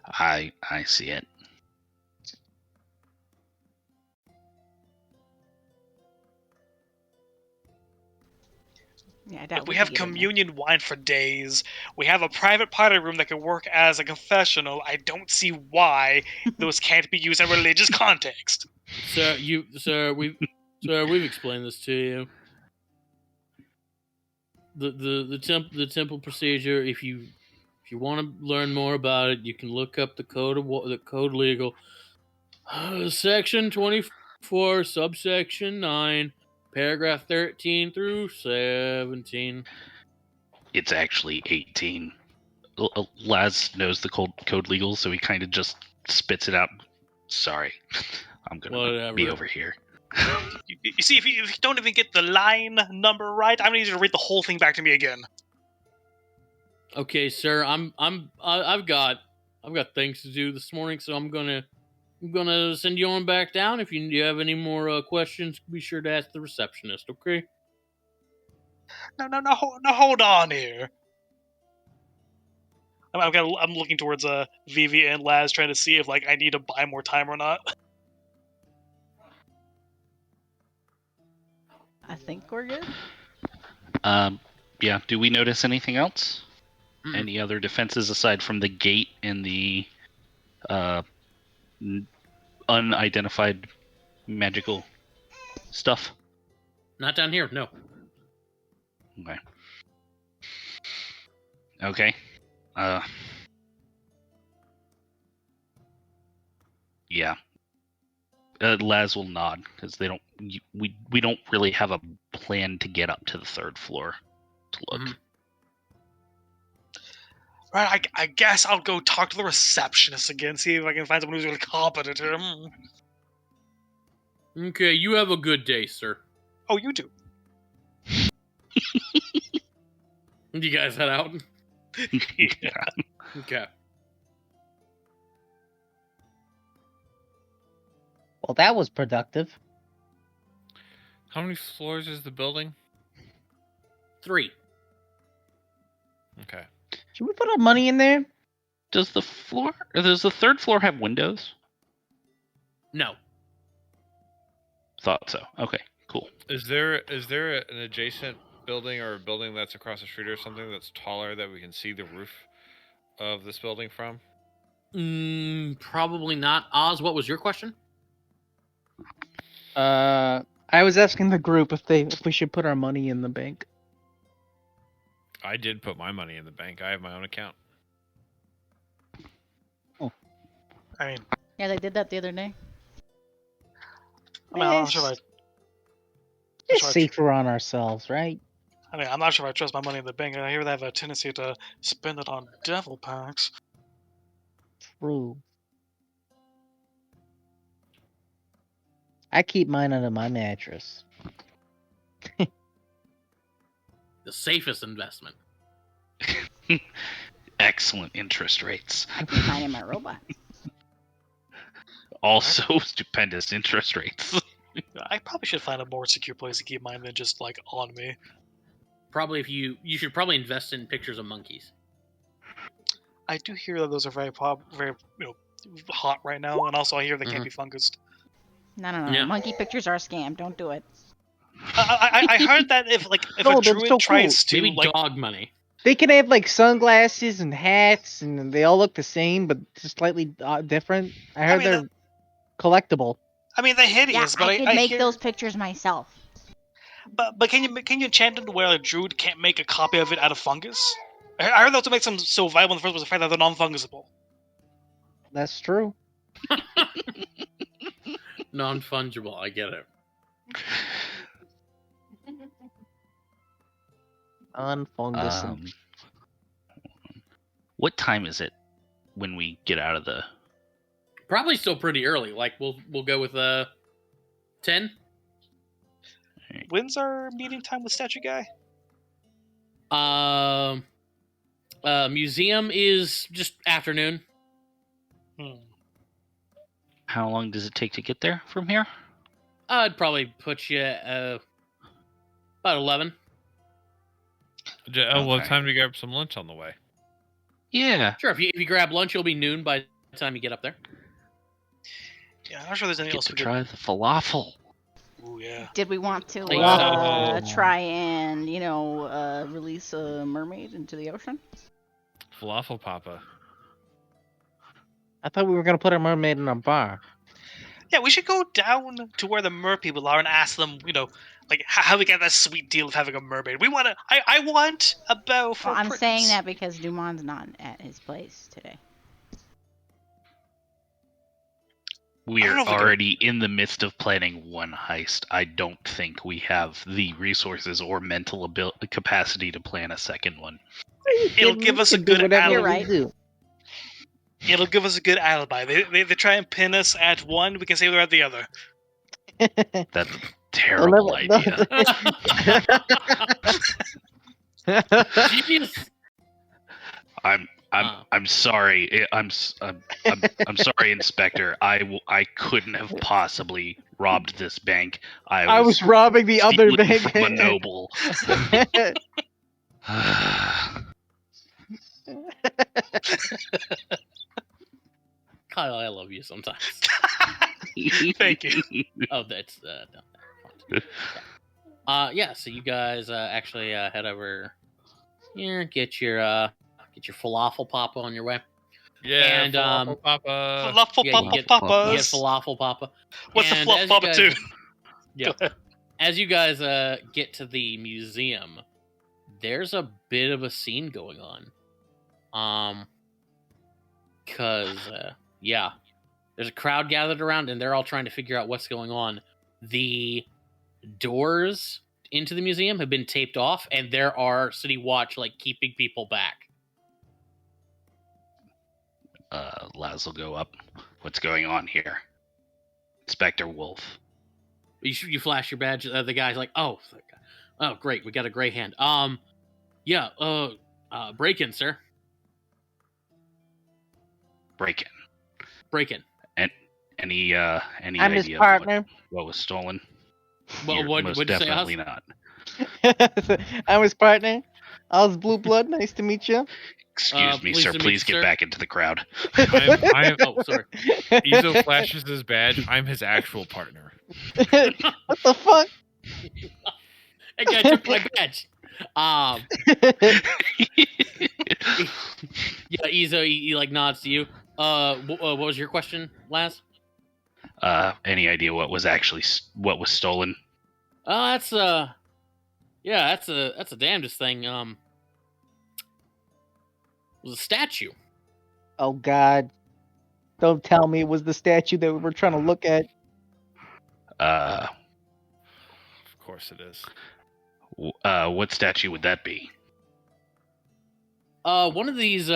I see it. Yeah, I doubt We could have get in there. communion wine for days. We have a private party room that can work as a confessional. I don't see why those can't be used in a religious context. We've explained this to you. The temple procedure. If you want to learn more about it, you can look up the code legal, section 24, subsection 9, paragraph 13 through 17. It's actually 18. Laz knows the code legal, so he kind of just spits it out. Sorry, I'm gonna be over here. You see, if you don't even get the line number right, I'm gonna need you to read the whole thing back to me again. Okay, sir. I've got things to do this morning, so I'm gonna send you on back down. If you have any more questions, be sure to ask the receptionist. Okay. No, hold on here. I'm looking towards Vivi and Laz, trying to see if like I need to buy more time or not. I think we're good. Yeah. Do we notice anything else? Any other defenses aside from the gate and the unidentified magical stuff? Not down here. No. Okay. Okay. Yeah. Laz will nod because they don't. We don't really have a plan to get up to the third floor to look. Mm-hmm. Right, I guess I'll go talk to the receptionist again, see if I can find someone who's really competent here. Okay. You have a good day, sir. Oh, you do. You guys head out. Yeah. Okay. Well, that was productive. How many floors is the building? 3. Okay. Should we put our money in there? Does the third floor have windows? No. Thought so. Okay, cool. Is there an adjacent building or a building that's across the street or something that's taller that we can see the roof of this building from? Probably not. Oz, what was your question? I was asking the group if we should put our money in the bank. I did put my money in the bank. I have my own account. I mean, Yeah, they did that the other day. I'm not sure if It's safer on ourselves, right? I'm not sure if I trust my money in the bank. I hear they have a tendency to spend it on devil packs. True. I keep mine under my mattress. The safest investment. Excellent interest rates. I keep mine in my robot. Also, stupendous interest rates. I probably should find a more secure place to keep mine than just like on me. Probably if you should probably invest in pictures of monkeys. I do hear that those are very hot right now, and also I hear they can't be fungused. No. Yeah. Monkey pictures are a scam. Don't do it. I heard that if No, a they're druid so tries to Maybe dog money. They can have like sunglasses and hats, and they all look the same, but just slightly different. I heard mean, they're collectible. I mean, they're Yeah, hideous, but I could make hear, those pictures myself. But can you enchant it where a druid can't make a copy of it out of fungus? I heard that's what makes them so viable in the first place, the fact that they're non-fungible. That's true. Non-fungible. I get it. Unfungus. What time is it when we get out of the? Probably still pretty early. Like we'll go with 10. When's our meeting time with Statue Guy? Museum is just afternoon. How long does it take to get there from here? I'd probably put you about 11. Well, Okay. time to grab some lunch on the way. Yeah. Sure, if you grab lunch, it'll be noon by the time you get up there. Yeah, I'm not sure there's anything Get else to we could. try the falafel. Ooh, yeah. Did we want to Wow. try and release a mermaid into the ocean? Falafel Papa. I thought we were gonna put a mermaid in a bar. Yeah, we should go down to where the mer people are and ask them, like how we get that sweet deal of having a mermaid. We want to. I want a bow for. Well, I'm Prince. saying that because Dumon's not at his place today. We I don't are know if we can- already in the midst of planning one heist. I don't think we have the resources or mental capacity to plan a second one. It'll give us a good You're alibi. right. It'll give us a good alibi. They try and pin us at one. We can say we're at the other. That's a terrible idea. Genius. I'm sorry. I'm sorry, Inspector. I couldn't have possibly robbed this bank. I was robbing the other stealing bank. from a noble. Kyle, I love you sometimes. Thank you. Oh, that's no. Yeah. So you guys actually head over here, get your falafel papa on your way. Yeah, And, Falafel Papa. Falafel yeah, you get papas. falafel papa. What's the And fluff as you papa guys- too? Yeah. As you guys get to the museum, there's a bit of a scene going on. Cause yeah, there's a crowd gathered around, and they're all trying to figure out what's going on. The doors into the museum have been taped off, and there are city watch like keeping people back. Laz will go up. What's going on here? Inspector Wolf. You flash your badge. The guy's like, oh, great, we got a gray hand. Yeah, break in, sir. Break in. Break in. Any I'm his idea of partner. what was stolen? Well, You're what'd most you say, definitely Oz? not. I'm his partner. I was Blue Blood. Nice to meet you. Excuse me, pleased sir. to meet Please you, get sir. back into the crowd. I'm Oh, sorry. Izo flashes his badge. I'm his actual partner. What the fuck? That guy took my badge. Yeah, Izo, he like nods to you. What was your question, Laz? Any idea what was stolen? That's yeah, that's a damnedest thing. It was a statue. Oh God! Don't tell me it was the statue that we were trying to look at. Of course it is. What statue would that be? One of these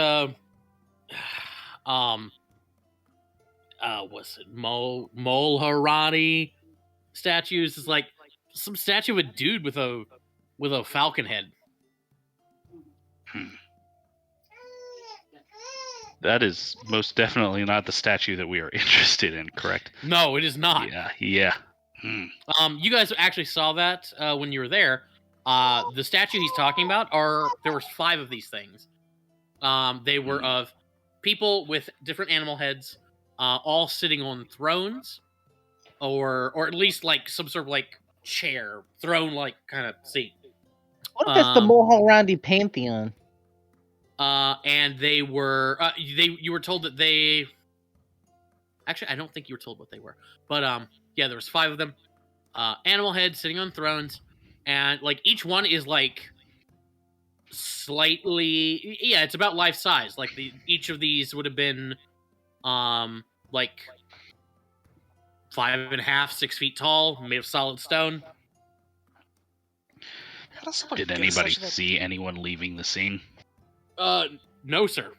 what's it, Molharati statues is like some statue of a dude with a falcon head. That is most definitely not the statue that we are interested in, correct? No, it is not. Yeah. You guys actually saw that when you were there. The statue he's talking about there was 5 of these things. They were of people with different animal heads, all sitting on thrones, or at least like some sort of like chair, throne like kind of seat. What if that's the Mohalrandi Pantheon? And they were you were told that they. Actually, I don't think you were told what they were, but Yeah, there was 5 of them. Animal heads sitting on thrones, and like each one is like slightly, yeah, it's about life size. Like each of these would have been like 5.5, 6 feet tall, made of solid stone. How does somebody Did get anybody such that- see anyone leaving the scene? No, sir.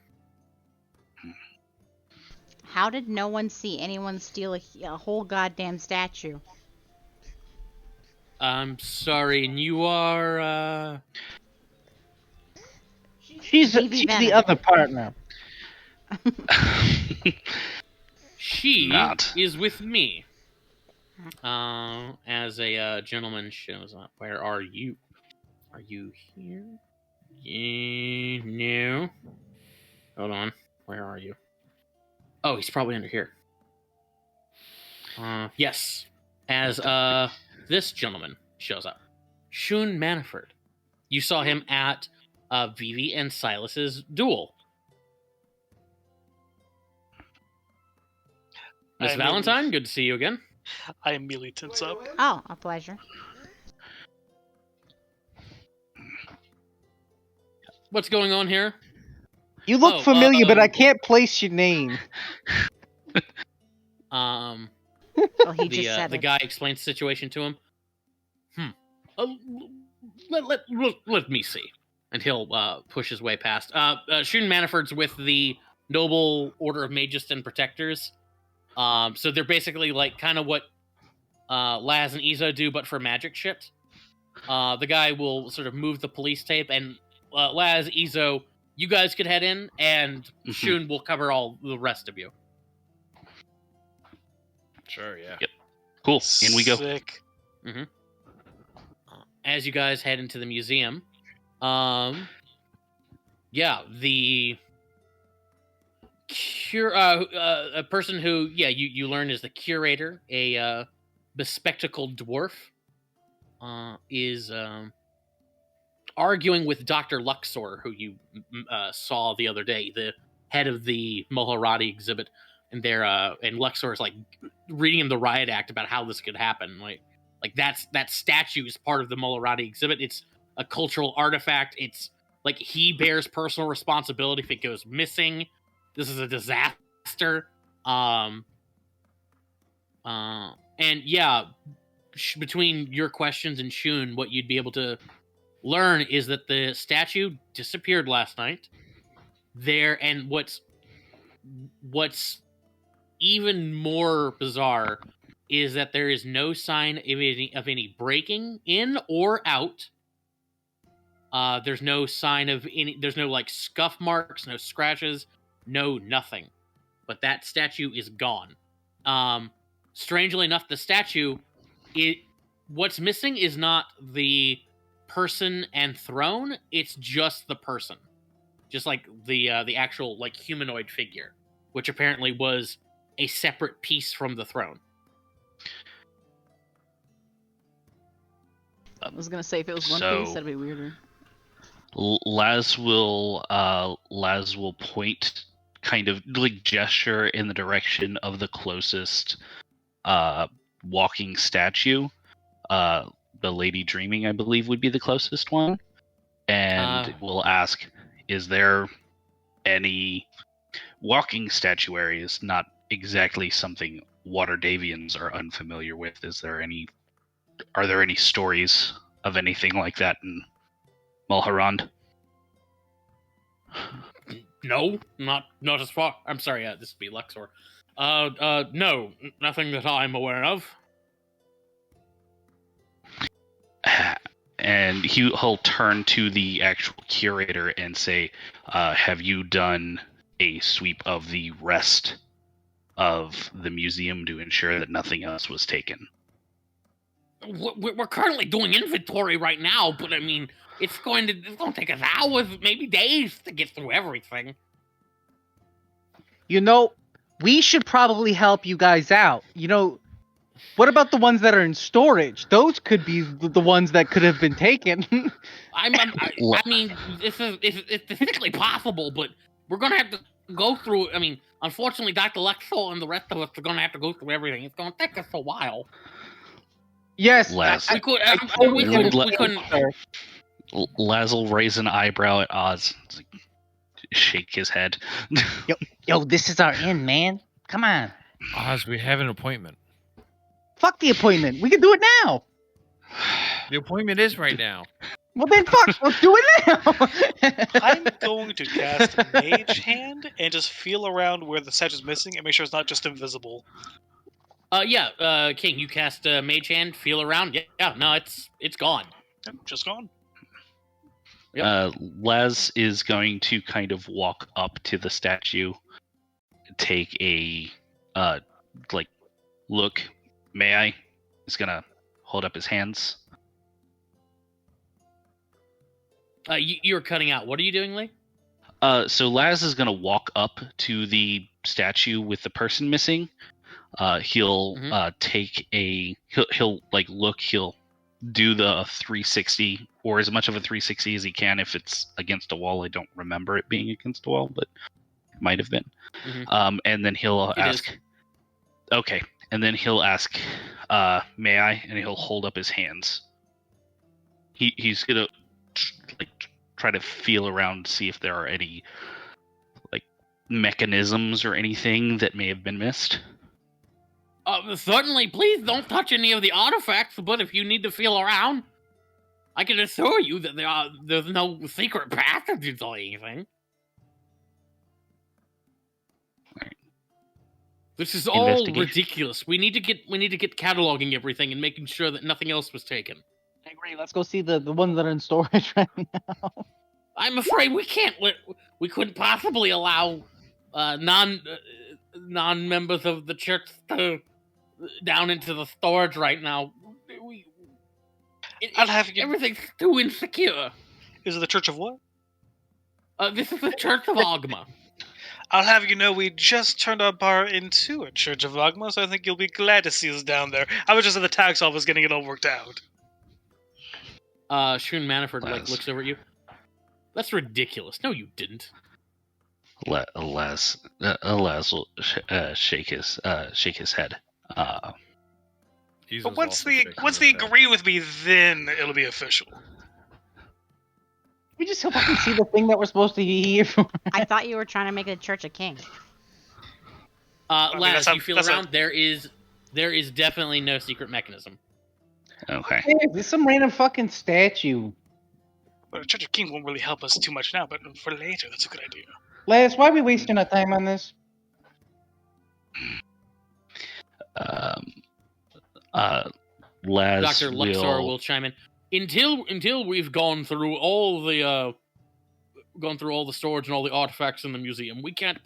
How did no one see anyone steal a whole goddamn statue? I'm sorry, and you are, She's Vivi the Venom. other partner. She Not. is with me. As a gentleman shows up. Where are you? Are you here? No. Hold on. Where are you? Oh, he's probably under here. Yes. As this gentleman shows up. Shun Manafort. You saw him at Vivi and Silas's duel. Miss Valentine, good to see you again. I immediately tense up. Oh, a pleasure. What's going on here? You look Oh, familiar, but I can't place your name. Oh, he just said The it. guy explains the situation to him. Let me see. And he'll push his way past. Shun Manaford's with the Noble Order of Magus and Protectors. So they're basically like kind of what Laz and Izo do, but for magic shit. The guy will sort of move the police tape, and Laz, Izo, you guys could head in, and Shun will cover all the rest of you. Sure, yeah. Yep. Cool. In we go. Sick. As you guys head into the museum, yeah, the a person who, yeah, you learn is the curator, a bespectacled dwarf, is arguing with Dr. Luxor, who you saw the other day, the head of the Moharati exhibit, and and Luxor is like reading him the riot act about how this could happen. Like that statue is part of the Moharati exhibit. It's a cultural artifact. It's like he bears personal responsibility if it goes missing. This is a disaster. And yeah, between your questions and Shun, what you'd be able to learn is that the statue disappeared last night. And what's even more bizarre is that there is no sign of any breaking in or out. There's no sign of any. There's no like scuff marks, no scratches, no nothing. But that statue is gone. Strangely enough, the statue, what's missing is not the person and throne. It's just the person, just like the actual like humanoid figure, which apparently was a separate piece from the throne. I was gonna say if it was one So- piece, that'd be weirder. Laz will point, kind of like gesture in the direction of the closest walking statue. The Lady Dreaming, I believe, would be the closest one, and will ask, "Is there any walking statuary? Is not exactly something Waterdavians are unfamiliar with. Are there any stories of anything like that in Mulharand?" No, not as far. I'm sorry, this would be Luxor. No, nothing that I'm aware of. And he'll turn to the actual curator and say, "Have you done a sweep of the rest of the museum to ensure that nothing else was taken?" We're currently doing inventory right now, but I mean, it's going to take us hours, maybe days, to get through everything. You know, we should probably help you guys out. You know, what about the ones that are in storage? Those could be the ones that could have been taken. I mean, it's physically possible, but we're gonna have to go through. I mean, unfortunately, Dr. Lexel and the rest of us are gonna have to go through everything. It's gonna take us a while. Yes, Laz. We could. totally We couldn't. sir. Laz will raise an eyebrow at Oz. It's like, shake his head. Yo, this is our end, man. Come on. Oz, we have an appointment. Fuck the appointment. We can do it now. The appointment is right now. Well then, fuck. Let's do it now. I'm going to cast Mage Hand and just feel around where the statue's missing and make sure it's not just invisible. King, you cast Mage Hand, feel around. Yeah, no, it's gone. Yep, just gone. Yep. Les is going to kind of walk up to the statue, take a look. May I? He's gonna hold up his hands. You're cutting out. What are you doing, Lee? So Laz is gonna walk up to the statue with the person missing. He'll take a he'll like look. He'll do the 360 or as much of a 360 as he can. If it's against a wall, I don't remember it being against a wall, but it might have been. And then he'll ask. Okay, and then he'll ask, "May I?" And he'll hold up his hands. He's gonna try to feel around to see if there are any mechanisms or anything that may have been missed. Certainly, please don't touch any of the artifacts, but if you need to feel around, I can assure you that there's no secret passages or anything. Right. This is all ridiculous. We need to get cataloging everything and making sure that nothing else was taken. I agree. Let's go see the ones that are in storage right now. I'm afraid we can't. We couldn't possibly allow non-members of the church to down into the storage right now. Everything's too insecure. Is it the Church of what? This is the Church of Ogma. I'll have you know we just turned our bar into a Church of Ogma, so I think you'll be glad to see us down there. I was just at the tax office getting it all worked out. Shun Manafort looks over at you. That's ridiculous. No, you didn't. Les will shake his head. But once they agree with me, then it'll be official. We just hope I can see the thing that we're supposed to be here for. I thought you were trying to make it a Church of King. Laz, you feel around. There is definitely no secret mechanism. Okay. Hey, there's some random fucking statue. Well, the Church of King won't really help us too much now, but for later, that's a good idea. Les, why are we wasting our time on this? Les Dr. Luxor will chime in. Until we've gone through all the storage and all the artifacts in the museum, we can't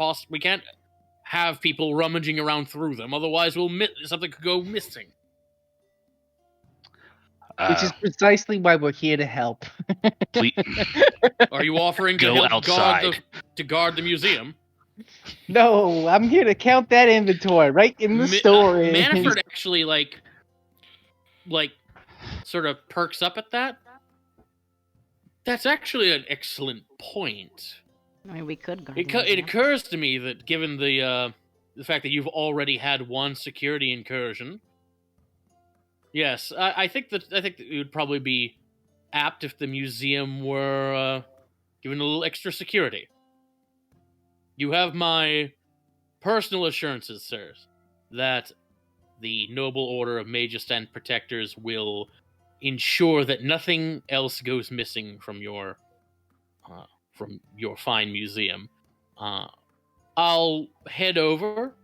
have people rummaging around through them. Otherwise, something could go missing. Which is precisely why we're here to help. Please, Are you offering to Go help outside. guard the museum? No, I'm here to count that inventory right in the storage. Manafort actually like sort of perks up at that. That's actually an excellent point. I mean, we could guard It occurs to me that given the fact that you've already had one security incursion, yes, I think that it would probably be apt if the museum were given a little extra security. You have my personal assurances, sirs, that the Noble Order of Magus and Protectors will ensure that nothing else goes missing from your fine museum. I'll head over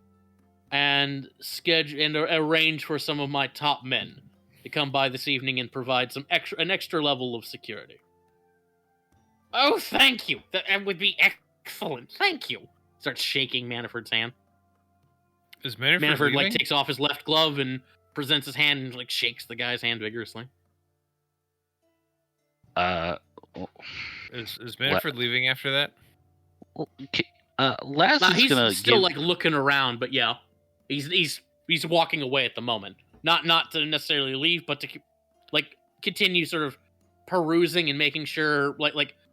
and schedule and arrange for some of my top men to come by this evening and provide an extra level of security. Oh, thank you. That would be excellent. Thank you. Starts shaking Manifort's hand. Is Manafort Manafort leaving? takes off his left glove and presents his hand and shakes the guy's hand vigorously. Is Manafort leaving after that? Laz is He's gonna still give... looking around, but yeah, he's walking away at the moment. Not to necessarily leave, but to continue sort of perusing and making sure,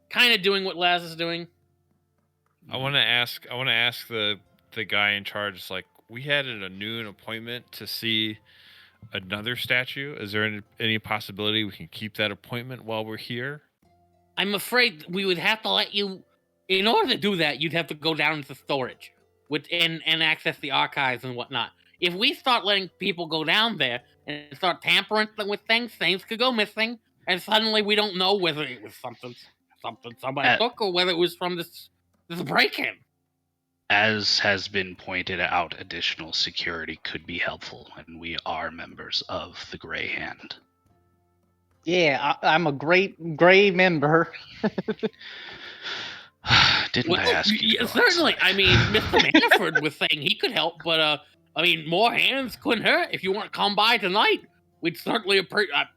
kind of doing what Laz is doing. I want to ask the guy in charge. It's like, we had a noon appointment to see another statue. Is there any possibility we can keep that appointment while we're here? I'm afraid we would have to let you. In order to do that, you'd have to go down to storage and access the archives and whatnot. If we start letting people go down there and start tampering with things could go missing, and suddenly we don't know whether it was something somebody took or whether it was from this break-in. As has been pointed out, additional security could be helpful, and we are members of the Grey Hand. Yeah, I'm a great gray member. Didn't I ask you to go Certainly. outside? I mean, Mr. Manford was saying he could help, but I mean, more hands couldn't hurt. If you want to come by tonight, we'd certainly appreciate.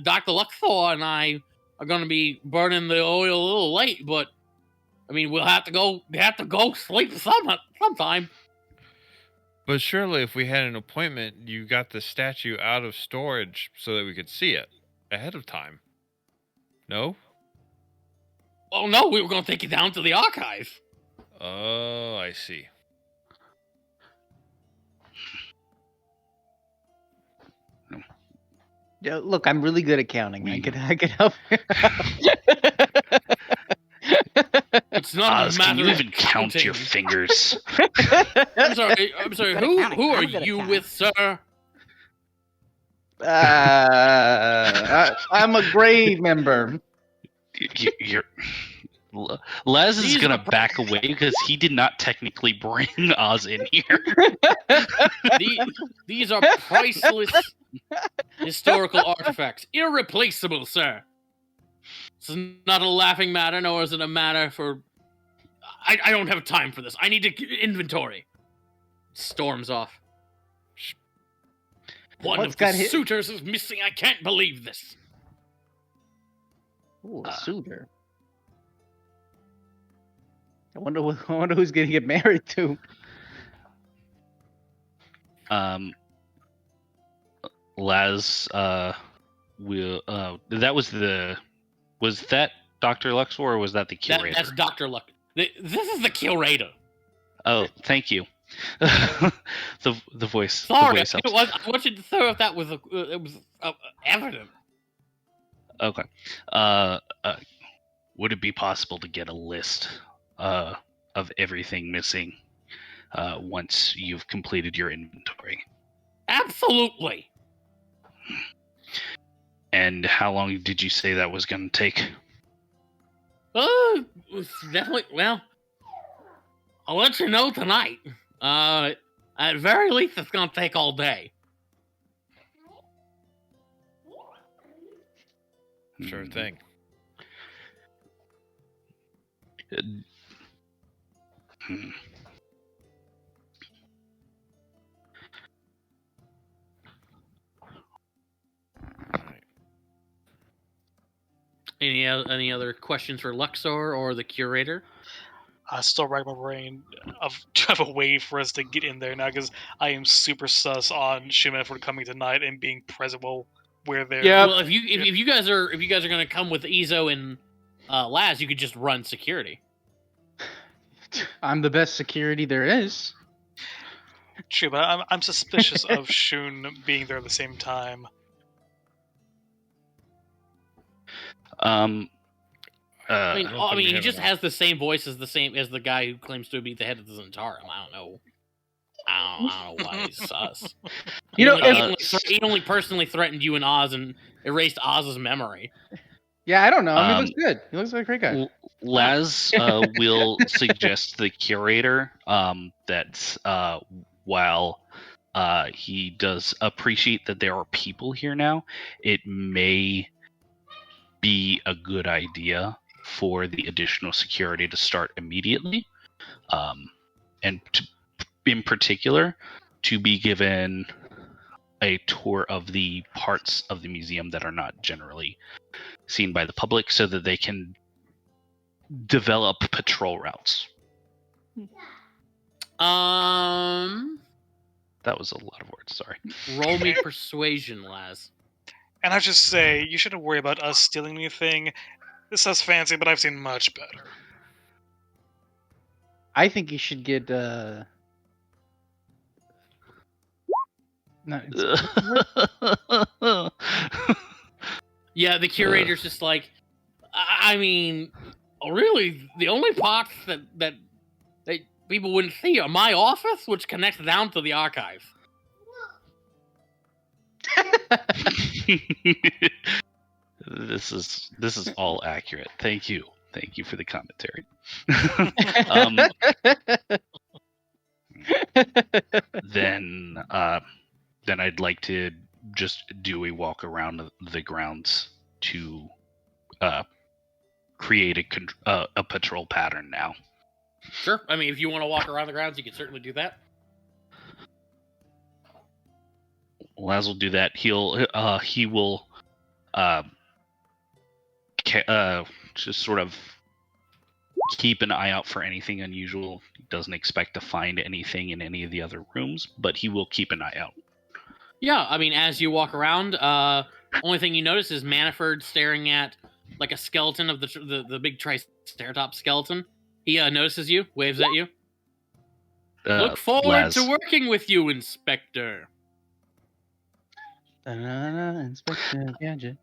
Dr. Luxor and I are going to be burning the oil a little late, but I mean, we'll have to go. We have to go sleep sometime. But surely, if we had an appointment, you got the statue out of storage so that we could see it ahead of time. No? Oh no, we were going to take it down to the archive. Oh, I see. Yeah, look, I'm really good at counting. I could help. It's not Oz, a matter can you even of count your counting. fingers? I'm sorry. Good at Who counting. are I'm good at you counting. with, sir? I'm a gray member. You're... Les is These gonna are back away because he did not technically bring Oz in here. These are priceless historical artifacts, irreplaceable, sir. It's not a laughing matter, nor is it a matter for. I don't have time for this. I need to inventory. Storms off. One What's of the got hit? suitors is missing. I can't believe this. Ooh, a suitor. I wonder who's gonna get married to. Laz will was that Dr. Luxor or was that the curator? That's Dr. Luck. This is the curator. Oh, thank you. the voice. Sorry, the voice helps. I want you to know if that was evident. Okay. Would it be possible to get a list of everything missing once you've completed your inventory? Absolutely. And how long did you say that was going to take? It's definitely. Well, I'll let you know tonight. At very least, it's gonna take all day. Sure thing. Hmm. Any other questions for Luxor or the curator? I still rack my brain of a way for us to get in there now because I am super sus on Shumenford coming tonight and being present while we're there. Yep. Well, if you guys are gonna come with Izo and Laz, you could just run security. I'm the best security there is. True, but I'm suspicious of Shun being there at the same time. I mean, I don't think we he have just enough. has the same voice as the guy who claims to be the head of the Zentarum. I don't know why he's sus. You know, He only personally threatened you and Oz and erased Oz's memory. Yeah, I don't know. He looks good. He looks like a great guy. Laz will suggest the curator that while he does appreciate that there are people here now, it may be a good idea for the additional security to start immediately, and in particular to be given a tour of the parts of the museum that are not generally seen by the public so that they can develop patrol routes. That was a lot of words, sorry. Roll me persuasion, Laz. And I just say, you shouldn't worry about us stealing anything. This sounds fancy, but I've seen much better. I think you should get no, Yeah, the curator's just like, I mean, really, the only parts that people wouldn't see are my office, which connects down to the archive. This is all accurate. Thank you for the commentary. Then I'd like to just do a walk around the grounds to create a patrol pattern now. Sure. I mean, if you want to walk around the grounds, you can certainly do that. Laz will do that. He will just sort of keep an eye out for anything unusual. He doesn't expect to find anything in any of the other rooms, but he will keep an eye out. Yeah, I mean, as you walk around, only thing you notice is Manaford staring at like a skeleton of the big Triceratops skeleton. He notices you, waves at you. Look forward Laz, to working with you, Inspector. Inspector Gadget.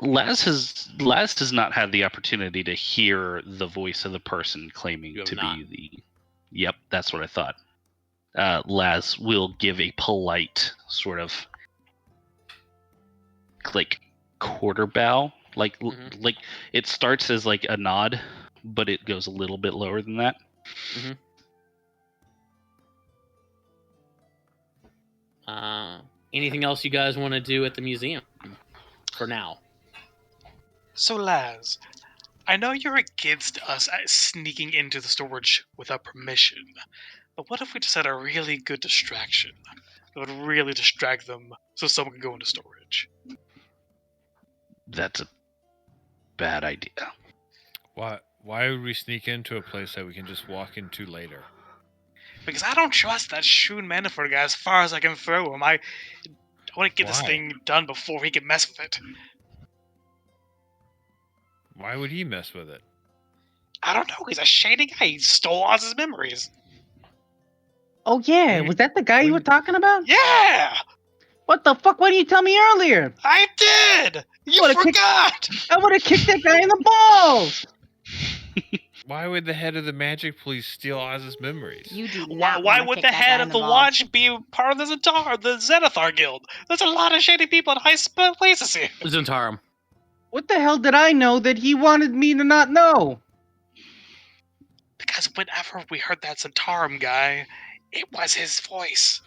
Laz has not had the opportunity to hear the voice of the person claiming You have to not. be the. Yep, that's what I thought. Laz will give a polite sort of like quarter bow, like it starts as like a nod, but it goes a little bit lower than that. Anything else you guys want to do at the museum for now? So, Laz, I know you're against us sneaking into the storage without permission, but what if we just had a really good distraction that would really distract them so someone can go into storage? That's a bad idea. Why would we sneak into a place that we can just walk into later? Because I don't trust that Shun Manafort guy as far as I can throw him. I want to get this Why? thing done before he can mess with it. Why would he mess with it? I don't know. He's a shady guy. He stole all his memories. Oh yeah, was that the guy you were talking about? Yeah! What the fuck? Why didn't you tell me earlier? I did! You Would've forgot! I would have kicked that guy in the balls. Why would the head of the magic police steal Oz's memories? You do Why not wanna would kick the that guy head in of the balls. watch be part of the Zenithar Guild? There's a lot of shady people in high places here. Zentarum. What the hell did I know that he wanted me to not know? Because whenever we heard that Zentarum guy, it was his voice.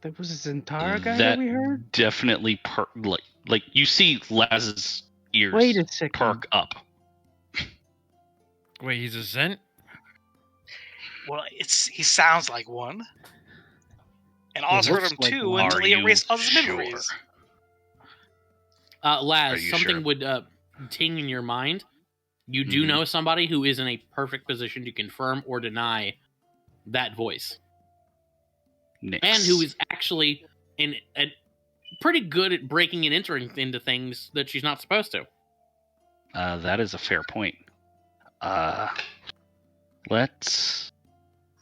There was a Zentara guy that we heard? Definitely like you see Laz's ears Wait a second. perk up. Wait, he's a Zent? Well, he sounds like one. And Oz heard looks him like too one. until Are he you erased Oz's sure? memories. Are Laz, you something sure? would ting in your mind. You do Mhm. know somebody who is in a perfect position to confirm or deny that voice. Nix. And who is actually pretty good at breaking and entering into things that she's not supposed to. That is a fair point. Let's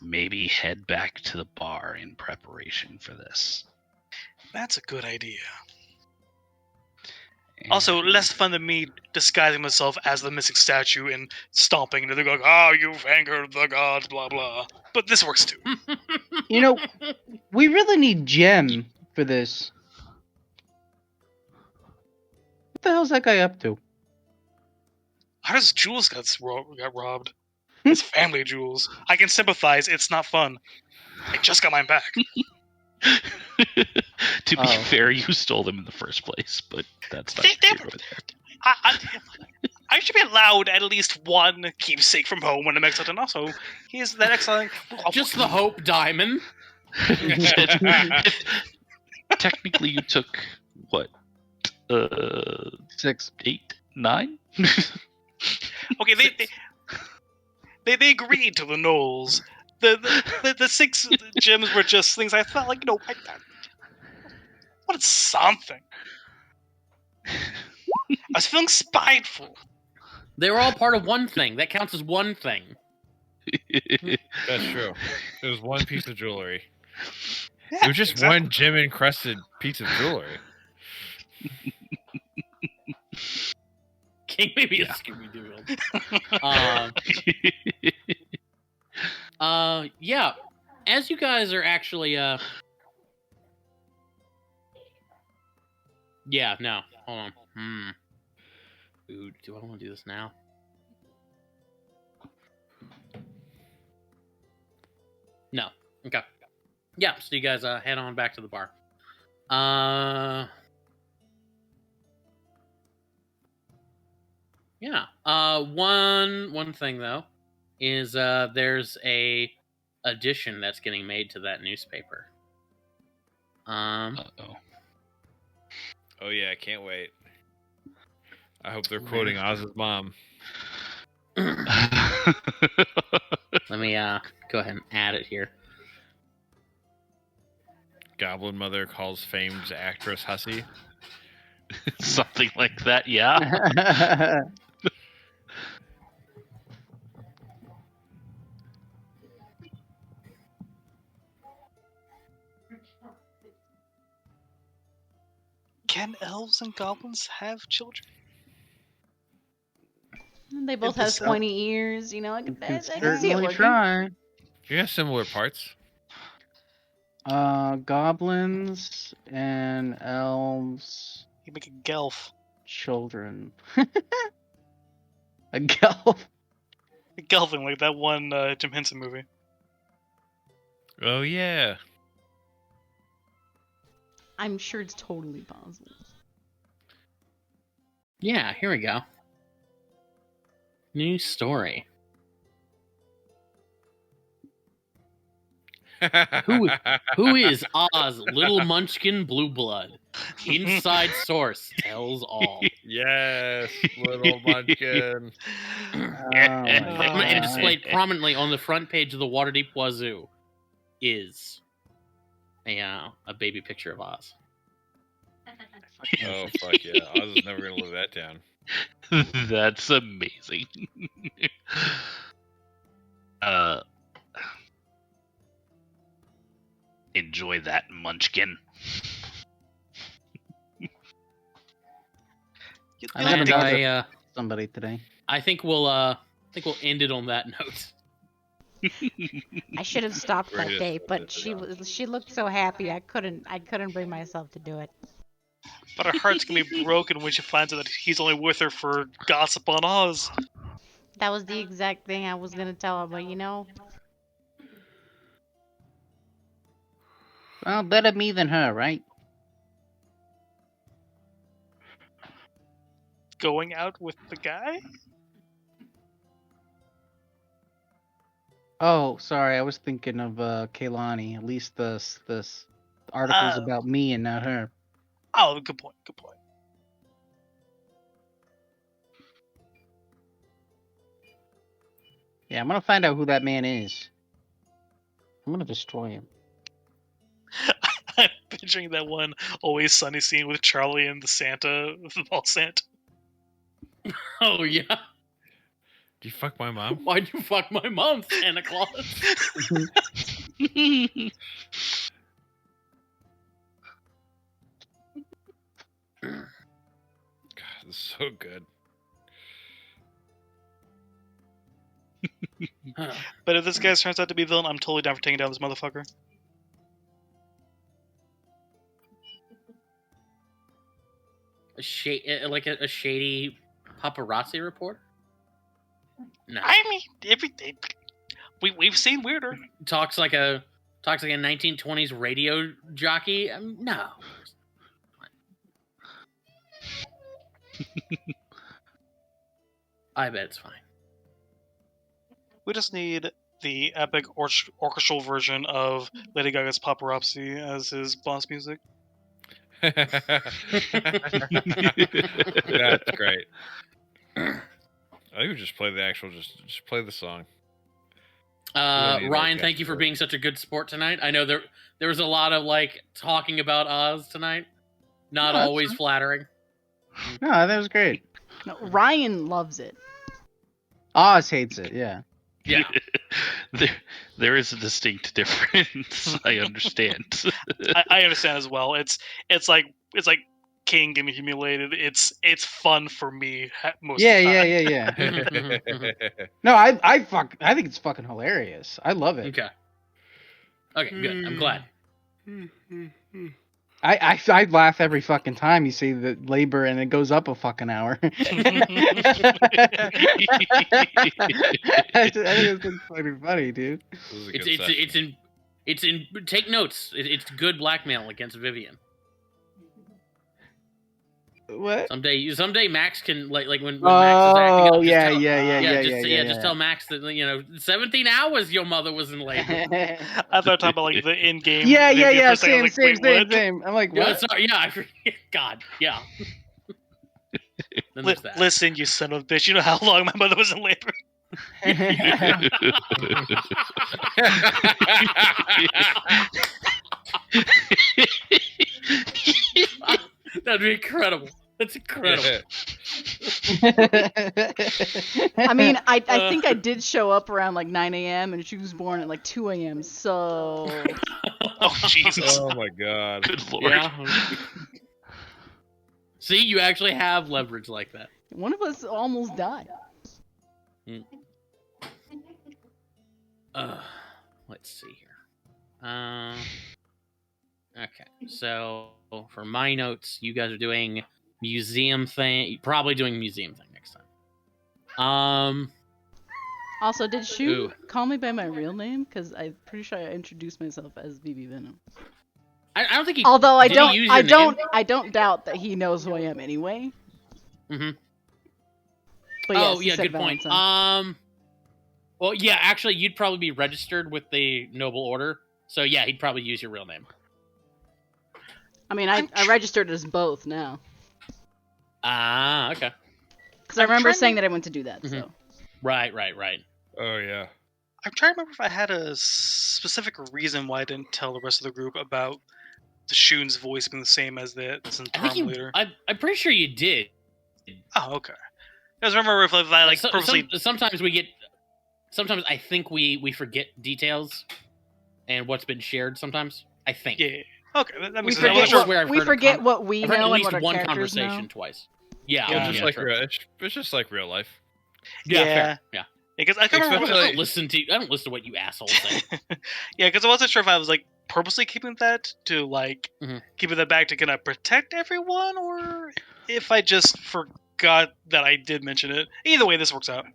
maybe head back to the bar in preparation for this. That's a good idea. Also, less fun than me disguising myself as the missing statue and stomping into the going, you've angered the gods, blah blah. But this works too. You know, we really need Gem for this. What the hell's that guy up to? How does Jules got robbed? It's family Jules. I can sympathize. It's not fun. I just got mine back. To be fair, you stole them in the first place, but that's not They- true over there. I should be allowed at least one keepsake from home when I make such an also. Here's that excellent. Just the Hope Diamond. Technically, you took what? 6. 8, 9? Okay, they agreed to the Knolls. The 6 gems were just things I felt like, I wanted something. I was feeling spiteful. They were all part of one thing. That counts as one thing. That's true. It was one piece of jewelry. Yeah, It was just exactly. one gem encrusted piece of jewelry. King maybe a Yeah. Scooby Doo. Yeah. As you guys are actually yeah, no. Hold on. Ooh, do I want to do this now? No. Okay. Yeah, so you guys head on back to the bar. Yeah. One thing though is there's a addition that's getting made to that newspaper. Uh-oh. Oh yeah, I can't wait. I hope they're quoting Oz's mom. Let me go ahead and add it here. Goblin Mother calls famed actress hussy. Something like that, yeah. Can elves and goblins have children? They both the have South- pointy ears. You know, I You can can see it certainly working. try. You have similar parts. Goblins and elves, You make a gelf. children. A gelf. Gelfing, like that one Jim Henson movie. Oh yeah. I'm sure it's totally possible. Yeah, here we go. New story. Who is Oz, Little Munchkin Blue Blood? Inside source tells all. Yes, little munchkin. And displayed prominently on the front page of the Waterdeep Wazoo is a baby picture of Oz. Oh fuck yeah! Oz is never gonna live that down. That's amazing. Enjoy that, Munchkin. I'm gonna And visit somebody today. I think we'll end it on that note. I should have stopped that Greatest day, but picture. she looked so happy. I couldn't bring myself to do it. But her heart's gonna be broken when she finds out that he's only with her for gossip on Oz. That was the exact thing I was gonna tell her, but you know, Well, better me than her, right? Going out with the guy? Oh, sorry, I was thinking of Kaylani. At least this article's about me and not her. Oh, good point. Good point. Yeah, I'm gonna find out who that man is. I'm gonna destroy him. I'm picturing that one Always Sunny scene with Charlie and the Santa, the ball Santa. Oh yeah. Do you fuck my mom? Why'd you fuck my mom, Santa Claus? God, this is so good. But if this guy turns out to be a villain, I'm totally down for taking down this motherfucker. Like a shady paparazzi report? No. I mean, everything. We've seen weirder. Talks like a 1920s radio jockey? No. I bet it's fine. We just need the epic orchestral version of Lady Gaga's Paparazzi as his boss music. That's great. I think we just play the actual, just play the song. Ryan, thank you for being such a good sport tonight. I know there was a lot of like talking about Oz tonight. Not always flattering. No, that was great. no, Ryan loves it. Oz hates it. Yeah. Yeah. there is a distinct difference. I understand. I understand as well. It's like King getting humiliated. It's fun for me most Yeah, of the time. yeah. No, I think it's fucking hilarious. I love it. Okay. Okay, good. I'm glad. I laugh every fucking time you say the labor and it goes up a fucking hour. I think it's fucking funny, dude. It's in. Take notes. It's good blackmail against Vivian. What? Someday Max can like when Max is acting up. Just tell Max that 17 hours your mother was in labor. I thought talking about like the in-game. Yeah. Same. I'm like, Yeah, what? sorry, yeah, I forget. God, yeah. Then there's that. Listen, you son of a bitch. You know how long my mother was in labor? That'd be incredible. That's incredible. I mean, I think I did show up around like 9 a.m. and she was born at like 2 a.m. So. Oh Jesus! Oh my god! Good lord. Yeah. See, you actually have leverage like that. One of us almost died. Let's see here. Okay, so for my notes, you guys are doing museum thing. Probably doing museum thing next time. Also, did Shun Ooh. call me by my real name? Because I'm pretty sure I introduced myself as BB Venom. I don't think he. Although I did he use your name? I don't doubt that he knows who I am anyway. Mm-hmm. But yes, Oh he yeah, said good point. Valentine. Well, yeah, actually, you'd probably be registered with the Noble Order, so yeah, he'd probably use your real name. I mean, I registered as both now. Ah, okay. Because I remember saying that I went to do that. So. Right. Oh yeah. I'm trying to remember if I had a specific reason why I didn't tell the rest of the group about the Shun's voice being the same as the Zentarum leader. I'm pretty sure you did. Oh, okay. I just remember if I like purposely. Sometimes we get. Sometimes I think we forget details and what's been shared. Sometimes I think. Yeah. Okay. That We makes sense. forget what we I've heard know at least and what our one characters conversation know. twice. Yeah. Well, just like true. it's just like real life. Yeah. Yeah. Fair. Yeah. Because I can't remember. I don't listen to what you assholes say. Yeah, because I wasn't sure if I was like purposely keeping that to like keeping that back to kind of protect everyone, or if I just forgot that I did mention it. Either way, this works out.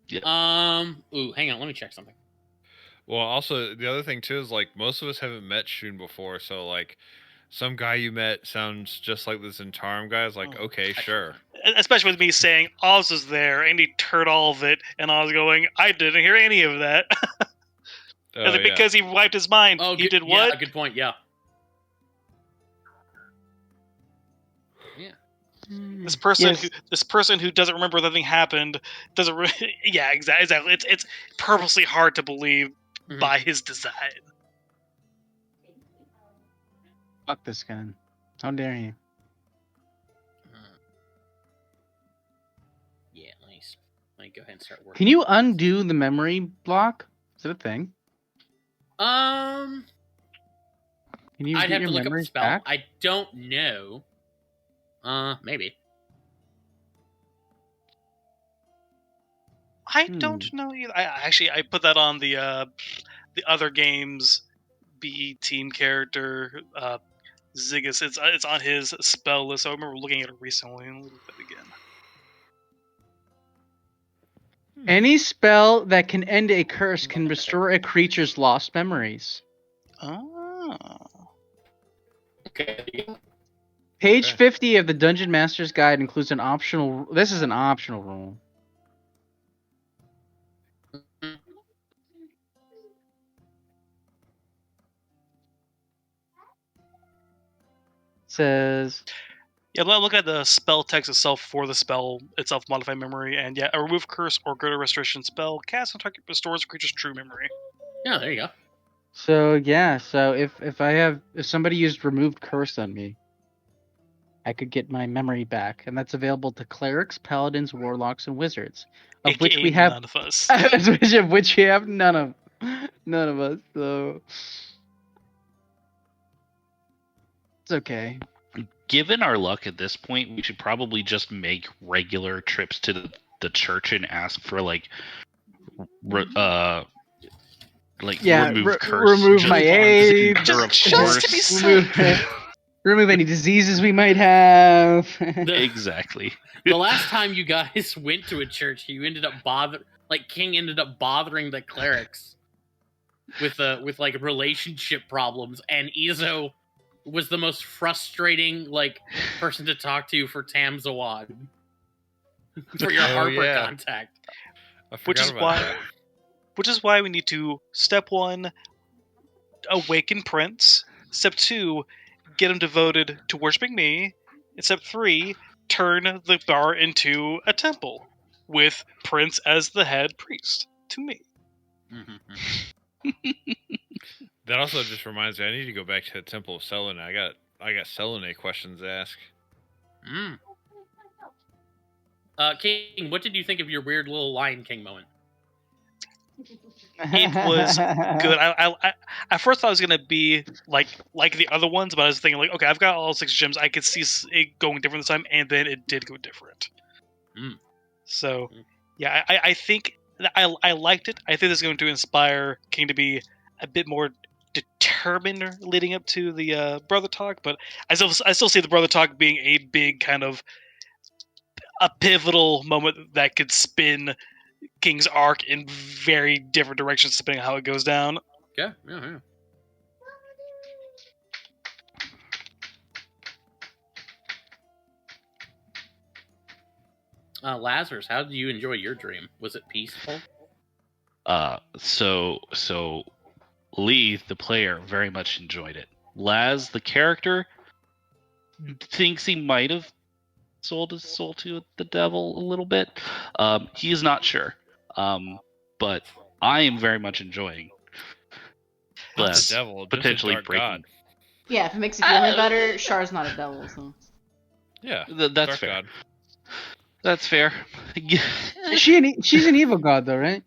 Yeah. Ooh, hang on. Let me check something. Well, also the other thing too is like most of us haven't met Shun before, so like some guy you met sounds just like the Zentarum guy. Is like, okay, sure. Especially with me saying Oz was there and he heard all of it, and I was going, I didn't hear any of that. Because he wiped his mind. Oh, he did what? Yeah, good point. Yeah. This person who doesn't remember that thing happened doesn't. Yeah, exactly. It's purposely hard to believe by his design. Fuck this gun. How dare you? Yeah, nice. Let me go ahead and start working. Can you undo the memory block? Is it a thing? Can you I'd get have your to look up the memories spell. back? I don't know. Maybe. I don't know either. I put that on the other game's BE team character, Ziggus. It's on his spell list. I remember looking at it recently and look at it again. Any spell that can end a curse can restore a creature's lost memories. Oh. Okay. Page 50 of the Dungeon Master's Guide includes an optional. This is an optional rule. It says. Yeah, look at the spell text itself for the spell itself, modify memory, and yeah, a remove curse or greater restoration spell cast on target restores a creature's true memory. Yeah, there you go. So yeah, so if somebody used removed curse on me, I could get my memory back, and that's available to clerics, paladins, warlocks, and wizards, of which AKA we have none of us. of which we have none of us. So it's okay. Given our luck at this point, we should probably just make regular trips to the church and ask for Yeah, remove curse, remove just my as a age, matter of just to be course. remove any diseases we might have. Exactly. The last time you guys went to a church, you ended up King ended up bothering the clerics with like relationship problems, and Izo was the most frustrating person to talk to for Tamzawad for your Harper contact. I forgot about that. Which is why we need to step 1, awaken Prince. Step 2, get him devoted to worshiping me. And step 3, turn the bar into a temple with Prince as the head priest to me. That also just reminds me, I need to go back to the Temple of Selene. I got Selene questions to ask. King, what did you think of your weird little Lion King moment? It was good. I at first thought it was gonna be like the other ones, but I was thinking okay, I've got all 6 gems. I could see it going different this time, and then it did go different. So, yeah, I think I liked it. I think this is going to inspire King to be a bit more determined leading up to the brother talk. But I still see the brother talk being a big kind of a pivotal moment that could spin King's arc in very different directions depending on how it goes down. Yeah. Lazarus, how did you enjoy your dream? Was it peaceful? So Lee, the player, very much enjoyed it. Laz, the character, thinks he might have sold his soul to the devil a little bit. He is not sure. But I am very much enjoying Not the devil, just potentially a dark breaking. god. Yeah, if it makes you feel any better, Char's not a devil, so. Yeah, That's dark fair. god. That's fair. She's an evil god, though, right?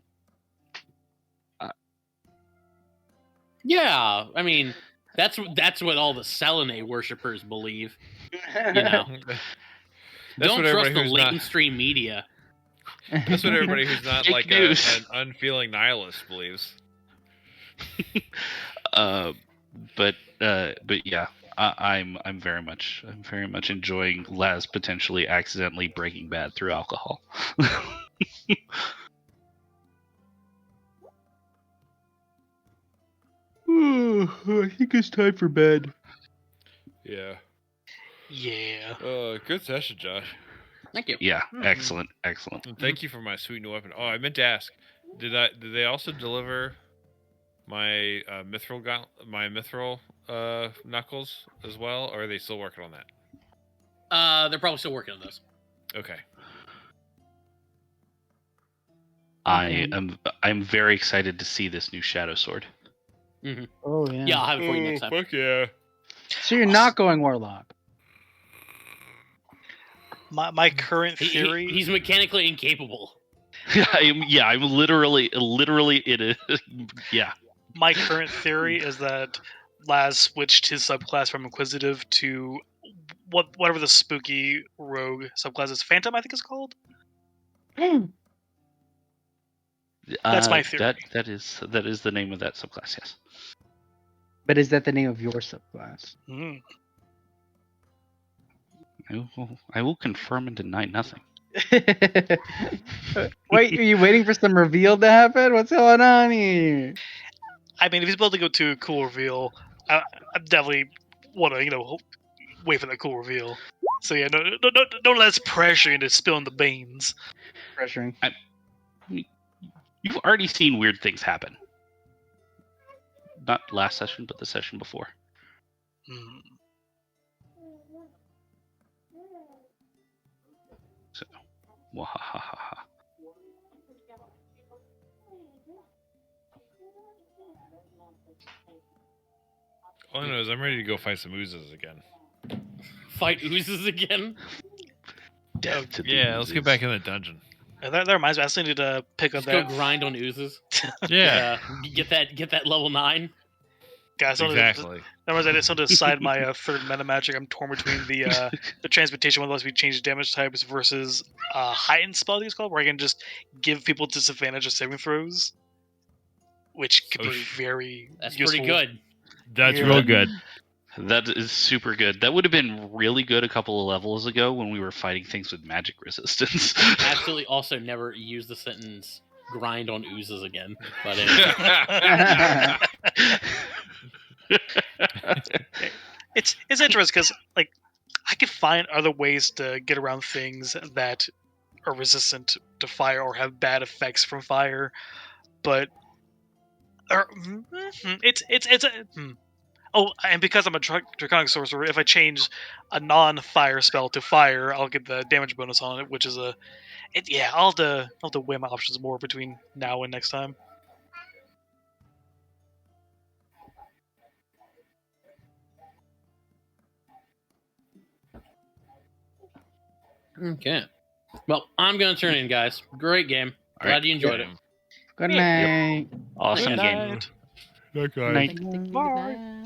Yeah, I mean, that's what all the Selene worshippers believe. You know, don't trust the mainstream media. That's what everybody who's not Fake news. an unfeeling nihilist believes. But yeah, I'm very much enjoying Laz potentially accidentally breaking bad through alcohol. I think it's time for bed. Yeah. Good session, Josh. Thank you. Yeah, excellent. And thank you for my sweet new weapon. Oh, I meant to ask, did they also deliver my mithril knuckles as well, or are they still working on that? They're probably still working on those. Okay. I'm very excited to see this new shadow sword. Mm-hmm. Oh yeah. Yeah, I'll have it for you next time. Fuck yeah. So you're not going warlock. My current theory. He's mechanically incapable. I'm literally in it. Yeah. My current theory is that Laz switched his subclass from Inquisitive to whatever the spooky rogue subclass is. Phantom, I think it's called. That's my theory. That is the name of that subclass. Yes. But is that the name of your subclass? Mm. I will confirm and deny nothing. Wait, are you waiting for some reveal to happen? What's going on here? I mean, if he's about to go to a cool reveal, I definitely want to, wait for that cool reveal. So yeah, don't let us pressure you into spilling the beans. Pressuring. You've already seen weird things happen. Not last session, but the session before. So, wahahaha. All I know is I'm ready to go find some oozes again. fight oozes again. Death to the Yeah, let's get oozes. back in the dungeon. That reminds me, I still need to pick up Just go that. grind on oozes. Yeah, Get that level 9. Guys, exactly. That reminds me, I just want to decide my third meta magic. I'm torn between the transmutation one that lets me change damage types versus heightened spell, I think it's called, where I can just give people disadvantage of saving throws, which could be very That's useful. pretty good. That's Yeah. real good. That is super good. That would have been really good a couple of levels ago when we were fighting things with magic resistance. Absolutely. Also, never use the sentence "grind on oozes" again. But anyway. It's interesting because like I could find other ways to get around things that are resistant to fire or have bad effects from fire, but oh, and because I'm a draconic sorcerer, if I change a non-fire spell to fire, I'll get the damage bonus on it, which is I'll have to weigh my options more between now and next time. Okay. Well, I'm going to turn in, guys. Great game. Glad right. you enjoyed it. Good night. Awesome Good game. night. That guy. Night. Thank you, Bye. goodbye.